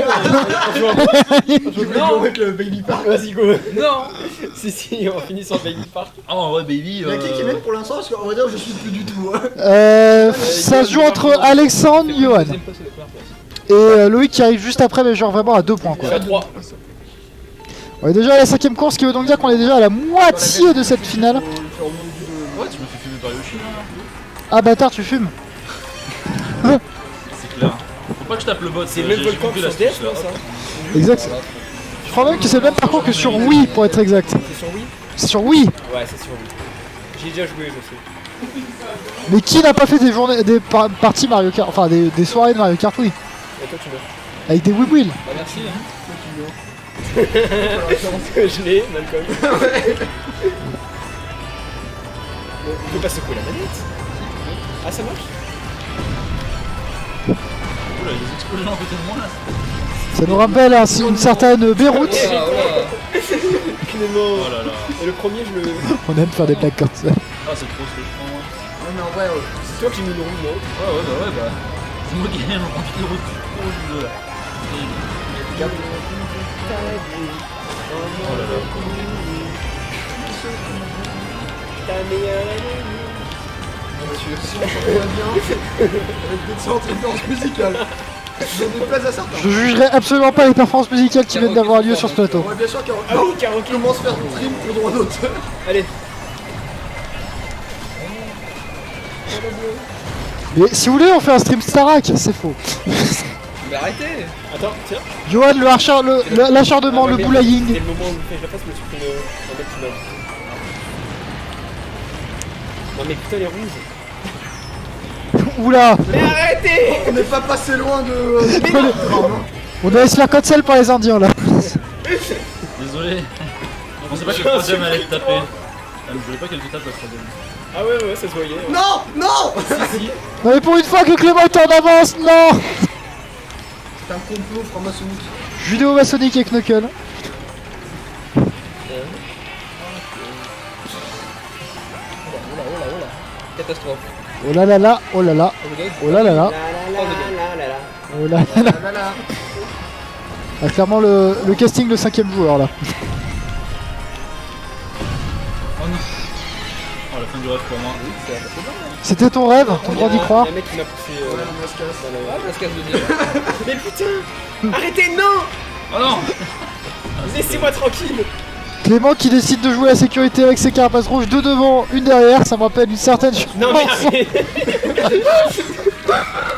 je vais jouer avec le Baby Park. Vas-y, go. Non. Si, on finit sur Baby Park. Ah, en vrai, baby. Il y a qui mène pour l'instant parce qu'en vrai dire je suis plus du tout. Hein. Ça se joue entre Alexandre et Johan. Deuxième place et la première place. Et Loïc qui arrive juste après, mais genre vraiment à 2 points quoi. Je suis à 3. On est déjà à la 5ème course, ce qui veut donc dire qu'on est déjà à la moitié de cette finale. Ouais, tu me fais fumer par Yoshi. Ah bâtard, tu fumes. C'est clair. Faut pas que je tape le bot. C'est le même j'ai volcan compris que la sur DS, astuce, là. non, ça? Exact. Je crois même que c'est le même parcours que sur Wii pour être exact. C'est sur Wii? C'est sur Wii. Ouais, c'est sur Wii. J'y ai déjà joué, je sais. Mais qui n'a pas fait des journées, des parties Mario Kart, enfin des soirées de Mario Kart Wii Et toi, tu l'as. avec des Wii Wheel. Bah merci hein. Je l'ai, Malcolm. On peut pas secouer la manette. Ah, ça marche? Oula, il y a des explosions à côté de moi là. Ça nous rappelle une certaine Beyrouth. Oh là, oh là. Clément. Oh là là. Et le premier, je le. On aime faire des blagues comme ça. Ah, c'est trop ce que je prends moi. mais en vrai, c'est toi qui mis le rouge, non? Ouais. C'est moi qui ai rempli le rouge du dos là. Oh là là. Si on s'entend bien, avec d'excellentes références musicales. J'en ai pas à certains. Je jugerai absolument pas les performances musicales qui viennent d'avoir lieu sur ce plateau. Ouais, bien sûr, Karaoke. Ah oui, karaoké. Commence à faire du stream pour droit d'auteur. Allez. Mais si vous voulez, on fait un stream Starak, c'est faux. Mais arrêtez. Attends, tiens. Johan, l'acharnement, le C'est bullying. le moment où je la face, mais je supprime un mec qui m'a. Non mais putain les rouges. Oula, Mais arrêtez. On n'est pas passé loin de. on devait se faire code sel par les Indiens là. Désolé. Je pensais pas que le troisième allait te taper. Je voulais pas qu'elle te tape la troisième. Ah ouais, ça se voyait. Ouais. Non, non. Non mais pour une fois que Clément est en avance, non. C'est un complot franc-maçonnique. Judéo maçonnique avec Knuckle. Catastrophe. Oh là là là, oh là là, oh là là là, oh là là là. Ah là là. Ah, clairement le casting de 5ème joueur là. Oh la fin du rêve pour moi. C'était ton rêve, ton droit d'y croire. Il y a un mec qui m'a poussé. Ouais, on se casse. On se casse de dire. Mais putain. Arrêtez, non. Oh non. Laissez-moi tranquille. Clément qui décide de jouer la sécurité avec ses carapaces rouges, deux devant, une derrière, ça me rappelle une certaine chose. Non mais arrêtez.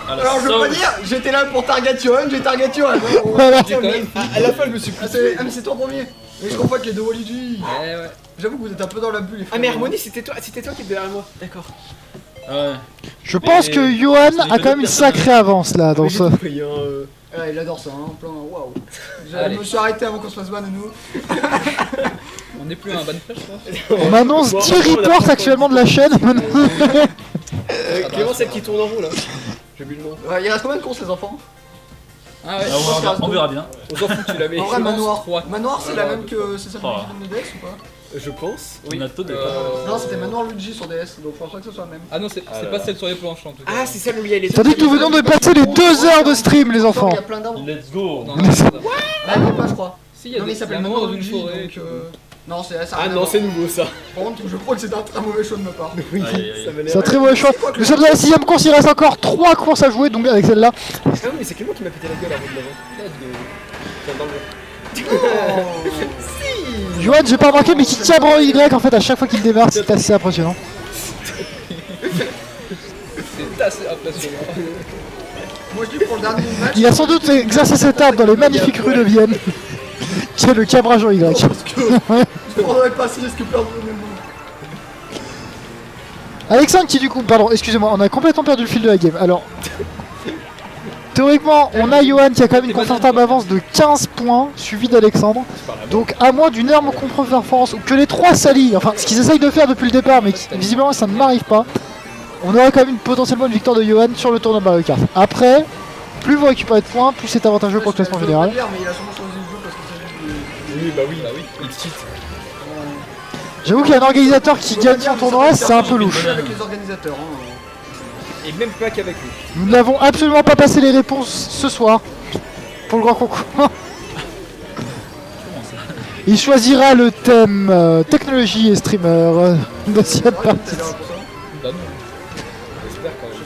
Alors je veux pas dire, j'étais là pour target Johan, j'ai target Johan. Voilà. À la fin je me suis poussé. Ah mais c'est toi en premier. Mais je confonds avec les deux Waluigi. Ouais. J'avoue que vous êtes un peu dans la bulle les frères. Ah mais Harmonie c'était toi qui étais derrière moi. D'accord. Ouais. Je pense que Johan a quand même une sacrée avance là dans ce... Ouais, il adore ça, hein, plein. Waouh. Je Allez. me suis arrêté avant qu'on se fasse ban à nous. On n'est plus à un ban fresh je crois. On m'annonce 10 reports actuellement de la chaîne. Clément celle qui tourne en rond là. J'ai bu le nom. Ouais, il reste combien de cons les enfants? Ah ouais. On verra bien. On s'en fout tu l'avais. En vrai, Manoir. 3. Manoir, c'est la même que c'est celle de Oh. Luigi de DS ou pas? Je pense. On a tout des Non, c'était Manoir Luigi sur DS, donc je pense pas que ce soit la même. Ah non c'est pas celle sur les planches en tout cas. Ah c'est celle où il y a les Tandis que nous venons de passer les 2 heures de stream les enfants. Il y a plein d'arbres. Let's go. Non, Bah non, pas je crois. Si, il y a Non, mais il s'appelle Manoir Manoir d'une Luigi, forêt. donc non, c'est ça. Ah non c'est nouveau ça. Par contre, je crois que c'est un très mauvais choix de ma part. Oui, Aïe, aïe, aïe. ça m'a l'air. C'est un très mauvais choix. Nous sommes à la 6ème course, il reste encore 3 courses à jouer, donc avec celle-là. Ah oui mais c'est Clément qui m'a pété la gueule avant de l'avant. Let's go. Tiens, dans le Johan, j'ai pas remarqué, mais qui tient en Y en fait à chaque fois qu'il démarre, c'est assez impressionnant. C'est assez impressionnant. Moi je dis pour le dernier match. Il a sans doute exercé cette arme dans les magnifiques rues de Vienne, qui est le cabrage en Y. Je prendrais pas si risque perdre le même. Alexandre qui du coup, pardon, excusez-moi, on a complètement perdu le fil de la game. Alors, théoriquement, on a Johan qui a quand même une confortable avance de 15 points, suivi d'Alexandre. Donc, à moins d'une énorme contre-performance, ou que les 3 s'allient, enfin, ce qu'ils essayent de faire depuis le départ, mais qui, visiblement ça ne m'arrive pas, on aura quand même potentiellement une victoire de Johan sur le tournoi de Mario Kart. Après, plus vous récupérez de points, plus c'est avantageux pour le classement général. Mais il a sûrement choisi le jeu parce que c'est Oui bah oui. Il cheat. J'avoue qu'il y a un organisateur qui gagne son tournoi, c'est un peu louche. avec les organisateurs. Et même pas qu'avec lui. Nous n'avons absolument pas passé les réponses ce soir pour le grand concours. Il choisira le thème technologie et streamer deuxième partie. Bah non. J'espère quand même.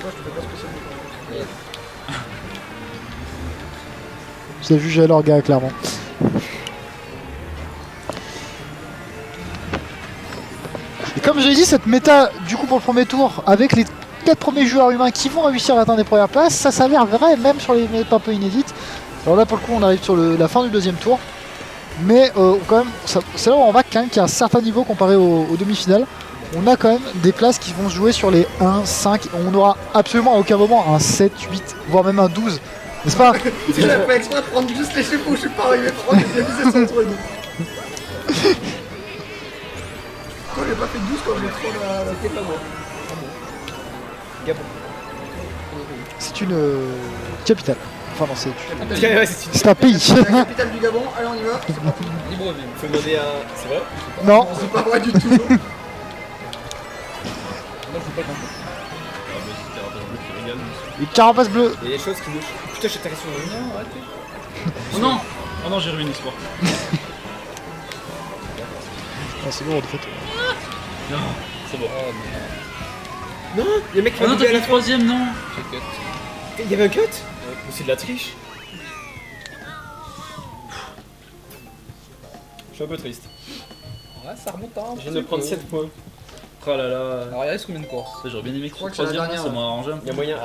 J'ai jugé alors gars clairement. Et comme je l'ai dit, cette méta du coup pour le premier tour avec les 4 premiers joueurs humains qui vont réussir à atteindre les premières places, ça s'avère vrai même sur les méta un peu inédites. Alors là pour le coup on arrive sur la fin du deuxième tour. Mais quand même, c'est là où on va quand même qu'il y a un certain niveau comparé aux demi-finales. On a quand même des places qui vont se jouer sur les 1, 5, on n'aura absolument à aucun moment un 7, 8, voire même un 12. N'est-ce pas? J'ai fait exprès de prendre juste les chiffres où je suis pas arrivé pour prendre les visé son truc. Quand j'ai pas fait 12 quand j'ai trop la... C'était pas moi. Gabon. C'est une capitale. Enfin non, c'est Ouais, c'est c'est un pays. C'est la capitale du Gabon, allez on y va. C'est parti. Libreville. Faut demander à. C'est vrai? Non, C'est pas vrai du tout. Non, c'est pas compris. Une carapace bleue. Il y a des choses qui bougent. Putain, j'ai attaqué sur le mien, arrêtez. Oh non. Oh non, j'ai ruiné l'espoir. Ah, c'est bon, on fait. Non, c'est bon. Non, il y a un mec qui Oh m'a non, dit t'as à la fait fin. 3ème, non. Il y avait un cut. C'est de la triche. Je suis un peu triste. Ouais, ça remonte hein. Je viens de prendre 7 points. Oh là là. Alors, il reste combien de courses? J'aurais bien aimé que tu crois que c'est la 3ème, dernière, ça m'a arrangé un peu. Il y a moyen.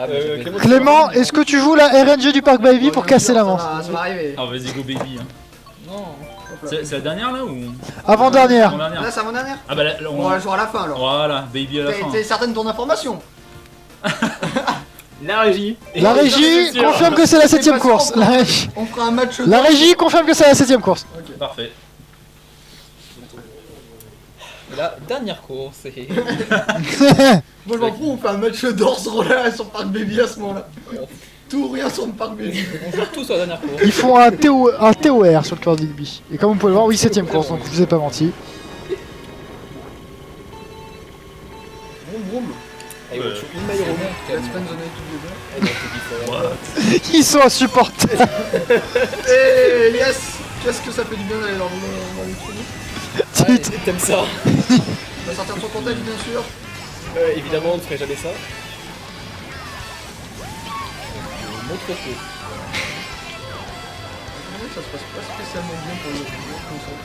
Clément, est-ce que tu joues la RNG du Parc Baby pour casser l'avance? Ça va arriver. Ah, vas-y, go baby. Hein. Non. C'est la dernière là ou Avant-dernière. avant-dernière? Là, c'est avant dernière. Ah bah là, On va jouer à la fin alors. Voilà, baby à la fin. T'es certaine de ton information? La régie. La régie confirme que c'est la 7ème course. On fera un match. La régie confirme que c'est la 7ème course. Parfait. Et la dernière course, c'est. Moi je m'en fous, on fait un match d'Orse Rolla sur Parc Baby à ce moment-là. Tout ou rien sur le Parc Baby. On joue tous sur la dernière course. Ils font un TOR sur le tour d'Igby. Et comme vous pouvez le voir, oui, 7ème course, donc je vous ai pas menti. Vroom vroom. Et on joue une maille rouge. Let's spend the night together. Ils sont insupportables. Eh yes. Qu'est-ce que ça fait du bien d'aller dans les trous. Titre. T'aimes ça? On va sortir de son contexte bien sûr. Évidemment, on ne ferait jamais ça. Mon trophée. Ça se passe pas spécialement bien pour le console.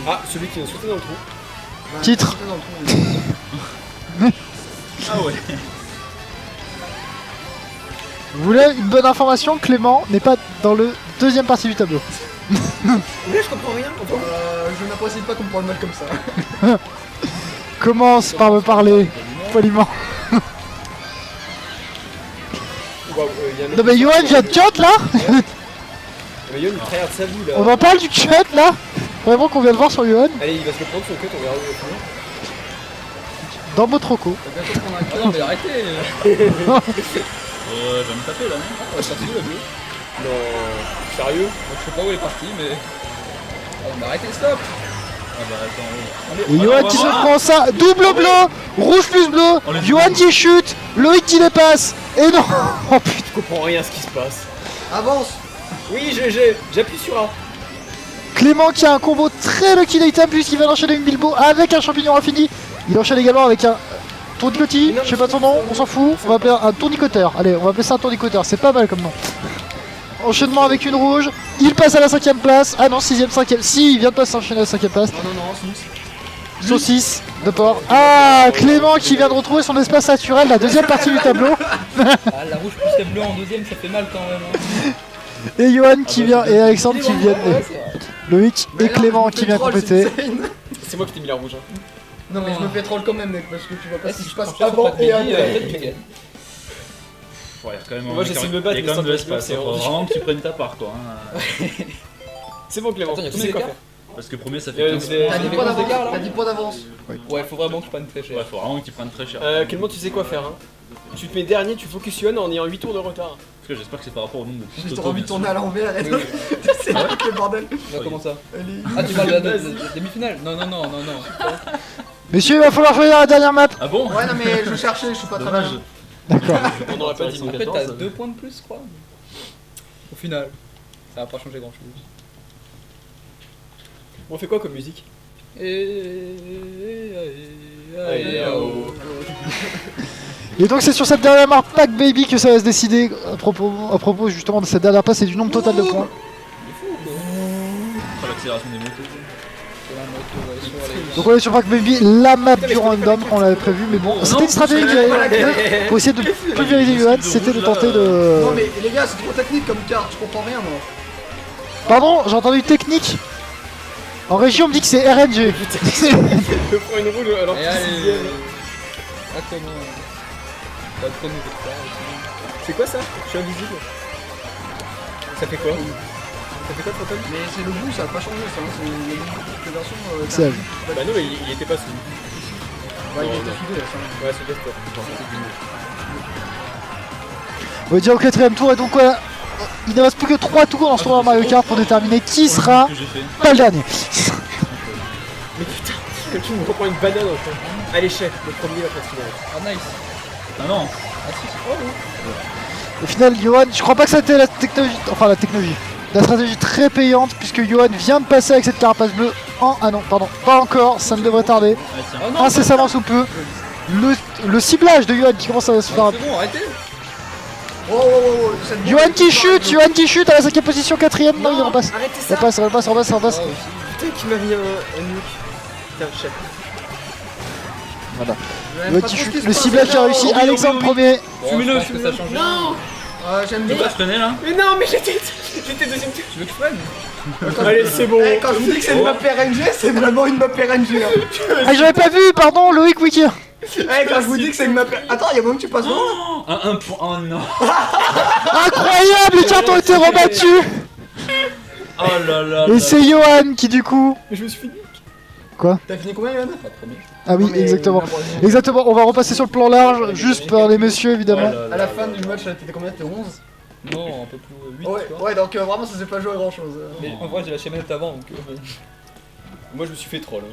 Ah, celui qui nous sautait dans le trou. Titre. Dans le trou, Ah ouais. Vous voulez une bonne information? Clément n'est pas dans le deuxième partie du tableau. Là je comprends rien. Je n'apprécie pas qu'on me parle mal comme ça. Commence par me parler poliment. Non mais Johan vient de cut là. Mais Yohan il traverse sa vie là. On en parle du cut là. Vraiment qu'on vient de voir sur Johan. Allez, il va se le prendre son cut, on verra où il va finir. Dans Motroco. Ah non, mais arrêtez. Je vais me taper là, non? On va sortir la bleue. Non, sérieux? Moi, je sais pas où elle est partie, mais. Ah, mais arrêtez, stop! Ah bah attends, Et Johan qui se prend ça. Double bleu. Rouge plus bleu. Johan qui chute. Loïc qui dépasse. Et non. Oh putain. Je comprends rien à ce qui se passe. Avance. Oui, j'appuie sur A. Clément qui a un combo très lucky d'item puisqu'il va enchaîner une Bilbo avec un champignon infini. Il enchaîne également avec un tournicotis, je sais pas son nom, on s'en fout. On va appeler un tournicoteur. Allez, on va appeler ça un tournicoteur, c'est pas mal comme nom. Enchaînement avec une rouge, il passe à la 5ème place. Ah non, 6ème, 5ème, si, il vient de passer enchaîner à la 5ème place. Non, Saucisse de porc. Ah, Clément qui vient de retrouver son espace naturel, la deuxième partie du tableau. Ah, la rouge plus la bleue en deuxième, ça fait mal quand même. Et Johan qui vient, et Alexandre qui viennent. Loïc et Clément qui vient compléter. C'est moi qui t'ai mis la rouge. Non mais je me fais troll quand même mec parce que tu vois pas ce qui se passe Avant avant et après. il y a quand même, Moi, j'essaie de me battre, il y a quand même de mais l'espace. c'est Faut vraiment que tu prennes ta part quoi. Hein. C'est bon, Clément, tu sais quoi faire. Parce que premier ça fait 15 T'as 10 points d'avance. T'as 10 points d'avance. Ouais, faut vraiment que tu prennes très cher. Ouais, faut vraiment que tu prennes très cher. Clément, tu sais quoi faire. Hein. Tu te mets dernier, tu focus Yohan en ayant 8 tours de retard. Parce que j'espère que c'est par rapport au nombre de J'ai pistes trop envie de tourner à l'envers et de. C'est le bordel. Comment ça? Allez. Ah, tu parles de la demi-finale? Non. Messieurs, il va falloir choisir la dernière map. Ah bon? Ouais non mais je cherchais, je suis pas très bien. D'accord. On n'aurait pas dit. En fait, 14, t'as 2 points de plus, je crois. Au final, ça va pas changer grand chose. On fait quoi comme musique? Et donc c'est sur cette dernière map Pack Baby que ça va se décider à propos justement de cette dernière place et du nombre total de points. Pas l'accélération des motos. Donc on est sur Pack Baby, la map du random qu'on l'avait prévu, mais bon, c'était une stratégie pour essayer de pulvériser Johan, c'était de tenter de... Non mais les gars c'est trop technique comme carte, je comprends rien moi. Pardon, j'ai entendu technique. En région on me dit que c'est RNG. Je prends une roule alors que c'est Attends, pas trop nous c'est quoi ça? Je suis invisible. Ça fait quoi? Ça fait quoi Troton? Mais c'est le bout, ça a pas changé ça, hein. C'est la version. C'est Bah non mais il était pas sous. Ouais, il a été filé là, ça. Ouais, c'est Castor. On va dire au 4ème tour et donc voilà. Il ne reste plus que 3 tours dans ce tournoi Mario Kart pour déterminer qui sera pas le dernier. Mais putain, que tu me reprends une banane en fait. Allez chef, le premier va faire finale. Ah nice. Ah non. Au final, Johan, je crois pas que c'était la technologie, la stratégie très payante puisque Johan vient de passer avec cette carapace bleue en... Ah non, pardon, pas encore, ça ne devrait tarder. Incessamment sous peu. Le ciblage de Johan qui commence à se faire... C'est bon, arrêtez. Johan qui chute à la 5ème position, 4ème, non il repasse. Arrêtez ça. Repasse. Putain, qui m'a mis un nuke. Putain, chef. Voilà. Johan qui chute, le ciblage qui a réussi, Alexandre premier. Fume-le, que ça change. Non. J'aime Tu bien. veux pas freiner là? Mais non, mais j'étais deuxième tour. Tu veux que je freine? Allez, c'est bon. Quand je vous dis que c'est une map RNG, c'est vraiment une map RNG. Ah j'avais pas vu, pardon, Loïc Wiki. Quand je vous dis que c'est une map... Attends, y'a moment que tu passes loin. Un point. Oh non. Incroyable, les cartes ont été rebattus. Oh là là. Et c'est Johan qui du coup... Mais je me suis fini. Quoi? T'as fini combien, Yann? Pas premier. Ah oui, Non, mais exactement. n'importe quoi. Exactement, on va repasser sur le plan large, juste par les messieurs évidemment. À la fin du match, t'étais combien? T'étais 11? Non, un peu plus 8 Ouais, quoi. ouais, donc vraiment ça s'est pas joué à grand chose. Mais en vrai, j'ai lâché manette avant donc bon. Moi, je me suis fait troll.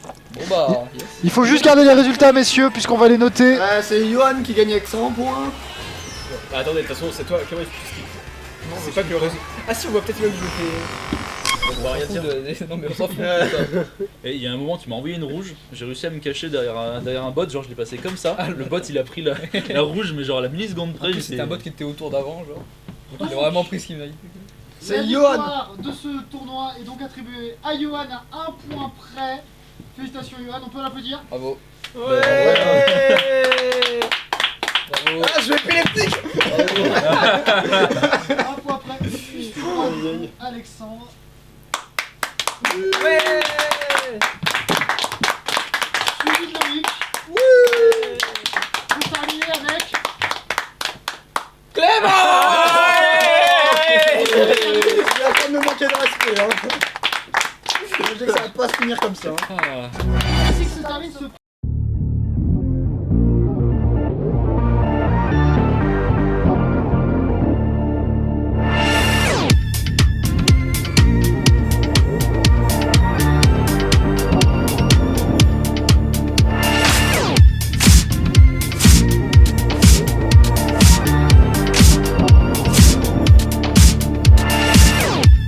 Bon bah, yes. Il faut juste garder les résultats messieurs puisqu'on va les noter. C'est Johan qui gagne avec 100 points. Ah, attendez, de toute façon, c'est toi qui tu skip. Non, c'est pas que le réseau. Ah si, on voit peut-être même que je fais... On va rien dire. Non mais on s'en fout. Et il y a un moment, tu m'as envoyé une rouge, j'ai réussi à me cacher derrière un bot, genre je l'ai passé comme ça. Le bot il a pris la rouge, mais genre à la milliseconde près. C'était un bot qui était autour d'avant, genre. Donc il a vraiment pris ce qu'il m'a dit. C'est La Johan. victoire de ce tournoi est donc attribuée à Johan à 1 point près. Félicitations Johan, on peut l'applaudir. Bravo. Ouais. Bravo. Ah, je vais épileptique. 1 point près. Alexandre. Ouais. Suivi de Loïc. Pour terminer avec... Il va pas me manquer de respect. Hein. Je sais que ça va pas se finir comme ça. Hein. Ah. Ainsi que se termine ce